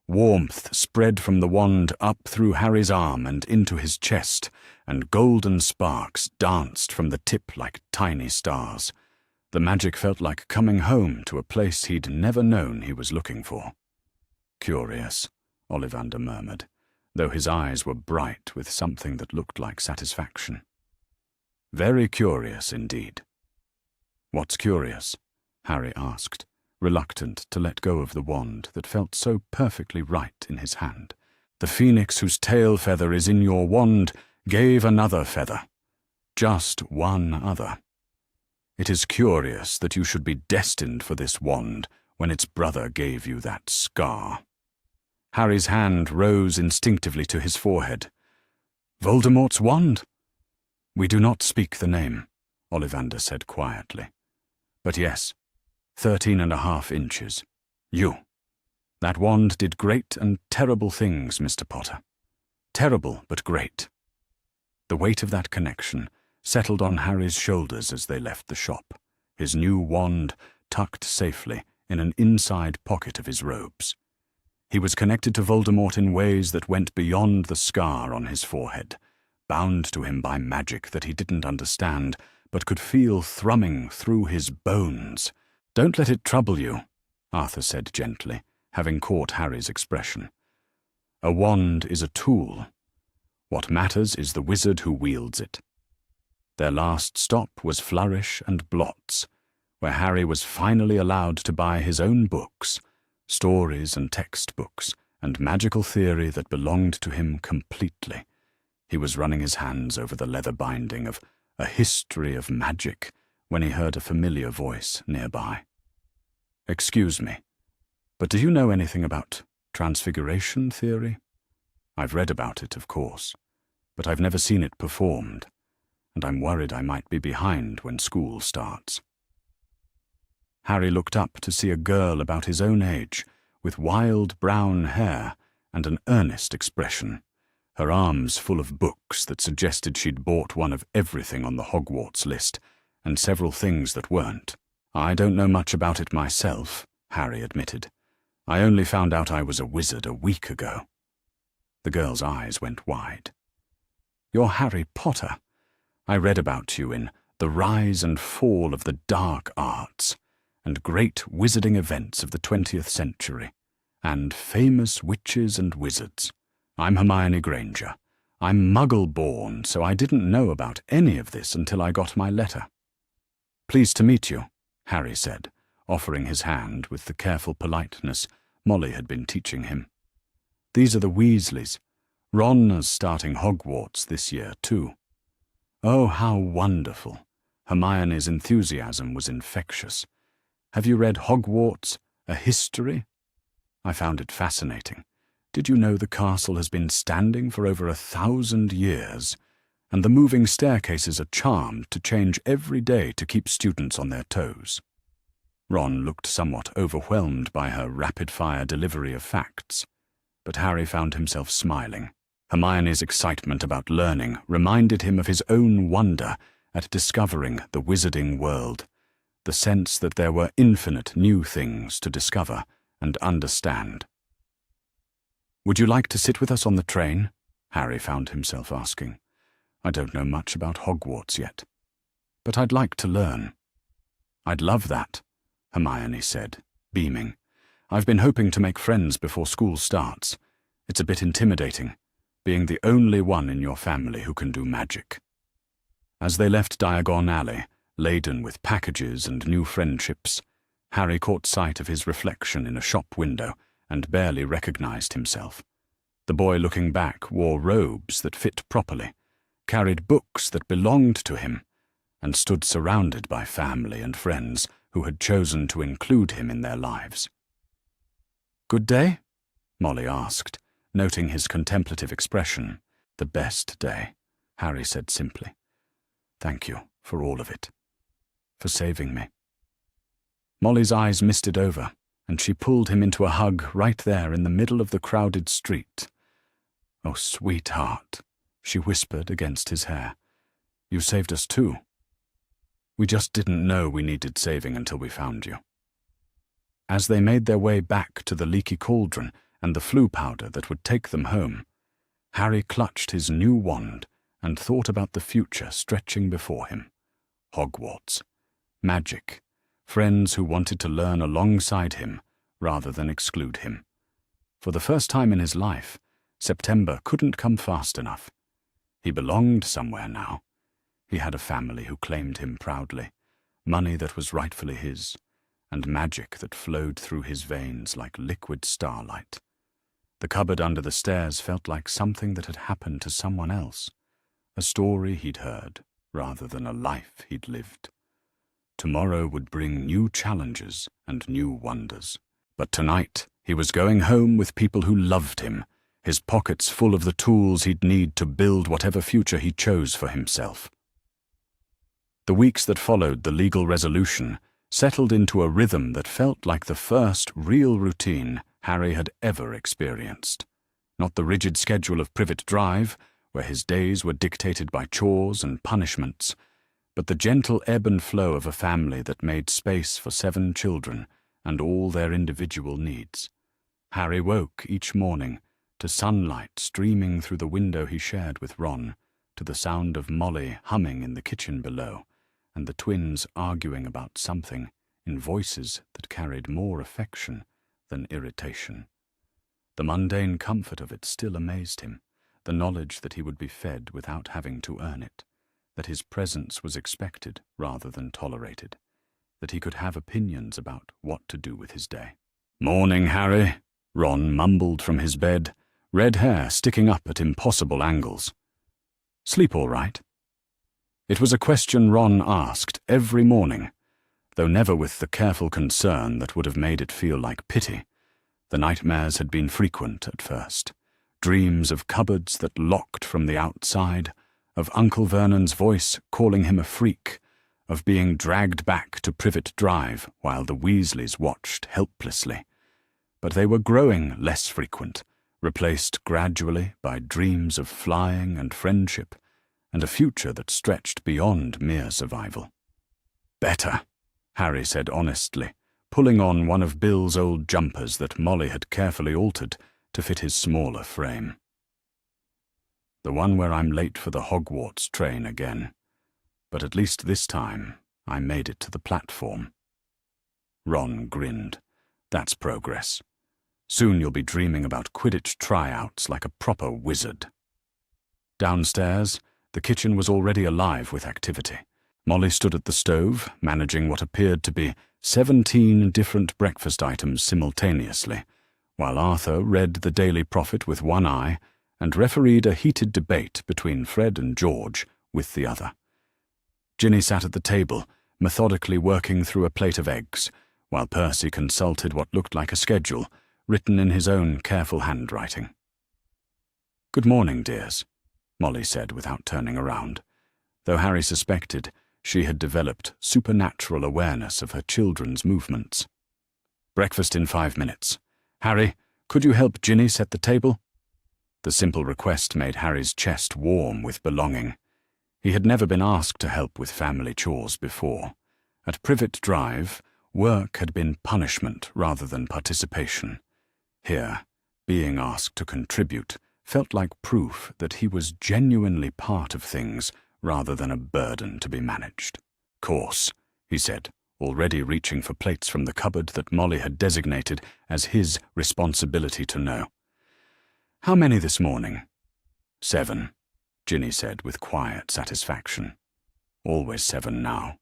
[SPEAKER 1] Warmth spread from the wand up through Harry's arm and into his chest, and golden sparks danced from the tip like tiny stars. The magic felt like coming home to a place he'd never known he was looking for. "Curious," Ollivander murmured, though his eyes were bright with something that looked like satisfaction. "Very curious indeed." "What's curious?" Harry asked, reluctant to let go of the wand that felt so perfectly right in his hand. "The phoenix whose tail feather is in your wand gave another feather. Just one other. It is curious that you should be destined for this wand when its brother gave you that scar." Harry's hand rose instinctively to his forehead. "Voldemort's wand?" "We do not speak the name," Ollivander said quietly. "But yes, 13½ inches. You. That wand did great and terrible things, Mr. Potter. Terrible, but great." The weight of that connection settled on Harry's shoulders as they left the shop, his new wand tucked safely in an inside pocket of his robes. He was connected to Voldemort in ways that went beyond the scar on his forehead, bound to him by magic that he didn't understand, but could feel thrumming through his bones. "Don't let it trouble you," Arthur said gently, having caught Harry's expression. "A wand is a tool. What matters is the wizard who wields it." Their last stop was Flourish and Blots, where Harry was finally allowed to buy his own books, stories and textbooks, and magical theory that belonged to him completely. He was running his hands over the leather binding of A History of Magic when he heard a familiar voice nearby. "Excuse me, but do you know anything about transfiguration theory? I've read about it, of course, but I've never seen it performed, and I'm worried I might be behind when school starts." Harry looked up to see a girl about his own age, with wild brown hair and an earnest expression, her arms full of books that suggested she'd bought one of everything on the Hogwarts list, and several things that weren't. "I don't know much about it myself," Harry admitted. "I only found out I was a wizard a week ago." The girl's eyes went wide. "You're Harry Potter. I read about you in The Rise and Fall of the Dark Arts, and Great Wizarding Events of the 20th Century, and Famous Witches and Wizards. I'm Hermione Granger. I'm Muggle-born, so I didn't know about any of this until I got my letter." "Pleased to meet you," Harry said, offering his hand with the careful politeness Molly had been teaching him. "These are the Weasleys. Ron is starting Hogwarts this year, too." "Oh, how wonderful." Hermione's enthusiasm was infectious. "Have you read Hogwarts, A History?" I found it fascinating. Did you know the castle has been standing for over 1,000 years, and the moving staircases are charmed to change every day to keep students on their toes?" Ron looked somewhat overwhelmed by her rapid-fire delivery of facts, but Harry found himself smiling. Hermione's excitement about learning reminded him of his own wonder at discovering the wizarding world, the sense that there were infinite new things to discover and understand. "Would you like to sit with us on the train?" Harry found himself asking. "I don't know much about Hogwarts yet, but I'd like to learn." "I'd love that," Hermione said, beaming. "I've been hoping to make friends before school starts. It's a bit intimidating, being the only one in your family who can do magic." As they left Diagon Alley, laden with packages and new friendships, Harry caught sight of his reflection in a shop window and barely recognized himself. The boy looking back wore robes that fit properly, carried books that belonged to him, and stood surrounded by family and friends who had chosen to include him in their lives. "Good day?" Molly asked, noting his contemplative expression. "The best day," Harry said simply. "Thank you for all of it, for saving me." Molly's eyes misted over, and she pulled him into a hug right there in the middle of the crowded street. "Oh, sweetheart," she whispered against his hair. "You saved us too. We just didn't know we needed saving until we found you." As they made their way back to the leaky cauldron and the flu powder that would take them home, Harry clutched his new wand and thought about the future stretching before him. Hogwarts, magic, friends who wanted to learn alongside him rather than exclude him. For the first time in his life, September couldn't come fast enough. He belonged somewhere now. He had a family who claimed him proudly, money that was rightfully his, and magic that flowed through his veins like liquid starlight. The cupboard under the stairs felt like something that had happened to someone else, a story he'd heard rather than a life he'd lived. Tomorrow would bring new challenges and new wonders. But tonight, he was going home with people who loved him, his pockets full of the tools he'd need to build whatever future he chose for himself. The weeks that followed the legal resolution settled into a rhythm that felt like the first real routine Harry had ever experienced. Not the rigid schedule of Privet Drive, where his days were dictated by chores and punishments, but the gentle ebb and flow of a family that made space for 7 children and all their individual needs. Harry woke each morning to sunlight streaming through the window he shared with Ron, to the sound of Molly humming in the kitchen below, and the twins arguing about something in voices that carried more affection than irritation. The mundane comfort of it still amazed him, the knowledge that he would be fed without having to earn it, that his presence was expected rather than tolerated, that he could have opinions about what to do with his day. "Morning, Harry," Ron mumbled from his bed, red hair sticking up at impossible angles. "Sleep all right?" It was a question Ron asked every morning, though never with the careful concern that would have made it feel like pity. The nightmares had been frequent at first, dreams of cupboards that locked from the outside, of Uncle Vernon's voice calling him a freak, of being dragged back to Privet Drive while the Weasleys watched helplessly. But they were growing less frequent, replaced gradually by dreams of flying and friendship, and a future that stretched beyond mere survival. "Better," Harry said honestly, pulling on one of Bill's old jumpers that Molly had carefully altered to fit his smaller frame. "The one where I'm late for the Hogwarts train again. But at least this time, I made it to the platform." Ron grinned. "That's progress. Soon you'll be dreaming about Quidditch tryouts like a proper wizard." Downstairs, the kitchen was already alive with activity. Molly stood at the stove, managing what appeared to be 17 different breakfast items simultaneously, while Arthur read the Daily Prophet with one eye and refereed a heated debate between Fred and George with the other. Ginny sat at the table, methodically working through a plate of eggs, while Percy consulted what looked like a schedule, written in his own careful handwriting. "Good morning, dears," Molly said without turning around, though Harry suspected she had developed supernatural awareness of her children's movements. "Breakfast in 5 minutes. Harry, could you help Ginny set the table?" The simple request made Harry's chest warm with belonging. He had never been asked to help with family chores before. At Privet Drive, work had been punishment rather than participation. Here, being asked to contribute felt like proof that he was genuinely part of things rather than a burden to be managed. "Course," he said, already reaching for plates from the cupboard that Molly had designated as his responsibility to know. "How many this morning?" "7, Ginny said with quiet satisfaction. Always 7 now.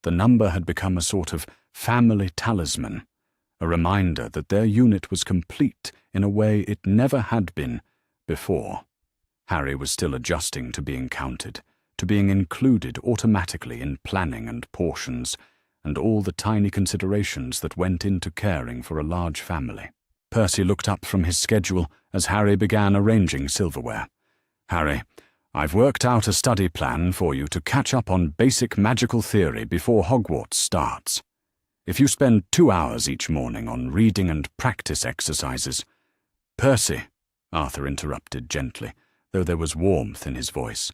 [SPEAKER 1] The number had become a sort of family talisman, a reminder that their unit was complete in a way it never had been before. Harry was still adjusting to being counted, to being included automatically in planning and portions, and all the tiny considerations that went into caring for a large family. Percy looked up from his schedule as Harry began arranging silverware. "Harry, I've worked out a study plan for you to catch up on basic magical theory before Hogwarts starts. If you spend 2 hours each morning on reading and practice exercises—" "Percy," Arthur interrupted gently, though there was warmth in his voice.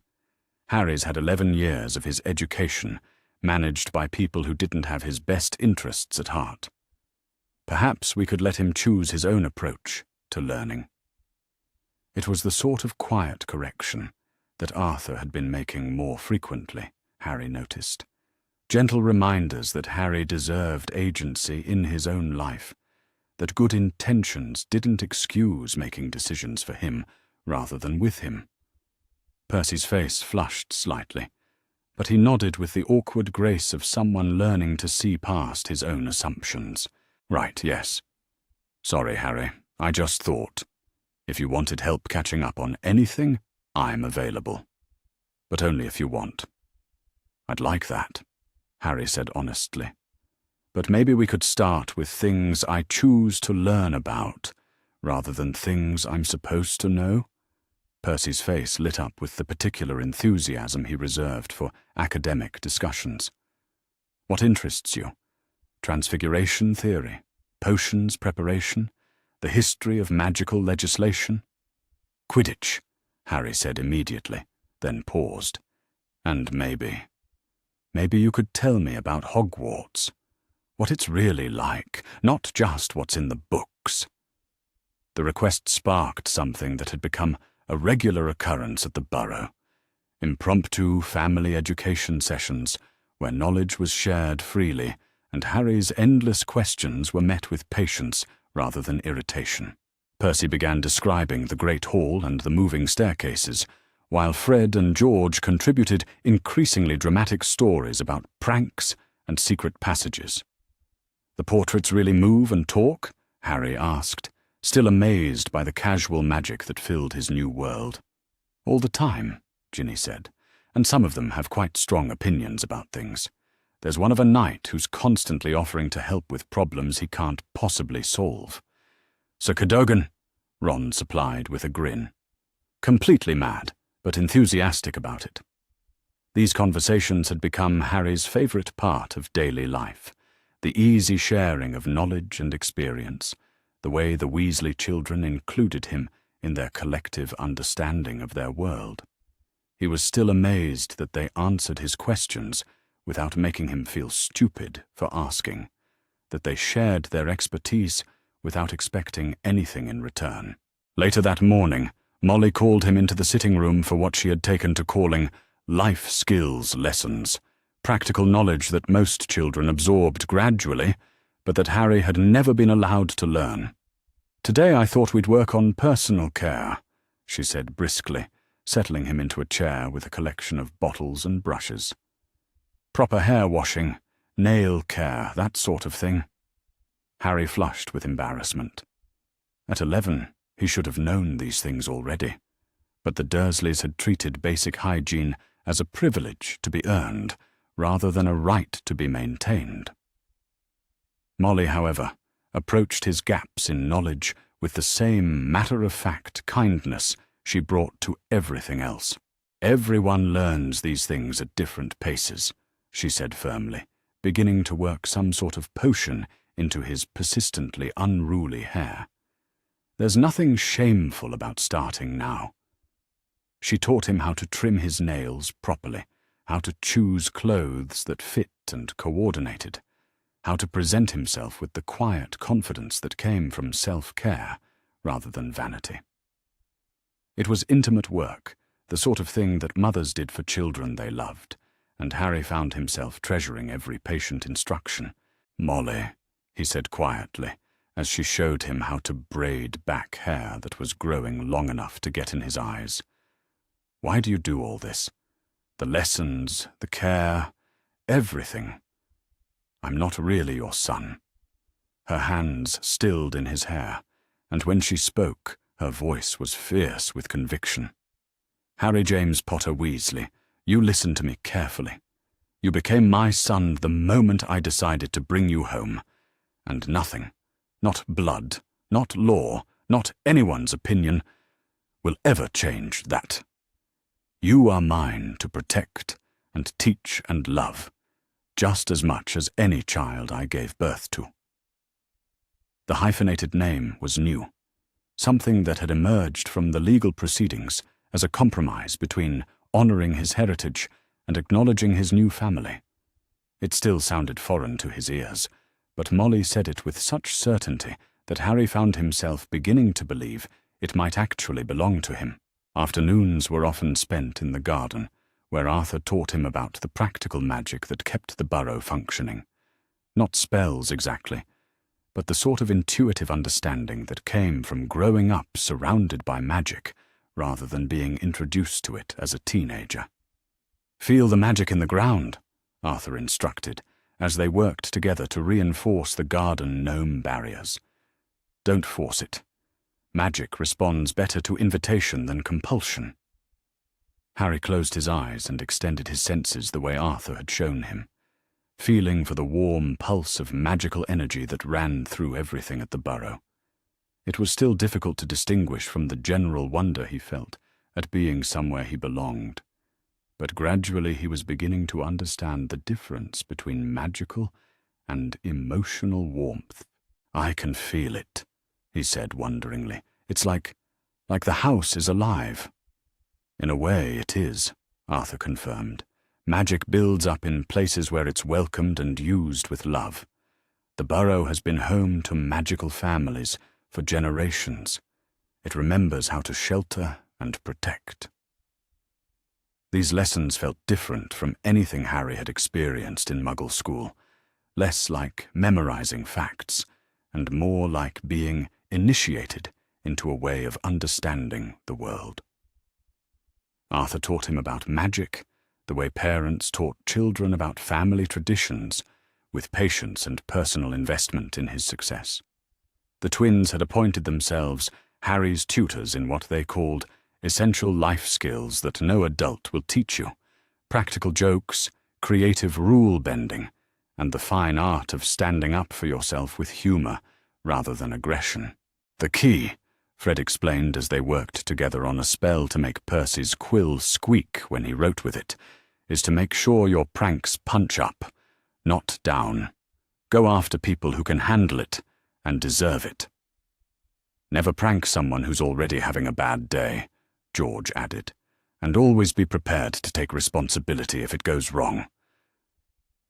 [SPEAKER 1] Harry's had 11 years of his education, managed by people who didn't have his best interests at heart. Perhaps we could let him choose his own approach to learning. It was the sort of quiet correction that Arthur had been making more frequently, Harry noticed. Gentle reminders that Harry deserved agency in his own life, that good intentions didn't excuse making decisions for him rather than with him. Percy's face flushed slightly, but he nodded with the awkward grace of someone learning to see past his own assumptions. "Right, yes. Sorry, Harry, I just thought. If you wanted help catching up on anything, I'm available. But only if you want." "I'd like that," Harry said honestly. "But maybe we could start with things I choose to learn about, rather than things I'm supposed to know." Percy's face lit up with the particular enthusiasm he reserved for academic discussions. "What interests you? Transfiguration theory, potions preparation, the history of magical legislation?" "Quidditch," Harry said immediately, then paused. "And maybe you could tell me about Hogwarts, what it's really like, not just what's in the books." The request sparked something that had become a regular occurrence at the Burrow. Impromptu family education sessions where knowledge was shared freely and Harry's endless questions were met with patience rather than irritation. Percy began describing the Great Hall and the moving staircases, while Fred and George contributed increasingly dramatic stories about pranks and secret passages. "The portraits really move and talk?" Harry asked, still amazed by the casual magic that filled his new world. "All the time," Ginny said, "and some of them have quite strong opinions about things. There's one of a knight who's constantly offering to help with problems he can't possibly solve." "Sir Cadogan," Ron supplied with a grin. Completely mad, but enthusiastic about it. These conversations had become Harry's favourite part of daily life, the easy sharing of knowledge and experience, the way the Weasley children included him in their collective understanding of their world. He was still amazed that they answered his questions without making him feel stupid for asking, that they shared their expertise without expecting anything in return. Later that morning, Molly called him into the sitting room for what she had taken to calling life skills lessons, practical knowledge that most children absorbed gradually, but that Harry had never been allowed to learn. "Today I thought we'd work on personal care," she said briskly, settling him into a chair with a collection of bottles and brushes. "Proper hair washing, nail care, that sort of thing." Harry flushed with embarrassment. At 11, he should have known these things already, but the Dursleys had treated basic hygiene as a privilege to be earned, rather than a right to be maintained. Molly, however, approached his gaps in knowledge with the same matter-of-fact kindness she brought to everything else. "Everyone learns these things at different paces," she said firmly, beginning to work some sort of potion into his persistently unruly hair. "There's nothing shameful about starting now." She taught him how to trim his nails properly, how to choose clothes that fit and coordinated, how to present himself with the quiet confidence that came from self-care rather than vanity. It was intimate work, the sort of thing that mothers did for children they loved, and Harry found himself treasuring every patient instruction. "Molly," he said quietly, as she showed him how to braid back hair that was growing long enough to get in his eyes. "Why do you do all this? The lessons, the care, everything. I'm not really your son." Her hands stilled in his hair, and when she spoke, her voice was fierce with conviction. "Harry James Potter Weasley, you listen to me carefully. You became my son the moment I decided to bring you home, and nothing, not blood, not law, not anyone's opinion, will ever change that. You are mine to protect and teach and love, just as much as any child I gave birth to." The hyphenated name was new, something that had emerged from the legal proceedings as a compromise between honoring his heritage and acknowledging his new family. It still sounded foreign to his ears, but Molly said it with such certainty that Harry found himself beginning to believe it might actually belong to him. Afternoons were often spent in the garden, where Arthur taught him about the practical magic that kept the burrow functioning. Not spells exactly, but the sort of intuitive understanding that came from growing up surrounded by magic rather than being introduced to it as a teenager. "Feel the magic in the ground," Arthur instructed, as they worked together to reinforce the garden gnome barriers. "Don't force it. Magic responds better to invitation than compulsion." Harry closed his eyes and extended his senses the way Arthur had shown him, feeling for the warm pulse of magical energy that ran through everything at the burrow. It was still difficult to distinguish from the general wonder he felt at being somewhere he belonged, but gradually he was beginning to understand the difference between magical and emotional warmth. "I can feel it," he said wonderingly. "It's like the house is alive." "In a way, it is," Arthur confirmed. "Magic builds up in places where it's welcomed and used with love. The burrow has been home to magical families for generations. It remembers how to shelter and protect." These lessons felt different from anything Harry had experienced in Muggle school, less like memorizing facts, and more like being initiated into a way of understanding the world. Arthur taught him about magic, the way parents taught children about family traditions, with patience and personal investment in his success. The twins had appointed themselves Harry's tutors in what they called essential life skills that no adult will teach you: practical jokes, creative rule-bending, and the fine art of standing up for yourself with humor rather than aggression. "The key," Fred explained as they worked together on a spell to make Percy's quill squeak when he wrote with it, "is to make sure your pranks punch up, not down. Go after people who can handle it and deserve it." "Never prank someone who's already having a bad day," George added, "and always be prepared to take responsibility if it goes wrong."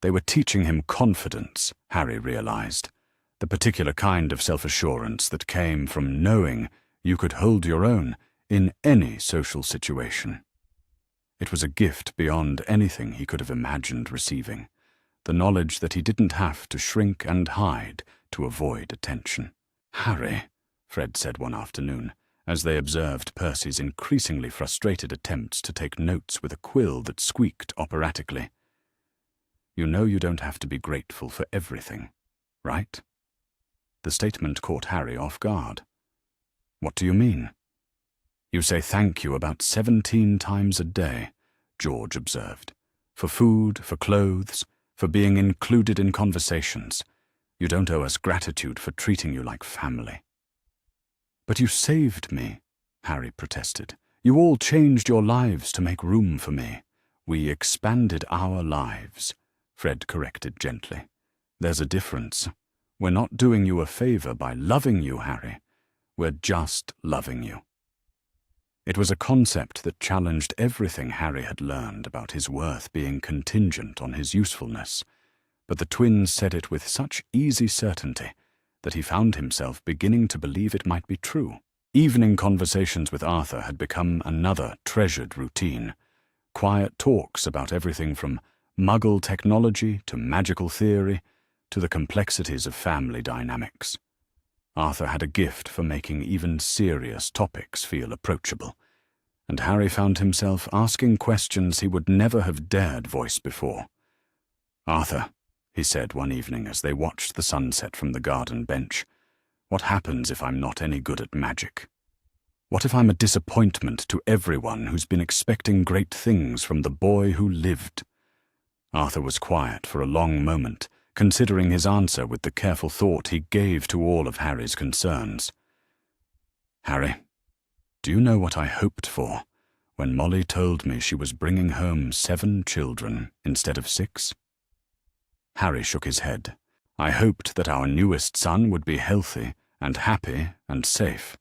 [SPEAKER 1] They were teaching him confidence, Harry realized, the particular kind of self-assurance that came from knowing you could hold your own in any social situation. It was a gift beyond anything he could have imagined receiving, the knowledge that he didn't have to shrink and hide to avoid attention. "Harry," Fred said one afternoon, as they observed Percy's increasingly frustrated attempts to take notes with a quill that squeaked operatically, "you know you don't have to be grateful for everything, right?" The statement caught Harry off guard. "What do you mean?" "You say thank you about 17 times a day," George observed, "for food, for clothes, for being included in conversations. You don't owe us gratitude for treating you like family." "But you saved me," Harry protested. "You all changed your lives to make room for me." "We expanded our lives," Fred corrected gently. "There's a difference. We're not doing you a favor by loving you, Harry. We're just loving you." It was a concept that challenged everything Harry had learned about his worth being contingent on his usefulness, but the twins said it with such easy certainty that he found himself beginning to believe it might be true. Evening conversations with Arthur had become another treasured routine. Quiet talks about everything from Muggle technology to magical theory to the complexities of family dynamics. Arthur had a gift for making even serious topics feel approachable, and Harry found himself asking questions he would never have dared voice before. "Arthur," he said one evening as they watched the sunset from the garden bench, "what happens if I'm not any good at magic? What if I'm a disappointment to everyone who's been expecting great things from the boy who lived?" Arthur was quiet for a long moment, considering his answer with the careful thought he gave to all of Harry's concerns. "Harry, do you know what I hoped for when Molly told me she was bringing home 7 children instead of 6? Harry shook his head. "I hoped that our newest son would be healthy and happy and safe.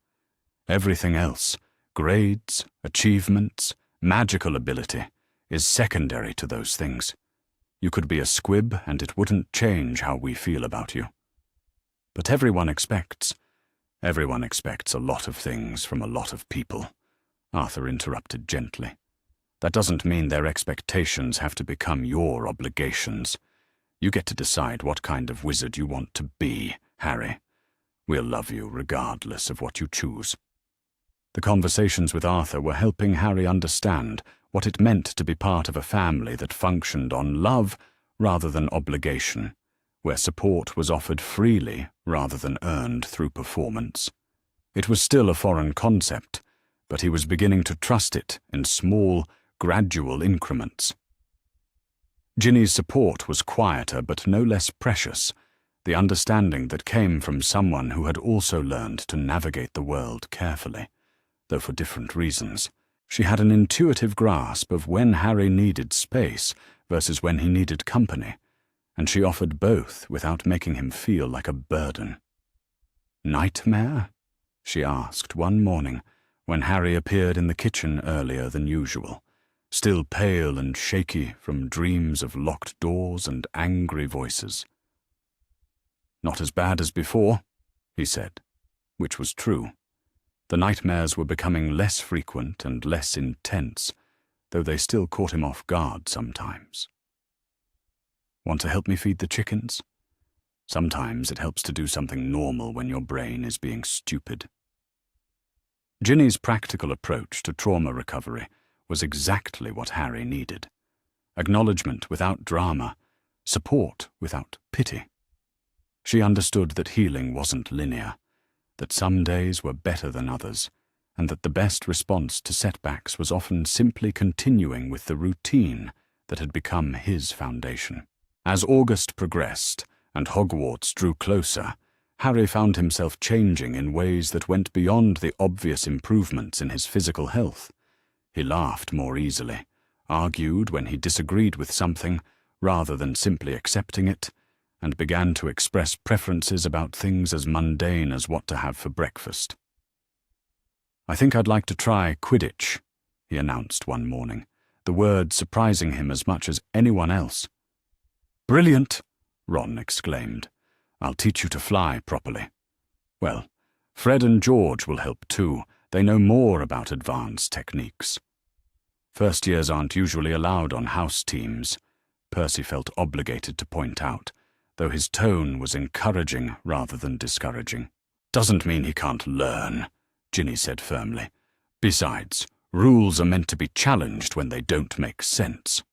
[SPEAKER 1] Everything else, grades, achievements, magical ability, is secondary to those things. You could be a squib and it wouldn't change how we feel about you. But everyone expects a lot of things from a lot of people," Arthur interrupted gently. "That doesn't mean their expectations have to become your obligations. You get to decide what kind of wizard you want to be, Harry. We'll love you regardless of what you choose." The conversations with Arthur were helping Harry understand what it meant to be part of a family that functioned on love rather than obligation, where support was offered freely rather than earned through performance. It was still a foreign concept, but he was beginning to trust it in small, gradual increments. Ginny's support was quieter but no less precious, the understanding that came from someone who had also learned to navigate the world carefully, though for different reasons. She had an intuitive grasp of when Harry needed space versus when he needed company, and she offered both without making him feel like a burden. "Nightmare?" she asked one morning when Harry appeared in the kitchen earlier than usual, still pale and shaky from dreams of locked doors and angry voices. "Not as bad as before," he said, which was true. The nightmares were becoming less frequent and less intense, though they still caught him off guard sometimes. "Want to help me feed the chickens? Sometimes it helps to do something normal when your brain is being stupid." Ginny's practical approach to trauma recovery was exactly what Harry needed. Acknowledgement without drama, support without pity. She understood that healing wasn't linear, that some days were better than others, and that the best response to setbacks was often simply continuing with the routine that had become his foundation. As August progressed and Hogwarts drew closer, Harry found himself changing in ways that went beyond the obvious improvements in his physical health. He laughed more easily, argued when he disagreed with something rather than simply accepting it, and began to express preferences about things as mundane as what to have for breakfast. "I think I'd like to try Quidditch," he announced one morning, the word surprising him as much as anyone else. "Brilliant!" Ron exclaimed. "I'll teach you to fly properly." "Well, Fred and George will help too. They know more about advanced techniques." "First years aren't usually allowed on house teams," Percy felt obligated to point out, though his tone was encouraging rather than discouraging. "Doesn't mean he can't learn," Ginny said firmly. "Besides, rules are meant to be challenged when they don't make sense."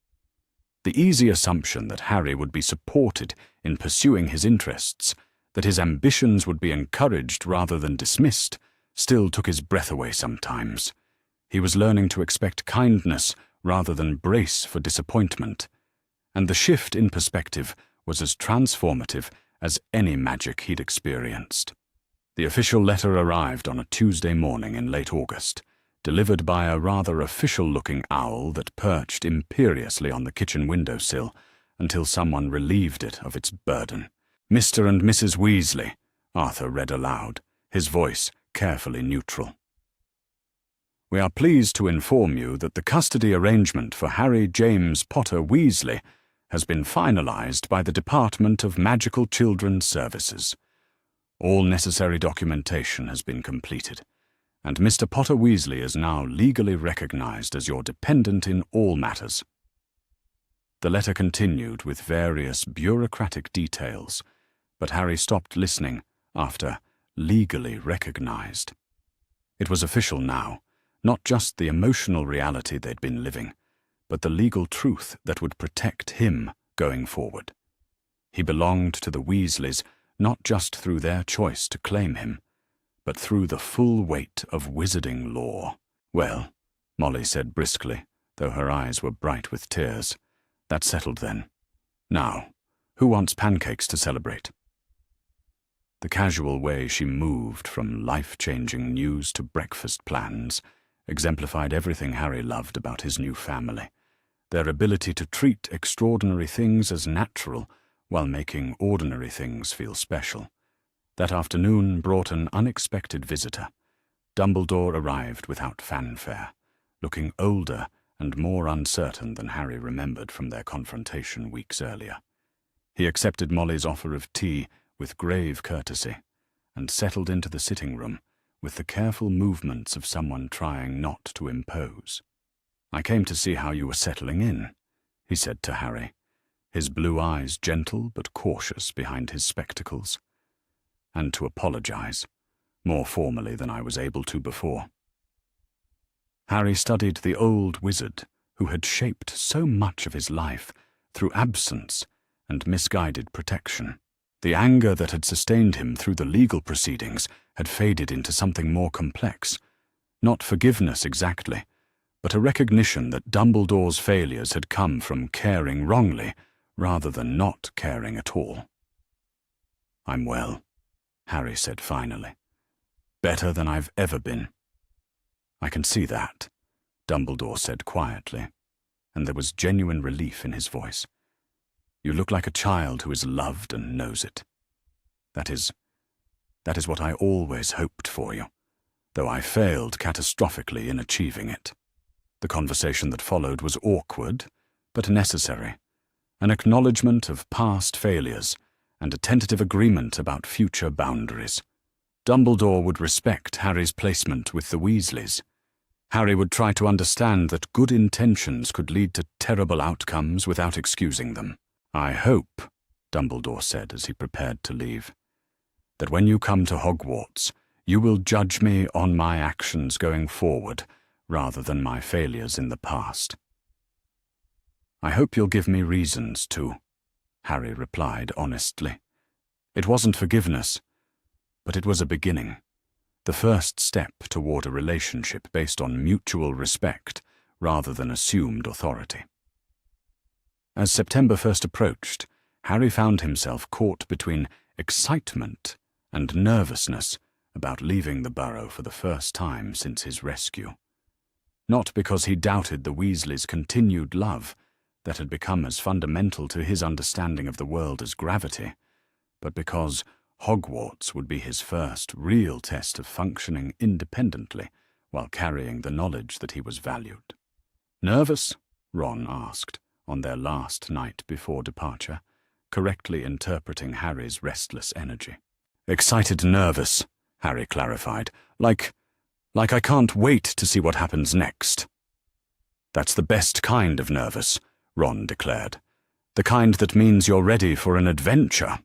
[SPEAKER 1] The easy assumption that Harry would be supported in pursuing his interests, that his ambitions would be encouraged rather than dismissed, still took his breath away sometimes. He was learning to expect kindness rather than brace for disappointment, and the shift in perspective was as transformative as any magic he'd experienced. The official letter arrived on a Tuesday morning in late August, delivered by a rather official-looking owl that perched imperiously on the kitchen windowsill until someone relieved it of its burden. "Mr. and Mrs. Weasley," Arthur read aloud, his voice carefully neutral. "We are pleased to inform you that the custody arrangement for Harry James Potter Weasley has been finalized by the Department of Magical Children's Services. All necessary documentation has been completed, and Mr. Potter Weasley is now legally recognized as your dependent in all matters." The letter continued with various bureaucratic details, but Harry stopped listening after legally recognized. It was official now, not just the emotional reality they'd been living, but the legal truth that would protect him going forward. He belonged to the Weasleys not just through their choice to claim him, but through the full weight of wizarding law. "Well," Molly said briskly, though her eyes were bright with tears, "that's settled then. Now, who wants pancakes to celebrate?" The casual way she moved from life-changing news to breakfast plans exemplified everything Harry loved about his new family, their ability to treat extraordinary things as natural while making ordinary things feel special. That afternoon brought an unexpected visitor. Dumbledore arrived without fanfare, looking older and more uncertain than Harry remembered from their confrontation weeks earlier. He accepted Molly's offer of tea with grave courtesy and settled into the sitting room with the careful movements of someone trying not to impose. "I came to see how you were settling in," he said to Harry, his blue eyes gentle but cautious behind his spectacles, "and to apologize, more formally than I was able to before." Harry studied the old wizard who had shaped so much of his life through absence and misguided protection. The anger that had sustained him through the legal proceedings had faded into something more complex. Not forgiveness exactly, but a recognition that Dumbledore's failures had come from caring wrongly rather than not caring at all. "I'm well," Harry said finally. "Better than I've ever been." "I can see that," Dumbledore said quietly, and there was genuine relief in his voice. "You look like a child who is loved and knows it. That is what I always hoped for you, though I failed catastrophically in achieving it." The conversation that followed was awkward, but necessary, an acknowledgement of past failures and a tentative agreement about future boundaries. Dumbledore would respect Harry's placement with the Weasleys. Harry would try to understand that good intentions could lead to terrible outcomes without excusing them. "I hope," Dumbledore said as he prepared to leave, "that when you come to Hogwarts, you will judge me on my actions going forward rather than my failures in the past." "I hope you'll give me reasons to," Harry replied honestly. It wasn't forgiveness, but it was a beginning, the first step toward a relationship based on mutual respect rather than assumed authority. As September 1st approached, Harry found himself caught between excitement and nervousness about leaving the Burrow for the first time since his rescue. Not because he doubted the Weasleys' continued love that had become as fundamental to his understanding of the world as gravity, but because Hogwarts would be his first real test of functioning independently while carrying the knowledge that he was valued. "Nervous?" Ron asked on their last night before departure, correctly interpreting Harry's restless energy. "Excited nervous," Harry clarified, like I can't wait to see what happens next." "That's the best kind of nervous," Ron declared. "The kind that means you're ready for an adventure."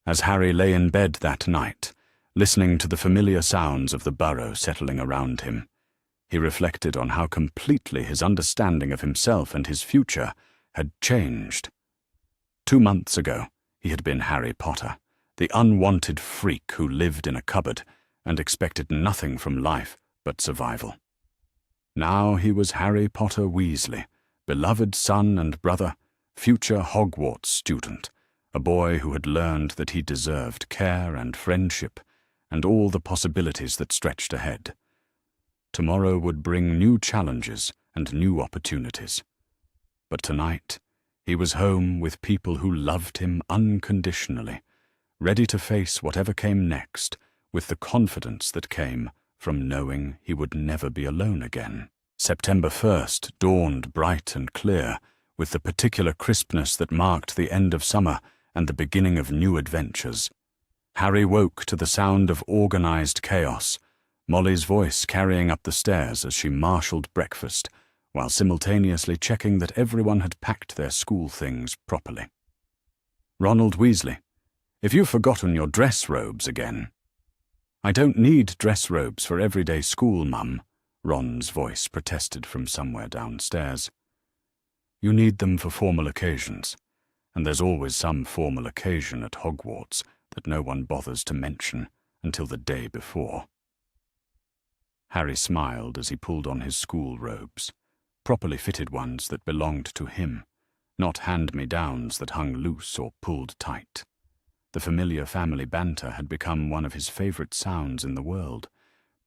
[SPEAKER 1] As Harry lay in bed that night, listening to the familiar sounds of the Burrow settling around him, he reflected on how completely his understanding of himself and his future had changed. 2 months ago, he had been Harry Potter, the unwanted freak who lived in a cupboard and expected nothing from life but survival. Now he was Harry Potter Weasley, beloved son and brother, future Hogwarts student, a boy who had learned that he deserved care and friendship and all the possibilities that stretched ahead. Tomorrow would bring new challenges and new opportunities. But tonight, he was home with people who loved him unconditionally, ready to face whatever came next with the confidence that came from knowing he would never be alone again. September 1st dawned bright and clear, with the particular crispness that marked the end of summer and the beginning of new adventures. Harry woke to the sound of organized chaos, Molly's voice carrying up the stairs as she marshaled breakfast, while simultaneously checking that everyone had packed their school things properly. "Ronald Weasley, if you've forgotten your dress robes again." "I don't need dress robes for everyday school, Mum," Ron's voice protested from somewhere downstairs. "You need them for formal occasions, and there's always some formal occasion at Hogwarts that no one bothers to mention until the day before." Harry smiled as he pulled on his school robes, properly fitted ones that belonged to him, not hand-me-downs that hung loose or pulled tight. The familiar family banter had become one of his favorite sounds in the world,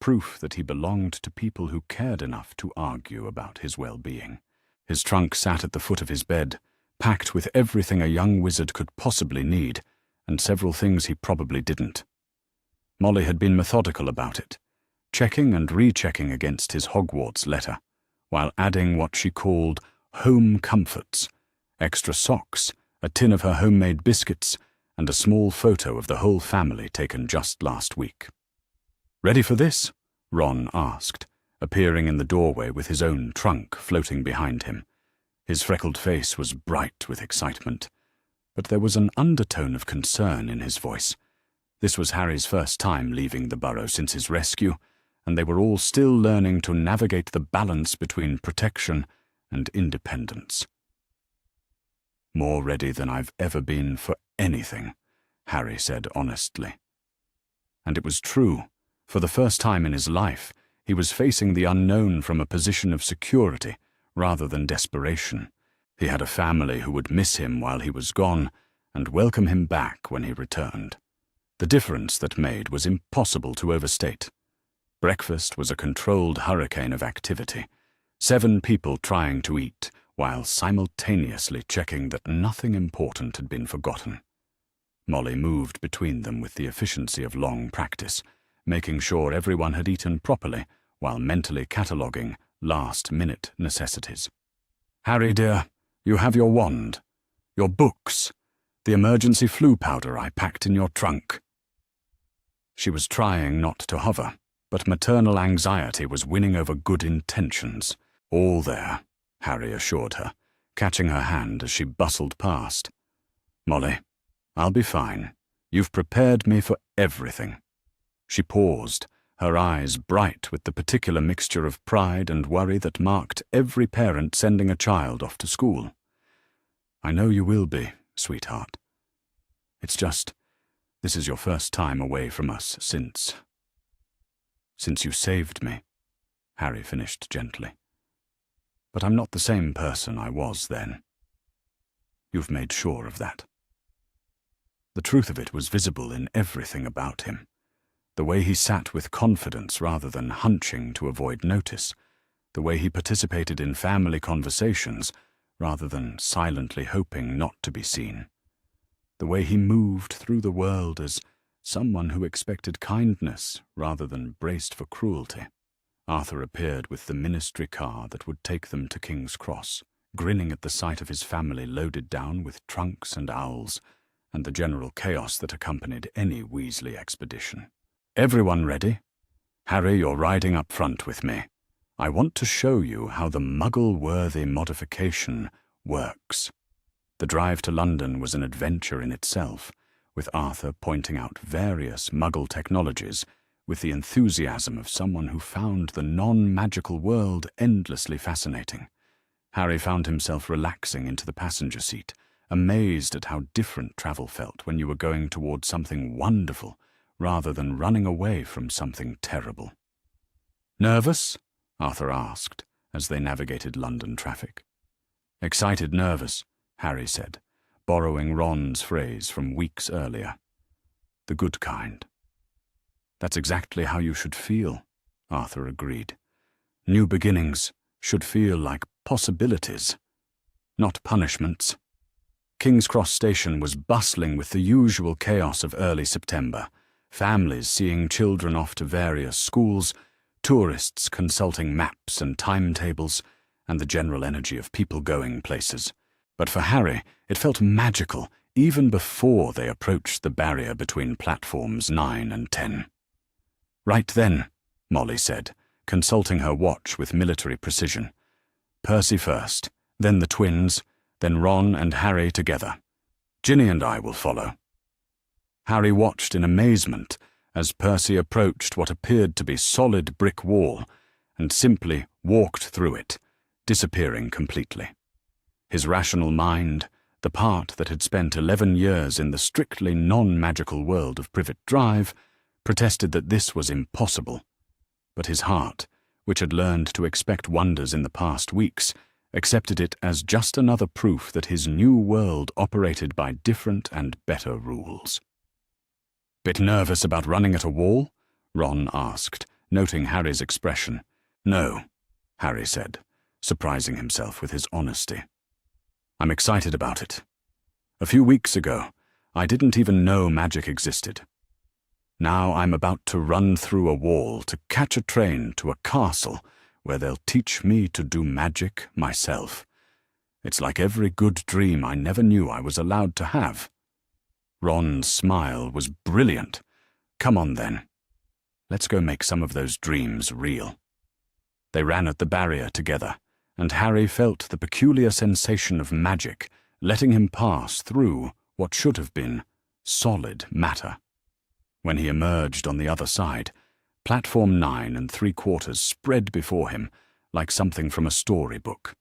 [SPEAKER 1] proof that he belonged to people who cared enough to argue about his well-being. His trunk sat at the foot of his bed, packed with everything a young wizard could possibly need, and several things he probably didn't. Molly had been methodical about it, checking and rechecking against his Hogwarts letter, while adding what she called home comforts, extra socks, a tin of her homemade biscuits, and a small photo of the whole family taken just last week. "Ready for this?" Ron asked, appearing in the doorway with his own trunk floating behind him. His freckled face was bright with excitement, but there was an undertone of concern in his voice. This was Harry's first time leaving the burrow since his rescue, and they were all still learning to navigate the balance between protection and independence. "More ready than I've ever been for anything," Harry said honestly. And it was true. For the first time in his life, he was facing the unknown from a position of security rather than desperation. He had a family who would miss him while he was gone and welcome him back when he returned. The difference that made was impossible to overstate. Breakfast was a controlled hurricane of activity, 7 people trying to eat while simultaneously checking that nothing important had been forgotten. Molly moved between them with the efficiency of long practice, making sure everyone had eaten properly while mentally cataloguing last-minute necessities. "Harry, dear, you have your wand, your books, the emergency flu powder I packed in your trunk." She was trying not to hover, but maternal anxiety was winning over good intentions. "All there," Harry assured her, catching her hand as she bustled past. "Molly, I'll be fine. You've prepared me for everything." She paused, her eyes bright with the particular mixture of pride and worry that marked every parent sending a child off to school. "I know you will be, sweetheart. It's just, this is your first time away from us since you saved me," Harry finished gently. "But I'm not the same person I was then. You've made sure of that." The truth of it was visible in everything about him. The way he sat with confidence rather than hunching to avoid notice, the way he participated in family conversations rather than silently hoping not to be seen, the way he moved through the world as someone who expected kindness rather than braced for cruelty. Arthur appeared with the ministry car that would take them to King's Cross, grinning at the sight of his family loaded down with trunks and owls, and the general chaos that accompanied any Weasley expedition. "Everyone ready? Harry, you're riding up front with me. I want to show you how the Muggle-worthy modification works." The drive to London was an adventure in itself, with Arthur pointing out various Muggle technologies with the enthusiasm of someone who found the non-magical world endlessly fascinating. Harry found himself relaxing into the passenger seat, amazed at how different travel felt when you were going towards something wonderful rather than running away from something terrible. "Nervous?" Arthur asked as they navigated London traffic. "Excited nervous," Harry said, borrowing Ron's phrase from weeks earlier. The good kind. That's exactly how you should feel, Arthur agreed. New beginnings should feel like possibilities, not punishments. King's Cross Station was bustling with the usual chaos of early September, families seeing children off to various schools, tourists consulting maps and timetables, and the general energy of people going places. But for Harry, it felt magical even before they approached the barrier between platforms 9 and 10. Right then, Molly said, consulting her watch with military precision. Percy first, then the twins, then Ron and Harry together. Ginny and I will follow. Harry watched in amazement as Percy approached what appeared to be solid brick wall and simply walked through it, disappearing completely. His rational mind, the part that had spent 11 years in the strictly non-magical world of Privet Drive, protested that this was impossible. But his heart, which had learned to expect wonders in the past weeks, accepted it as just another proof that his new world operated by different and better rules. Bit nervous about running at a wall? Ron asked, noting Harry's expression. No, Harry said, surprising himself with his honesty. I'm excited about it. A few weeks ago, I didn't even know magic existed. Now I'm about to run through a wall to catch a train to a castle where they'll teach me to do magic myself. It's like every good dream I never knew I was allowed to have. Ron's smile was brilliant. Come on then. Let's go make some of those dreams real. They ran at the barrier together, and Harry felt the peculiar sensation of magic letting him pass through what should have been solid matter. When he emerged on the other side, platform 9 3/4 spread before him like something from a storybook.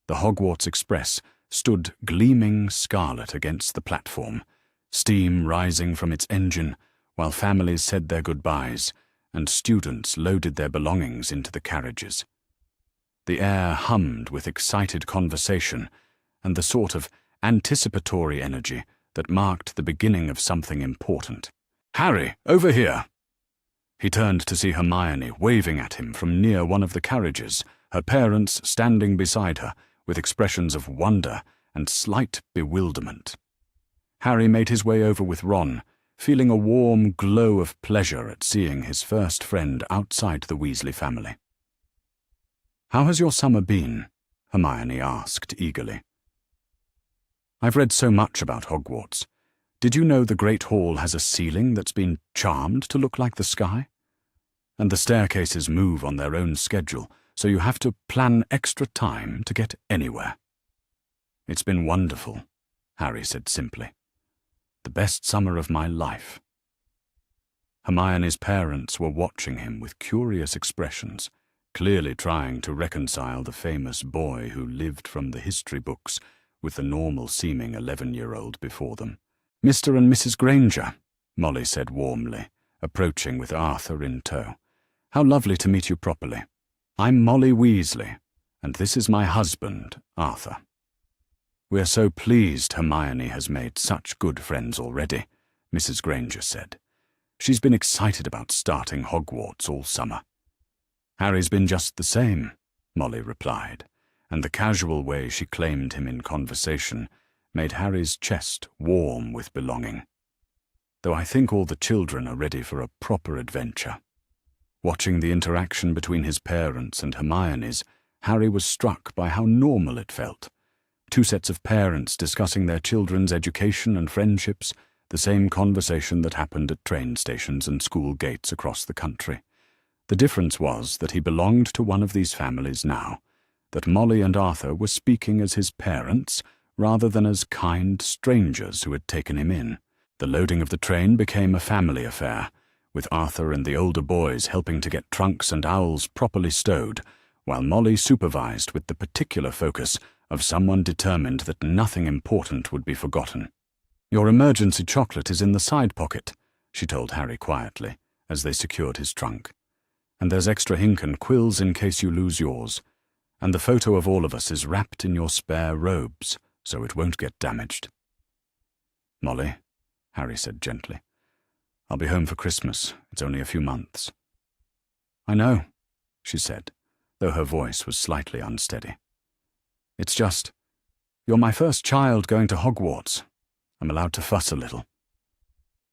[SPEAKER 1] The Hogwarts Express stood gleaming scarlet against the platform, steam rising from its engine while families said their goodbyes and students loaded their belongings into the carriages. The air hummed with excited conversation and the sort of anticipatory energy that marked the beginning of something important. "Harry, over here!" He turned to see Hermione waving at him from near one of the carriages, her parents standing beside her with expressions of wonder and slight bewilderment. Harry made his way over with Ron, feeling a warm glow of pleasure at seeing his first friend outside the Weasley family. "How has your summer been?" Hermione asked eagerly. "I've read so much about Hogwarts. Did you know the Great Hall has a ceiling that's been charmed to look like the sky? And the staircases move on their own schedule, so you have to plan extra time to get anywhere." "It's been wonderful," Harry said simply. "The best summer of my life." Hermione's parents were watching him with curious expressions, clearly trying to reconcile the famous boy who lived from the history books with the normal-seeming 11-year-old before them. "Mr. and Mrs. Granger," Molly said warmly, approaching with Arthur in tow. "How lovely to meet you properly. I'm Molly Weasley, and this is my husband, Arthur." "We're so pleased Hermione has made such good friends already," Mrs. Granger said. "She's been excited about starting Hogwarts all summer." "Harry's been just the same," Molly replied, and the casual way she claimed him in conversation made Harry's chest warm with belonging. "Though I think all the children are ready for a proper adventure." Watching the interaction between his parents and Hermione's, Harry was struck by how normal it felt. Two sets of parents discussing their children's education and friendships, the same conversation that happened at train stations and school gates across the country. The difference was that he belonged to one of these families now, that Molly and Arthur were speaking as his parents rather than as kind strangers who had taken him in. The loading of the train became a family affair, with Arthur and the older boys helping to get trunks and owls properly stowed, while Molly supervised with the particular focus of someone determined that nothing important would be forgotten. "Your emergency chocolate is in the side pocket," she told Harry quietly, as they secured his trunk. "And there's extra ink and quills in case you lose yours. And the photo of all of us is wrapped in your spare robes, so it won't get damaged." "Molly," Harry said gently, "I'll be home for Christmas. It's only a few months." "I know," she said, though her voice was slightly unsteady. "It's just, you're my first child going to Hogwarts. I'm allowed to fuss a little."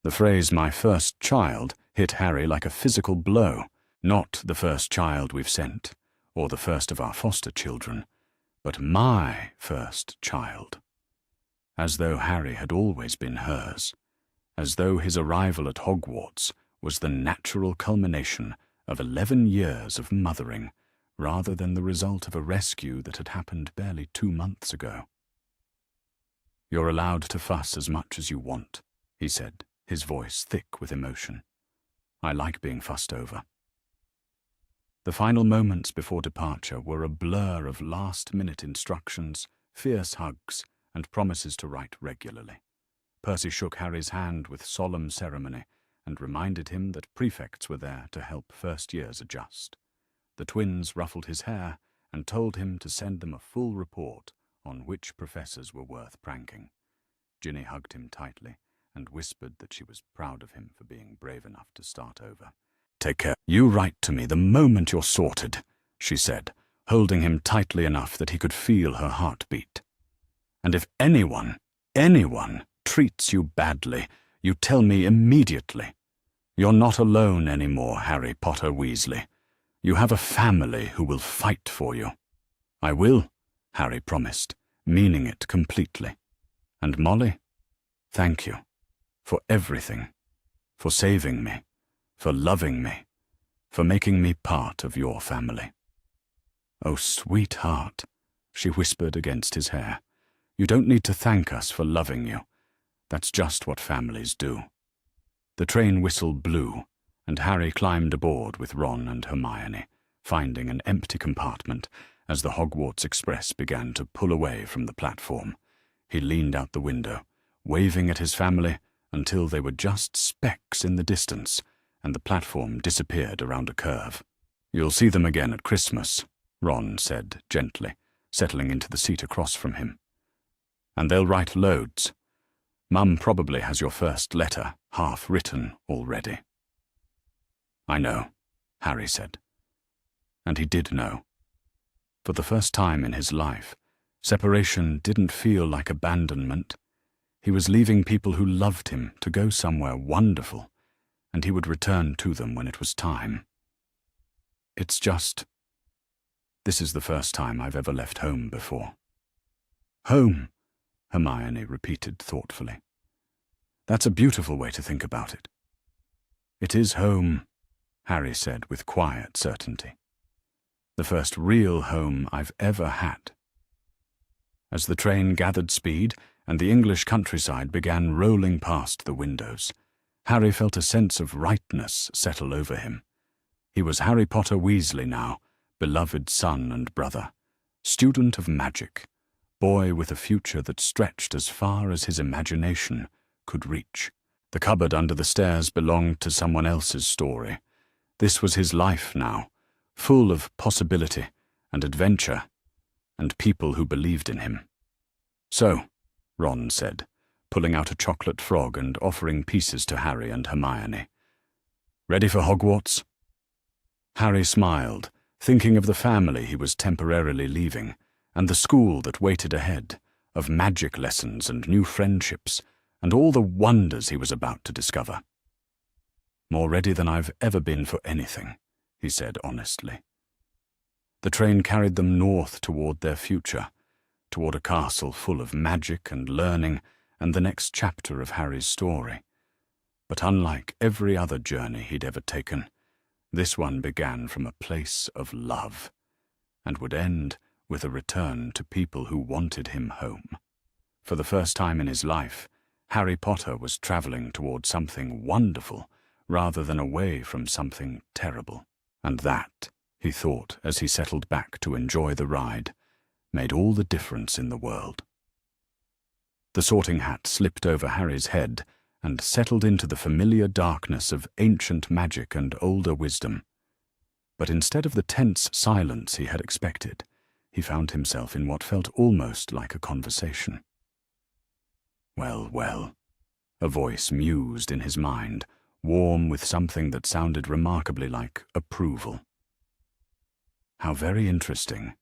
[SPEAKER 1] The phrase "my first child" hit Harry like a physical blow. Not the first child we've sent, or the first of our foster children, but my first child. As though Harry had always been hers. As though his arrival at Hogwarts was the natural culmination of 11 years of mothering, rather than the result of a rescue that had happened barely 2 months ago. "You're allowed to fuss as much as you want," he said, his voice thick with emotion. "I like being fussed over." The final moments before departure were a blur of last-minute instructions, fierce hugs, and promises to write regularly. Percy shook Harry's hand with solemn ceremony and reminded him that prefects were there to help first years adjust. The twins ruffled his hair and told him to send them a full report on which professors were worth pranking. Ginny hugged him tightly and whispered that she was proud of him for being brave enough to start over. "Take care. You write to me the moment you're sorted," she said, holding him tightly enough that he could feel her heartbeat. "And if anyone treats you badly, you tell me immediately. You're not alone anymore, Harry Potter Weasley. You have a family who will fight for you." "I will," Harry promised, meaning it completely. "And Molly, thank you. For everything. For saving me. For loving me. For making me part of your family." "Oh, sweetheart," she whispered against his hair. "You don't need to thank us for loving you. That's just what families do." The train whistle blew, and Harry climbed aboard with Ron and Hermione, finding an empty compartment as the Hogwarts Express began to pull away from the platform. He leaned out the window, waving at his family until they were just specks in the distance, and the platform disappeared around a curve. "You'll see them again at Christmas," Ron said gently, settling into the seat across from him. "And they'll write loads. Mum probably has your first letter half written already." "I know," Harry said. And he did know. For the first time in his life, separation didn't feel like abandonment. He was leaving people who loved him to go somewhere wonderful, and he would return to them when it was time. "It's just, this is the first time I've ever left home before." "Home," Hermione repeated thoughtfully. "That's a beautiful way to think about it." "It is home," Harry said with quiet certainty. "The first real home I've ever had." As the train gathered speed and the English countryside began rolling past the windows, Harry felt a sense of rightness settle over him. He was Harry Potter Weasley now, beloved son and brother, student of magic, boy with a future that stretched as far as his imagination could reach. The cupboard under the stairs belonged to someone else's story. This was his life now, full of possibility and adventure, and people who believed in him. "So," Ron said, pulling out a chocolate frog and offering pieces to Harry and Hermione. "Ready for Hogwarts?" Harry smiled, thinking of the family he was temporarily leaving, and the school that waited ahead, of magic lessons and new friendships, and all the wonders he was about to discover. "More ready than I've ever been for anything," he said honestly. The train carried them north toward their future, toward a castle full of magic and learning and the next chapter of Harry's story. But unlike every other journey he'd ever taken, this one began from a place of love, and would end with a return to people who wanted him home. For the first time in his life, Harry Potter was traveling toward something wonderful rather than away from something terrible. And that, he thought as he settled back to enjoy the ride, made all the difference in the world. The sorting hat slipped over Harry's head and settled into the familiar darkness of ancient magic and older wisdom. But instead of the tense silence he had expected, he found himself in what felt almost like a conversation. "Well, well," A voice mused in his mind, warm with something that sounded remarkably like approval. "How very interesting.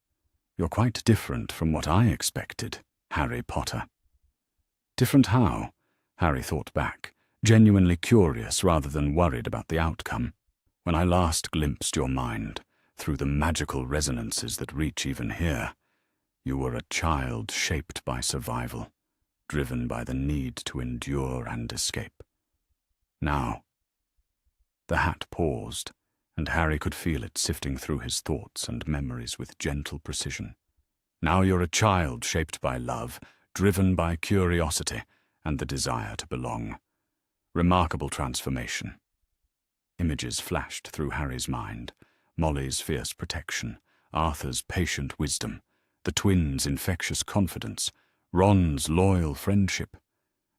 [SPEAKER 1] You're quite different from what I expected, Harry Potter." Different how? Harry thought back, genuinely curious rather than worried about the outcome. "When I last glimpsed your mind, through the magical resonances that reach even here, you were a child shaped by survival, driven by the need to endure and escape. Now..." The hat paused, and Harry could feel it sifting through his thoughts and memories with gentle precision. "Now you're a child shaped by love, driven by curiosity and the desire to belong. Remarkable transformation." Images flashed through Harry's mind. Molly's fierce protection, Arthur's patient wisdom, the twins' infectious confidence, Ron's loyal friendship.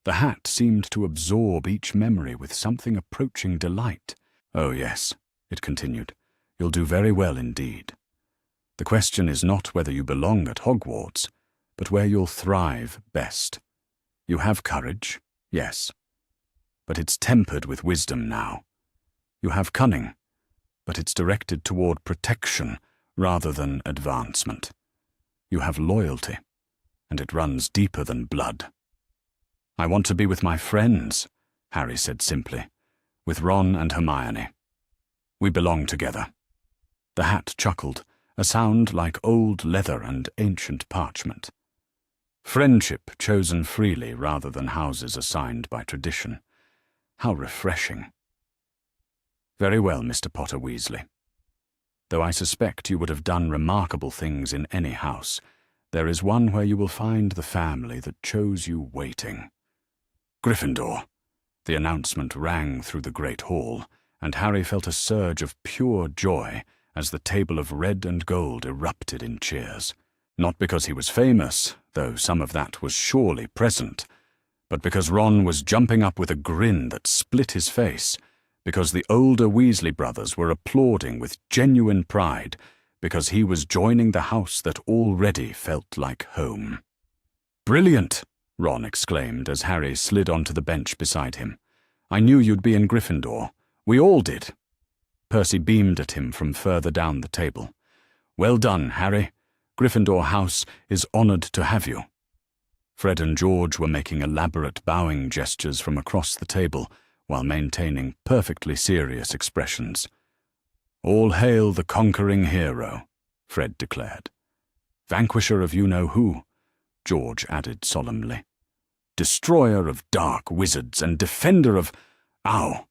[SPEAKER 1] The hat seemed to absorb each memory with something approaching delight. "Oh yes," it continued, "you'll do very well indeed. The question is not whether you belong at Hogwarts, but where you'll thrive best. You have courage, yes, but it's tempered with wisdom now. You have cunning, but it's directed toward protection rather than advancement. You have loyalty, and it runs deeper than blood." "I want to be with my friends," Harry said simply, "with Ron and Hermione. We belong together." The hat chuckled, a sound like old leather and ancient parchment. "Friendship chosen freely rather than houses assigned by tradition. How refreshing." "Very well, Mr. Potter Weasley. Though I suspect you would have done remarkable things in any house, there is one where you will find the family that chose you waiting. Gryffindor." The announcement rang through the great hall, and Harry felt a surge of pure joy as the table of red and gold erupted in cheers. Not because he was famous, though some of that was surely present, but because Ron was jumping up with a grin that split his face, because the older Weasley brothers were applauding with genuine pride, because he was joining the house that already felt like home. "Brilliant!" Ron exclaimed as Harry slid onto the bench beside him. "I knew you'd be in Gryffindor. We all did." Percy beamed at him from further down the table. "Well done, Harry. Gryffindor House is honored to have you." Fred and George were making elaborate bowing gestures from across the table while maintaining perfectly serious expressions. "All hail the conquering hero," Fred declared. "Vanquisher of you-know-who," George added solemnly. "Destroyer of dark wizards and defender of... Ow!"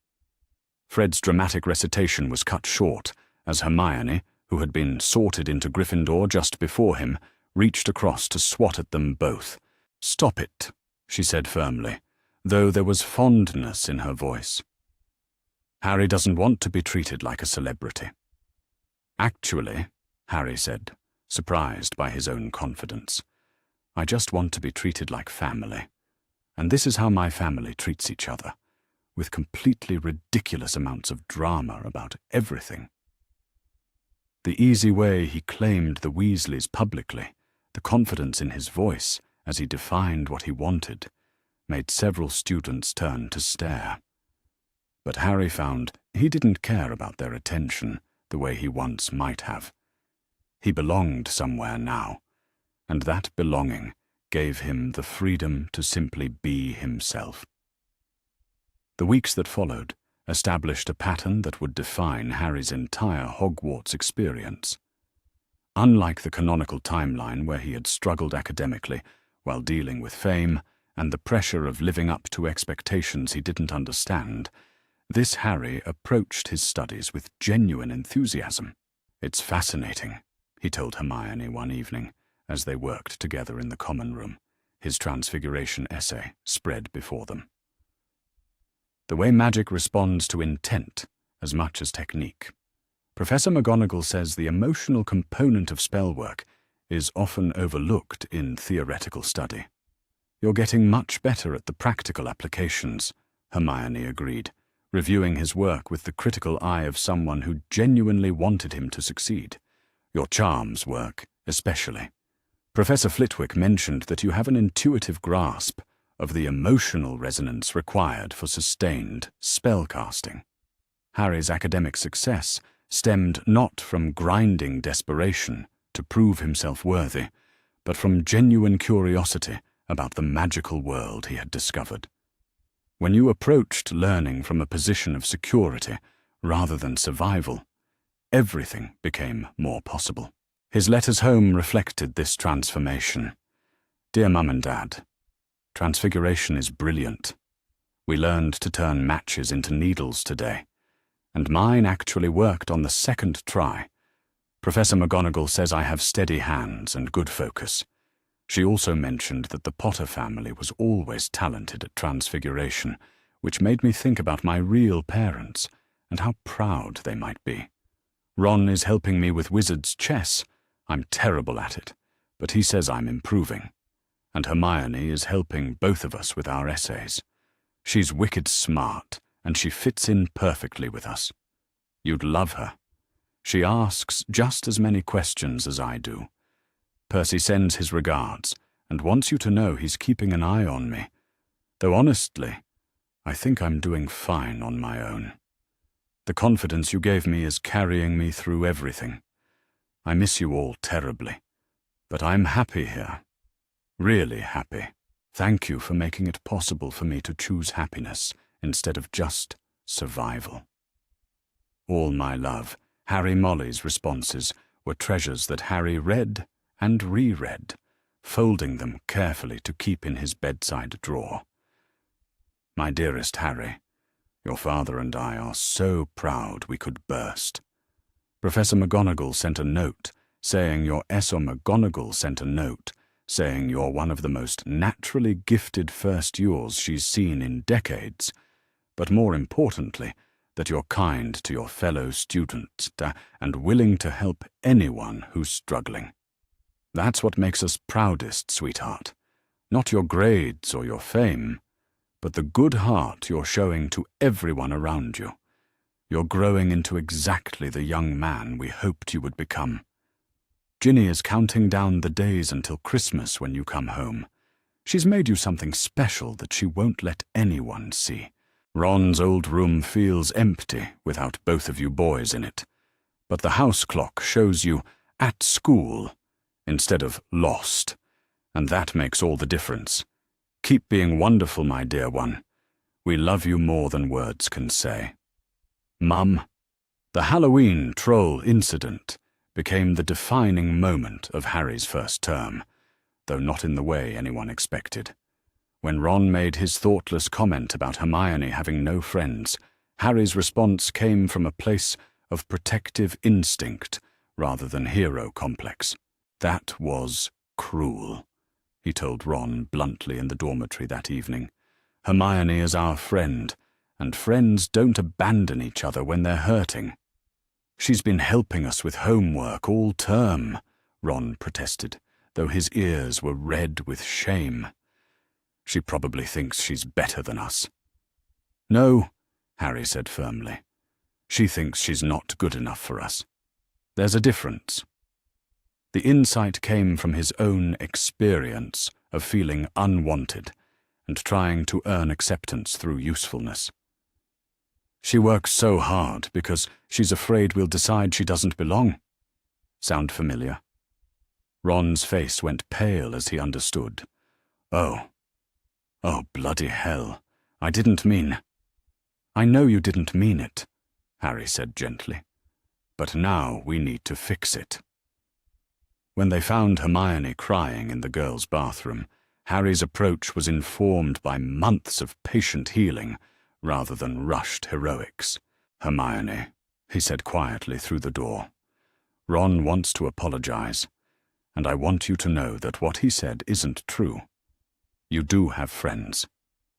[SPEAKER 1] Fred's dramatic recitation was cut short as Hermione, who had been sorted into Gryffindor just before him, reached across to swat at them both. "Stop it," she said firmly, though there was fondness in her voice. "Harry doesn't want to be treated like a celebrity." "Actually," Harry said, surprised by his own confidence, "I just want to be treated like family. And this is how my family treats each other, with completely ridiculous amounts of drama about everything." The easy way he claimed the Weasleys publicly, the confidence in his voice as he defined what he wanted, made several students turn to stare. But Harry found he didn't care about their attention the way he once might have. He belonged somewhere now, and that belonging gave him the freedom to simply be himself. The weeks that followed established a pattern that would define Harry's entire Hogwarts experience. Unlike the canonical timeline where he had struggled academically while dealing with fame and the pressure of living up to expectations he didn't understand, this Harry approached his studies with genuine enthusiasm. "It's fascinating," he told Hermione one evening as they worked together in the common room, his transfiguration essay spread before them. "The way magic responds to intent as much as technique. Professor McGonagall says the emotional component of spellwork is often overlooked in theoretical study." "You're getting much better at the practical applications," Hermione agreed, reviewing his work with the critical eye of someone who genuinely wanted him to succeed. "Your charms work, especially. Professor Flitwick mentioned that you have an intuitive grasp of the emotional resonance required for sustained spellcasting. Harry's academic success stemmed not from grinding desperation to prove himself worthy, but from genuine curiosity about the magical world he had discovered. When you approached learning from a position of security rather than survival, everything became more possible. His letters home reflected this transformation. Dear Mum and Dad, Transfiguration is brilliant. We learned to turn matches into needles today, and mine actually worked on the second try. Professor McGonagall says I have steady hands and good focus. She also mentioned that the Potter family was always talented at transfiguration, which made me think about my real parents and how proud they might be. Ron is helping me with wizard's chess. I'm terrible at it, but he says I'm improving. And Hermione is helping both of us with our essays. She's wicked smart, and she fits in perfectly with us. You'd love her. She asks just as many questions as I do. Percy sends his regards and wants you to know he's keeping an eye on me, though honestly, I think I'm doing fine on my own. The confidence you gave me is carrying me through everything. I miss you all terribly, but I'm happy here. Really happy. Thank you for making it possible for me to choose happiness instead of just survival. All my love, Harry Molly's responses were treasures that Harry read and reread, folding them carefully to keep in his bedside drawer. My dearest Harry, your father and I are so proud we could burst. Professor McGonagall sent a note saying you're one of the most naturally gifted first-years she's seen in decades, but more importantly, that you're kind to your fellow students and willing to help anyone who's struggling. That's what makes us proudest, sweetheart. Not your grades or your fame, but the good heart you're showing to everyone around you. You're growing into exactly the young man we hoped you would become. Ginny is counting down the days until Christmas when you come home. She's made you something special that she won't let anyone see. Ron's old room feels empty without both of you boys in it, but the house clock shows you at school instead of lost, and that makes all the difference. Keep being wonderful, my dear one. We love you more than words can say. Mum, the Halloween troll incident became the defining moment of Harry's first term, though not in the way anyone expected. When Ron made his thoughtless comment about Hermione having no friends, Harry's response came from a place of protective instinct rather than hero complex. That was cruel, he told Ron bluntly in the dormitory that evening. Hermione is our friend, and friends don't abandon each other when they're hurting. She's been helping us with homework all term, Ron protested, though his ears were red with shame. She probably thinks she's better than us. No, Harry said firmly. She thinks she's not good enough for us. There's a difference. The insight came from his own experience of feeling unwanted and trying to earn acceptance through usefulness. She works so hard because she's afraid we'll decide she doesn't belong. Sound familiar? Ron's face went pale as he understood. Oh, bloody hell. I didn't mean... I know you didn't mean it, Harry said gently. But now we need to fix it. When they found Hermione crying in the girls' bathroom, Harry's approach was informed by months of patient healing rather than rushed heroics. Hermione, he said quietly through the door. Ron wants to apologize, and I want you to know that what he said isn't true. You do have friends.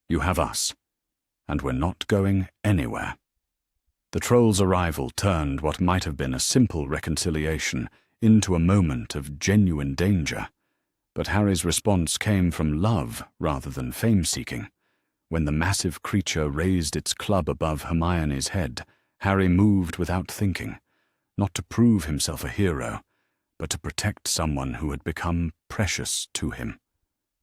[SPEAKER 1] You have us. And we're not going anywhere. The troll's arrival turned what might have been a simple reconciliation into a moment of genuine danger, but Harry's response came from love rather than fame-seeking. When the massive creature raised its club above Hermione's head, Harry moved without thinking, not to prove himself a hero, but to protect someone who had become precious to him.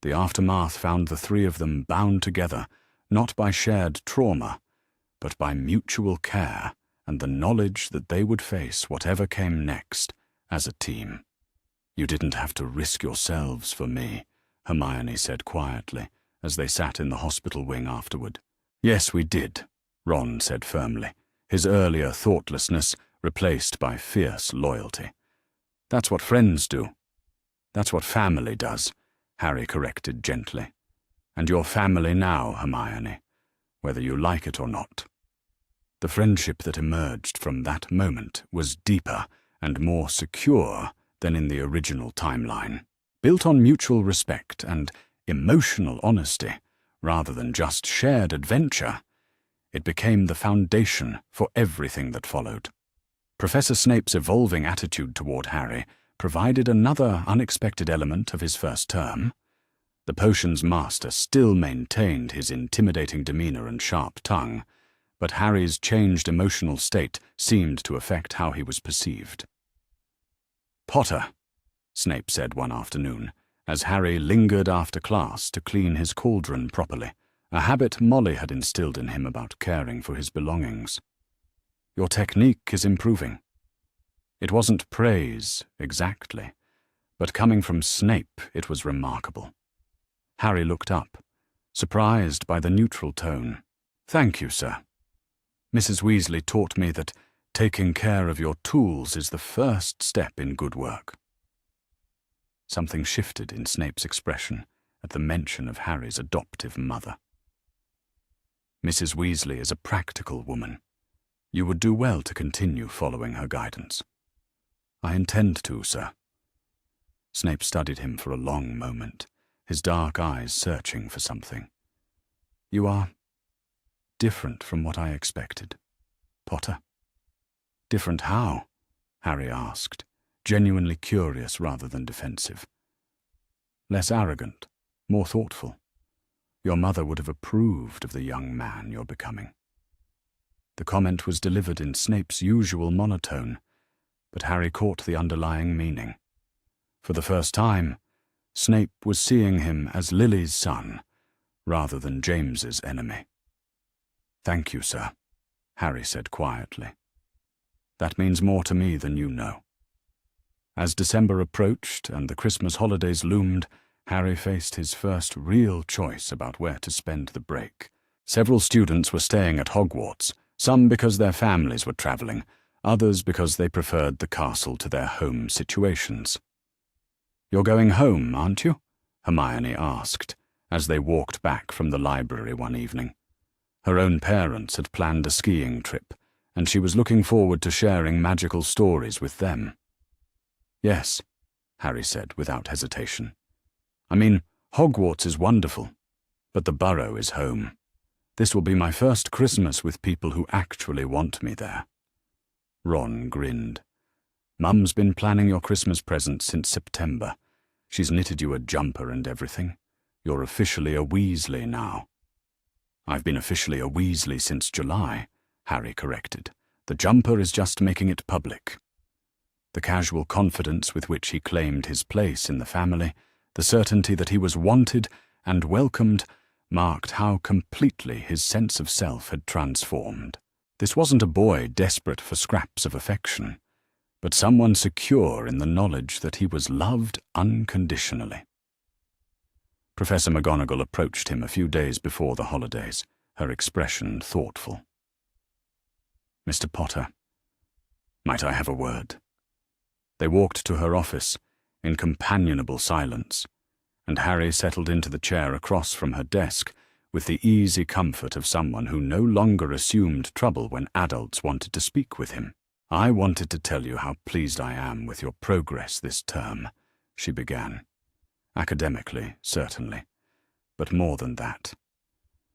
[SPEAKER 1] The aftermath found the three of them bound together, not by shared trauma, but by mutual care and the knowledge that they would face whatever came next as a team. "You didn't have to risk yourselves for me," Hermione said quietly, as they sat in the hospital wing afterward. "Yes, we did," Ron said firmly, his earlier thoughtlessness replaced by fierce loyalty. "That's what friends do. That's what family does," Harry corrected gently. "And you're family now, Hermione, whether you like it or not." The friendship that emerged from that moment was deeper and more secure than in the original timeline, built on mutual respect and emotional honesty rather than just shared adventure. It became the foundation for everything that followed. Professor Snape's evolving attitude toward Harry provided another unexpected element of his first term. The potion's master still maintained his intimidating demeanor and sharp tongue, but Harry's changed emotional state seemed to affect how he was perceived. "Potter," Snape said one afternoon, as Harry lingered after class to clean his cauldron properly, a habit Molly had instilled in him about caring for his belongings. "Your technique is improving." It wasn't praise, exactly, but coming from Snape, it was remarkable. Harry looked up, surprised by the neutral tone. "Thank you, sir. Mrs. Weasley taught me that taking care of your tools is the first step in good work." Something shifted in Snape's expression at the mention of Harry's adoptive mother. "Mrs. Weasley is a practical woman. You would do well to continue following her guidance." "I intend to, sir." Snape studied him for a long moment, his dark eyes searching for something. "You are different from what I expected, Potter." "Different how?" Harry asked, genuinely curious rather than defensive. "Less arrogant, more thoughtful. Your mother would have approved of the young man you're becoming." The comment was delivered in Snape's usual monotone, but Harry caught the underlying meaning. For the first time, Snape was seeing him as Lily's son, rather than James's enemy. "Thank you, sir," Harry said quietly. "That means more to me than you know." As December approached and the Christmas holidays loomed, Harry faced his first real choice about where to spend the break. Several students were staying at Hogwarts, some because their families were traveling, others because they preferred the castle to their home situations. "You're going home, aren't you?" Hermione asked, as they walked back from the library one evening. Her own parents had planned a skiing trip, and she was looking forward to sharing magical stories with them. "Yes," Harry said without hesitation. "I mean, Hogwarts is wonderful, but the Burrow is home. This will be my first Christmas with people who actually want me there." Ron grinned. "Mum's been planning your Christmas presents since September. She's knitted you a jumper and everything. You're officially a Weasley now." "I've been officially a Weasley since July," Harry corrected. "The jumper is just making it public." The casual confidence with which he claimed his place in the family, the certainty that he was wanted and welcomed, marked how completely his sense of self had transformed. This wasn't a boy desperate for scraps of affection, but someone secure in the knowledge that he was loved unconditionally. Professor McGonagall approached him a few days before the holidays, her expression thoughtful. "Mr. Potter, might I have a word?" They walked to her office in companionable silence, and Harry settled into the chair across from her desk with the easy comfort of someone who no longer assumed trouble when adults wanted to speak with him. "I wanted to tell you how pleased I am with your progress this term," she began. "Academically, certainly, but more than that.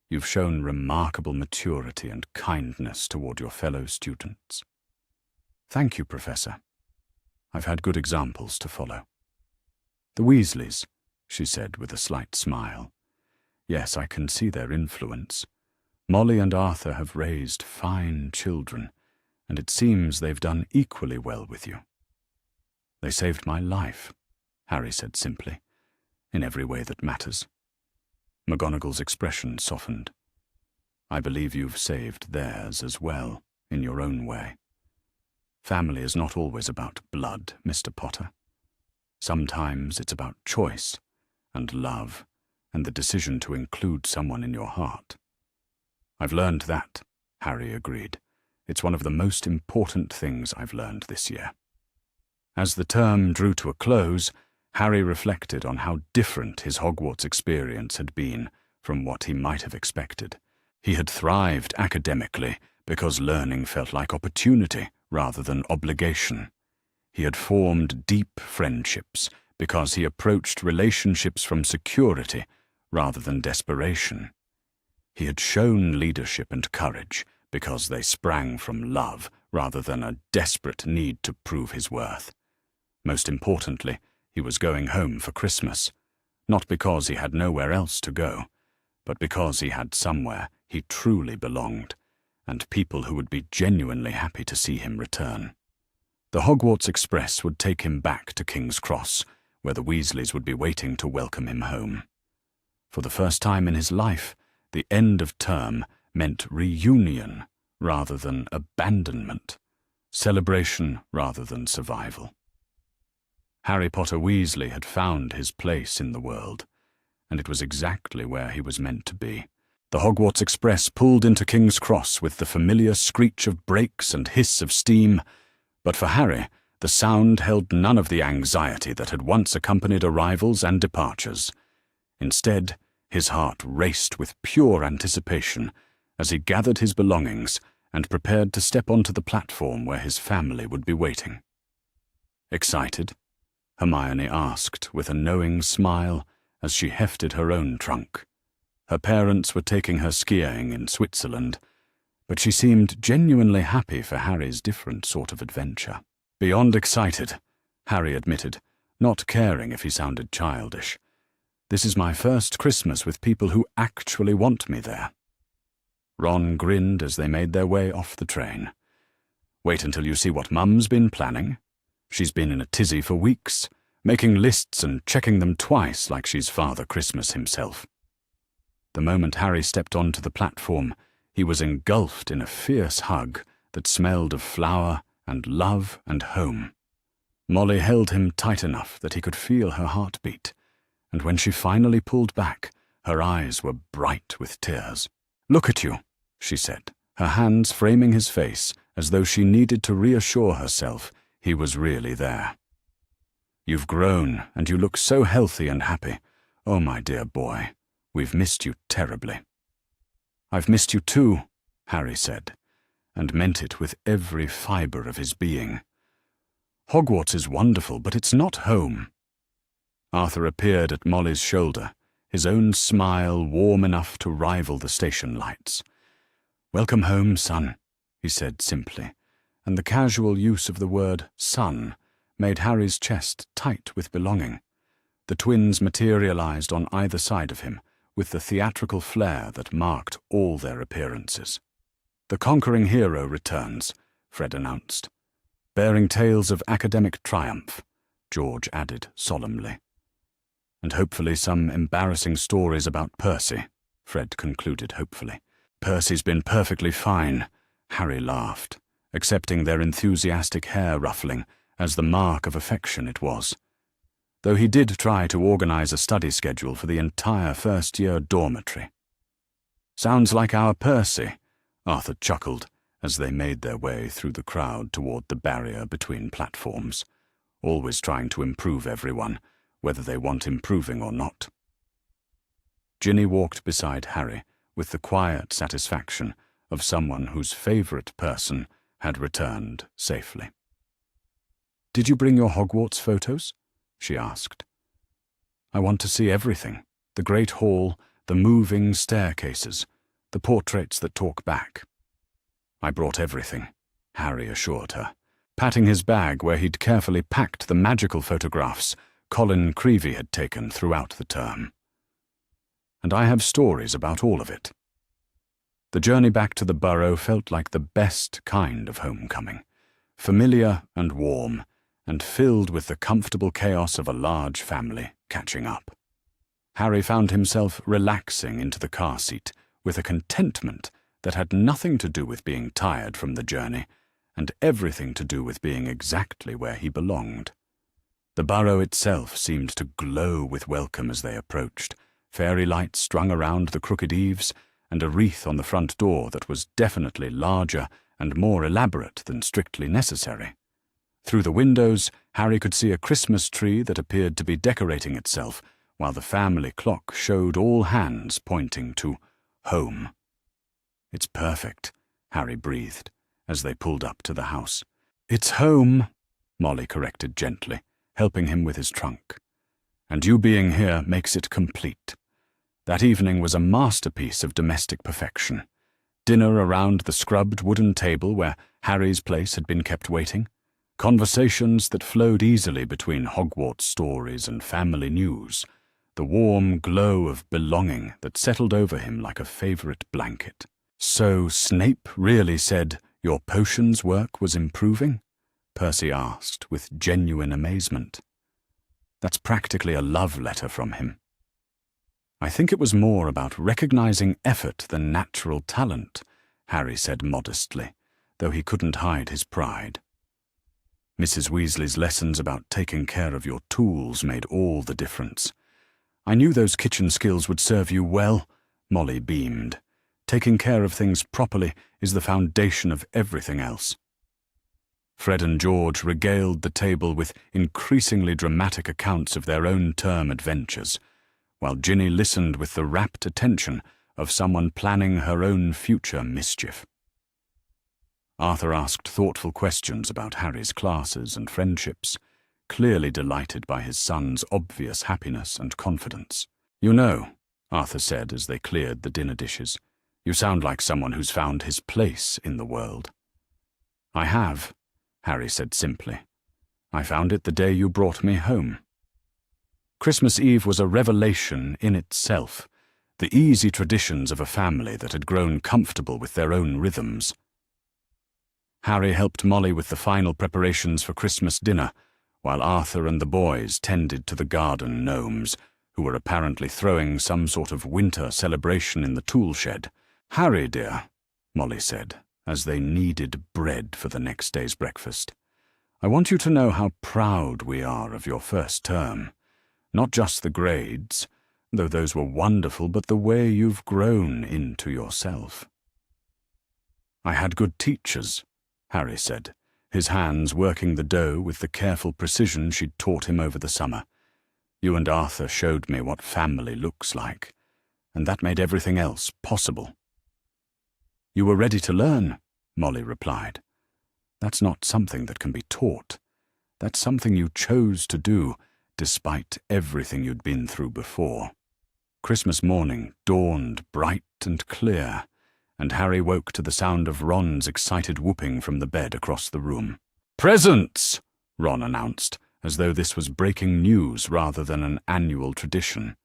[SPEAKER 1] You've shown remarkable maturity and kindness toward your fellow students." "Thank you, Professor. I've had good examples to follow." "The Weasleys," she said with a slight smile. "Yes, I can see their influence. Molly and Arthur have raised fine children, and it seems they've done equally well with you." "They saved my life," Harry said simply, in every way that matters. McGonagall's expression softened. I believe you've saved theirs as well, in your own way. Family is not always about blood, Mr. Potter. Sometimes it's about choice and love and the decision to include someone in your heart. I've learned that, Harry agreed. It's one of the most important things I've learned this year. As the term drew to a close, Harry reflected on how different his Hogwarts experience had been from what he might have expected. He had thrived academically because learning felt like opportunity rather than obligation. He had formed deep friendships because he approached relationships from security rather than desperation. He had shown leadership and courage because they sprang from love rather than a desperate need to prove his worth. Most importantly, he was going home for Christmas, not because he had nowhere else to go, but because he had somewhere he truly belonged, and people who would be genuinely happy to see him return. The Hogwarts Express would take him back to King's Cross, where the Weasleys would be waiting to welcome him home. For the first time in his life, the end of term meant reunion rather than abandonment, celebration rather than survival. Harry Potter Weasley had found his place in the world, and it was exactly where he was meant to be. The Hogwarts Express pulled into King's Cross with the familiar screech of brakes and hiss of steam, but for Harry, the sound held none of the anxiety that had once accompanied arrivals and departures. Instead, his heart raced with pure anticipation as he gathered his belongings and prepared to step onto the platform where his family would be waiting. Excited? Hermione asked with a knowing smile as she hefted her own trunk. Her parents were taking her skiing in Switzerland, but she seemed genuinely happy for Harry's different sort of adventure. Beyond excited, Harry admitted, not caring if he sounded childish. This is my first Christmas with people who actually want me there. Ron grinned as they made their way off the train. Wait until you see what Mum's been planning. She's been in a tizzy for weeks, making lists and checking them twice like she's Father Christmas himself. The moment Harry stepped onto the platform, he was engulfed in a fierce hug that smelled of flower and love and home. Molly held him tight enough that he could feel her heartbeat, and when she finally pulled back, her eyes were bright with tears. "Look at you," she said, her hands framing his face as though she needed to reassure herself he was really there. "You've grown, and you look so healthy and happy. Oh, my dear boy, we've missed you terribly." "I've missed you too," Harry said, and meant it with every fibre of his being. "Hogwarts is wonderful, but it's not home." Arthur appeared at Molly's shoulder, his own smile warm enough to rival the station lights. "Welcome home, son," he said simply, and the casual use of the word son made Harry's chest tight with belonging. The twins materialized on either side of him, with the theatrical flair that marked all their appearances. "The conquering hero returns," Fred announced. "Bearing tales of academic triumph," George added solemnly. "And hopefully some embarrassing stories about Percy," Fred concluded hopefully. "Percy's been perfectly fine," Harry laughed, accepting their enthusiastic hair ruffling as the mark of affection it was. Though he did try to organize a study schedule for the entire first-year dormitory. "Sounds like our Percy," Arthur chuckled as they made their way through the crowd toward the barrier between platforms, always trying to improve everyone, whether they want improving or not. Ginny walked beside Harry with the quiet satisfaction of someone whose favorite person had returned safely. "Did you bring your Hogwarts photos?" she asked. "I want to see everything, the Great Hall, the moving staircases, the portraits that talk back." "I brought everything," Harry assured her, patting his bag where he'd carefully packed the magical photographs Colin Creevey had taken throughout the term. "And I have stories about all of it." The journey back to the burrow felt like the best kind of homecoming, familiar and warm, and filled with the comfortable chaos of a large family catching up. Harry found himself relaxing into the car seat with a contentment that had nothing to do with being tired from the journey, and everything to do with being exactly where he belonged. The burrow itself seemed to glow with welcome as they approached, fairy lights strung around the crooked eaves, and a wreath on the front door that was definitely larger and more elaborate than strictly necessary. Through the windows, Harry could see a Christmas tree that appeared to be decorating itself, while the family clock showed all hands pointing to home. "It's perfect," Harry breathed, as they pulled up to the house. "It's home," Molly corrected gently, helping him with his trunk. "And you being here makes it complete." That evening was a masterpiece of domestic perfection. Dinner around the scrubbed wooden table where Harry's place had been kept waiting. Conversations that flowed easily between Hogwarts stories and family news. The warm glow of belonging that settled over him like a favorite blanket. "So Snape really said your potions work was improving?" Percy asked with genuine amazement. "That's practically a love letter from him." "I think it was more about recognizing effort than natural talent," Harry said modestly, though he couldn't hide his pride. "Mrs. Weasley's lessons about taking care of your tools made all the difference. I knew those kitchen skills would serve you well," Molly beamed. "Taking care of things properly is the foundation of everything else." Fred and George regaled the table with increasingly dramatic accounts of their own term adventures, while Ginny listened with the rapt attention of someone planning her own future mischief. Arthur asked thoughtful questions about Harry's classes and friendships, clearly delighted by his son's obvious happiness and confidence. "You know," Arthur said as they cleared the dinner dishes, "you sound like someone who's found his place in the world." "I have," Harry said simply. "I found it the day you brought me home." Christmas Eve was a revelation in itself, the easy traditions of a family that had grown comfortable with their own rhythms. Harry helped Molly with the final preparations for Christmas dinner, while Arthur and the boys tended to the garden gnomes, who were apparently throwing some sort of winter celebration in the tool shed. "Harry, dear," Molly said, as they kneaded bread for the next day's breakfast, "I want you to know how proud we are of your first term. Not just the grades, though those were wonderful, but the way you've grown into yourself." "I had good teachers," Harry said, his hands working the dough with the careful precision she'd taught him over the summer. "You and Arthur showed me what family looks like, and that made everything else possible." "You were ready to learn," Molly replied. "That's not something that can be taught. That's something you chose to do, despite everything you'd been through before." Christmas morning dawned bright and clear, and Harry woke to the sound of Ron's excited whooping from the bed across the room. "Presents!" Ron announced, as though this was breaking news rather than an annual tradition.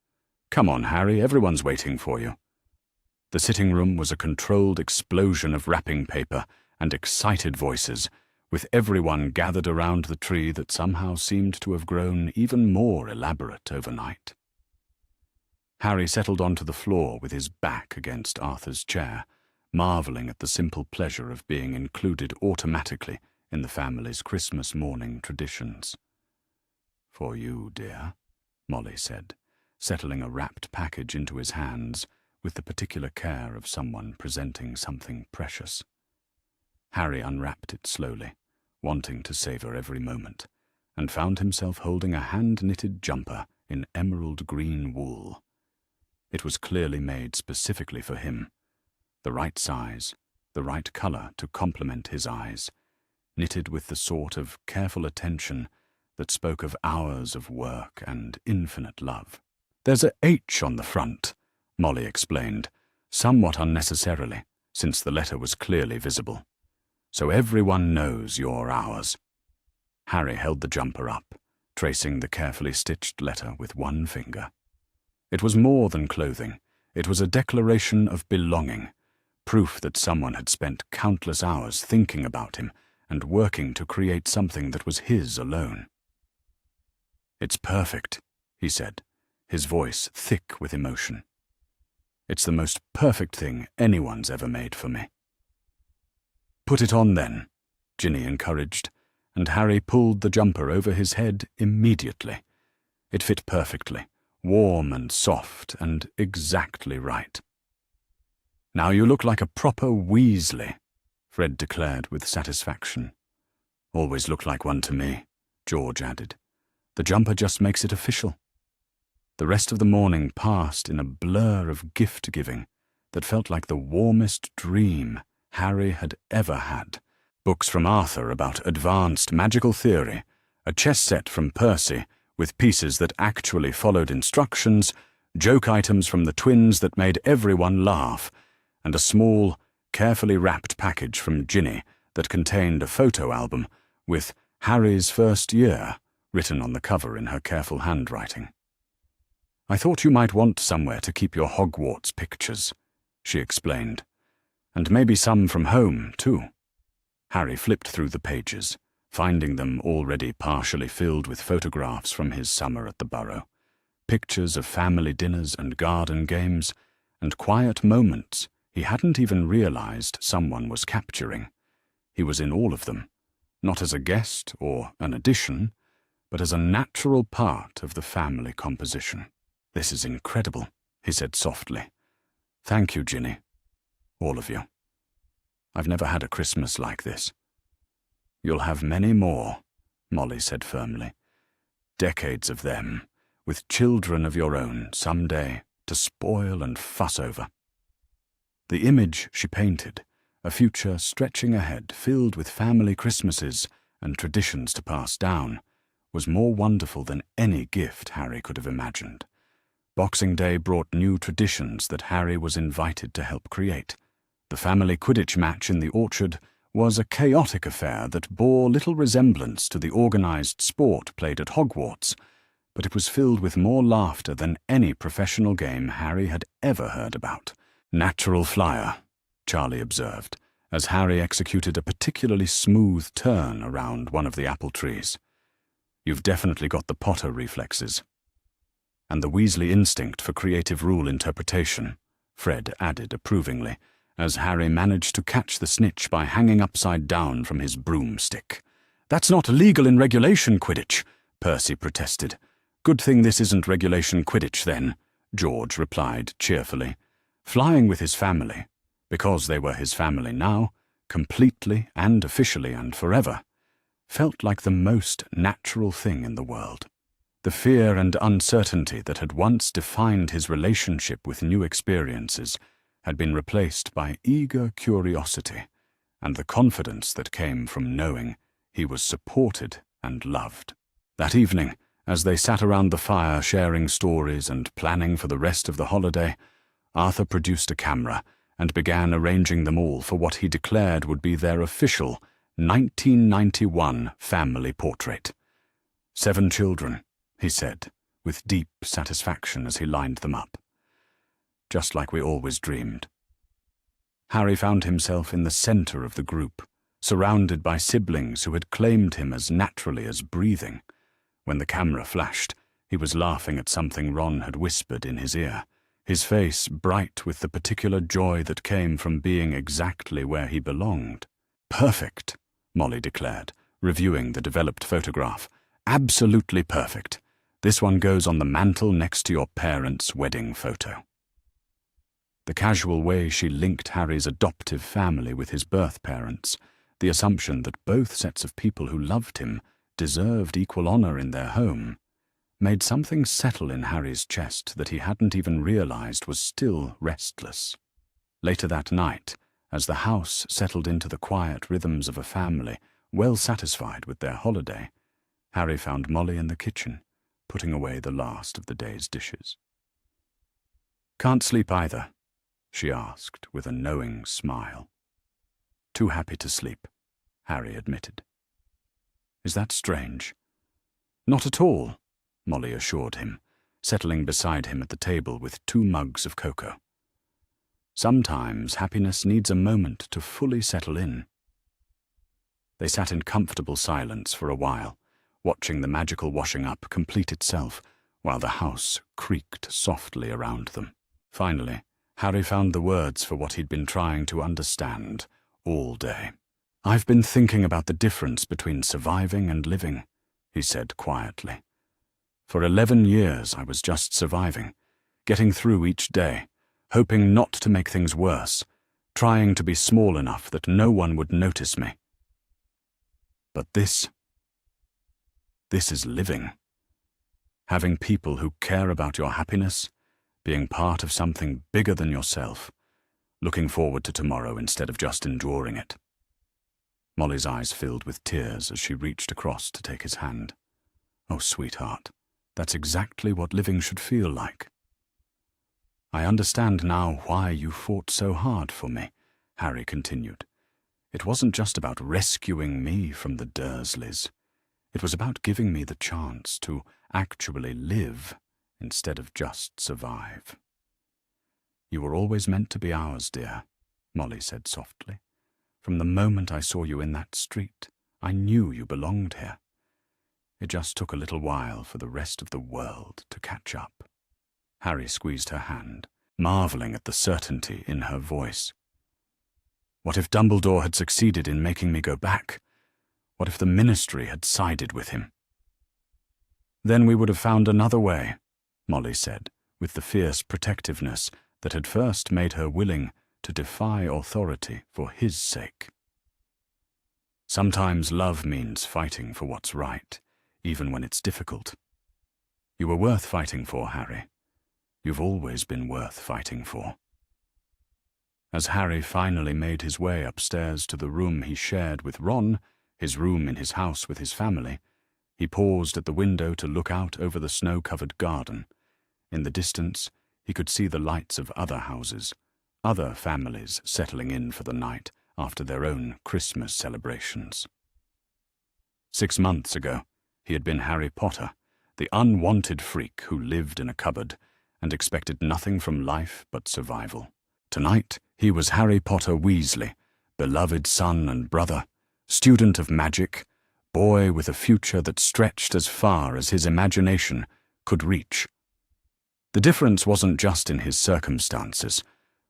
[SPEAKER 1] "Come on, Harry, everyone's waiting for you." The sitting room was a controlled explosion of wrapping paper and excited voices, with everyone gathered around the tree that somehow seemed to have grown even more elaborate overnight. Harry settled onto the floor with his back against Arthur's chair, marveling at the simple pleasure of being included automatically in the family's Christmas morning traditions. "For you, dear," Molly said, settling a wrapped package into his hands with the particular care of someone presenting something precious. Harry unwrapped it slowly, wanting to savor every moment, and found himself holding a hand-knitted jumper in emerald green wool. It was clearly made specifically for him, the right size, the right color to complement his eyes, knitted with the sort of careful attention that spoke of hours of work and infinite love. "There's a H on the front," Molly explained, somewhat unnecessarily, since the letter was clearly visible. "So everyone knows you're ours." Harry held the jumper up, tracing the carefully stitched letter with one finger. It was more than clothing. It was a declaration of belonging, proof that someone had spent countless hours thinking about him and working to create something that was his alone. "It's perfect," he said, his voice thick with emotion. "It's the most perfect thing anyone's ever made for me." "Put it on then," Ginny encouraged, and Harry pulled the jumper over his head immediately. It fit perfectly, warm and soft and exactly right. "Now you look like a proper Weasley," Fred declared with satisfaction. "Always looked like one to me," George added. "The jumper just makes it official." The rest of the morning passed in a blur of gift-giving that felt like the warmest dream Harry had ever had. Books from Arthur about advanced magical theory, a chess set from Percy with pieces that actually followed instructions, joke items from the twins that made everyone laugh, and a small, carefully wrapped package from Ginny that contained a photo album with Harry's first year written on the cover in her careful handwriting. "I thought you might want somewhere to keep your Hogwarts pictures," she explained. "And maybe some from home, too." Harry flipped through the pages, finding them already partially filled with photographs from his summer at the Burrow, pictures of family dinners and garden games, and quiet moments he hadn't even realized someone was capturing. He was in all of them, not as a guest or an addition, but as a natural part of the family composition. "This is incredible," he said softly. "Thank you, Ginny. All of you. I've never had a Christmas like this." "You'll have many more," Molly said firmly. "Decades of them, with children of your own someday to spoil and fuss over." The image she painted, a future stretching ahead filled with family Christmases and traditions to pass down, was more wonderful than any gift Harry could have imagined. Boxing Day brought new traditions that Harry was invited to help create. The family Quidditch match in the orchard was a chaotic affair that bore little resemblance to the organized sport played at Hogwarts, but it was filled with more laughter than any professional game Harry had ever heard about. "Natural flyer," Charlie observed, as Harry executed a particularly smooth turn around one of the apple trees. "You've definitely got the Potter reflexes." "And the Weasley instinct for creative rule interpretation," Fred added approvingly, as Harry managed to catch the snitch by hanging upside down from his broomstick. "That's not illegal in regulation Quidditch," Percy protested. "Good thing this isn't regulation Quidditch, then," George replied cheerfully. Flying with his family, because they were his family now, completely and officially and forever, felt like the most natural thing in the world. The fear and uncertainty that had once defined his relationship with new experiences had been replaced by eager curiosity and the confidence that came from knowing he was supported and loved. That evening, as they sat around the fire sharing stories and planning for the rest of the holiday, Arthur produced a camera and began arranging them all for what he declared would be their official 1991 family portrait. 7 children, he said, with deep satisfaction as he lined them up. Just like we always dreamed. Harry found himself in the center of the group, surrounded by siblings who had claimed him as naturally as breathing. When the camera flashed, he was laughing at something Ron had whispered in his ear, his face bright with the particular joy that came from being exactly where he belonged. "Perfect," Molly declared, reviewing the developed photograph. "Absolutely perfect. This one goes on the mantel next to your parents' wedding photo." The casual way she linked Harry's adoptive family with his birth parents, the assumption that both sets of people who loved him deserved equal honor in their home, made something settle in Harry's chest that he hadn't even realized was still restless. Later that night, as the house settled into the quiet rhythms of a family well satisfied with their holiday, Harry found Molly in the kitchen, putting away the last of the day's dishes. "Can't sleep either?" she asked with a knowing smile. "Too happy to sleep," Harry admitted. "Is that strange?" "Not at all," Molly assured him, settling beside him at the table with 2 mugs of cocoa. "Sometimes happiness needs a moment to fully settle in." They sat in comfortable silence for a while, watching the magical washing up complete itself, while the house creaked softly around them. Finally, Harry found the words for what he'd been trying to understand all day. "I've been thinking about the difference between surviving and living," he said quietly. "For 11 years I was just surviving, getting through each day, hoping not to make things worse, trying to be small enough that no one would notice me. But this is living. Having people who care about your happiness, being part of something bigger than yourself, looking forward to tomorrow instead of just enduring it." Molly's eyes filled with tears as she reached across to take his hand. "Oh, sweetheart, that's exactly what living should feel like." "I understand now why you fought so hard for me," Harry continued. "It wasn't just about rescuing me from the Dursleys. It was about giving me the chance to actually live instead of just survive." "You were always meant to be ours, dear," Molly said softly. "From the moment I saw you in that street, I knew you belonged here. It just took a little while for the rest of the world to catch up." Harry squeezed her hand, marveling at the certainty in her voice. What if Dumbledore had succeeded in making me go back? What if the Ministry had sided with him? "Then we would have found another way," Molly said, with the fierce protectiveness that had first made her willing to defy authority for his sake. "Sometimes love means fighting for what's right, even when it's difficult. You were worth fighting for, Harry. You've always been worth fighting for." As Harry finally made his way upstairs to the room he shared with Ron, his room in his house with his family, he paused at the window to look out over the snow-covered garden. In the distance, he could see the lights of other houses, other families settling in for the night after their own Christmas celebrations. 6 months ago, he had been Harry Potter, the unwanted freak who lived in a cupboard and expected nothing from life but survival. Tonight, he was Harry Potter Weasley, beloved son and brother, student of magic, boy with a future that stretched as far as his imagination could reach. The difference wasn't just in his circumstances,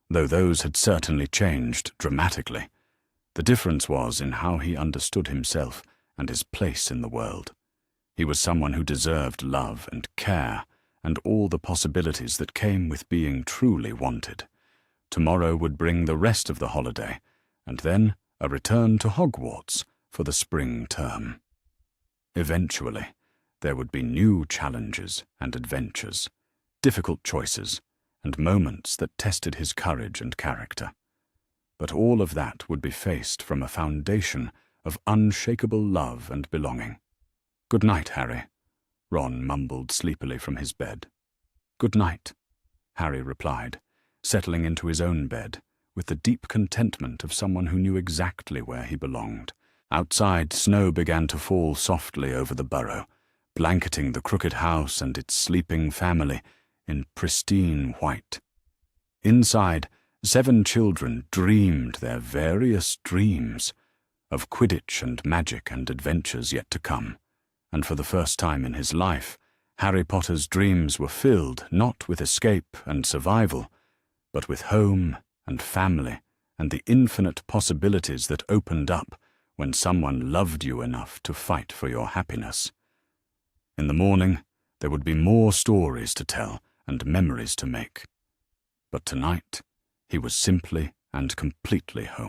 [SPEAKER 1] though those had certainly changed dramatically. The difference was in how he understood himself and his place in the world. He was someone who deserved love and care and all the possibilities that came with being truly wanted. Tomorrow would bring the rest of the holiday, and then a return to Hogwarts for the spring term. Eventually, there would be new challenges and adventures, difficult choices, and moments that tested his courage and character. But all of that would be faced from a foundation of unshakable love and belonging. "Good night, Harry," Ron mumbled sleepily from his bed. "Good night," Harry replied, settling into his own bed with the deep contentment of someone who knew exactly where he belonged. Outside, snow began to fall softly over the burrow, blanketing the crooked house and its sleeping family in pristine white. Inside, 7 children dreamed their various dreams of Quidditch and magic and adventures yet to come, and for the first time in his life, Harry Potter's dreams were filled not with escape and survival, but with home and family and the infinite possibilities that opened up when someone loved you enough to fight for your happiness. In the morning, there would be more stories to tell and memories to make. But tonight, he was simply and completely home.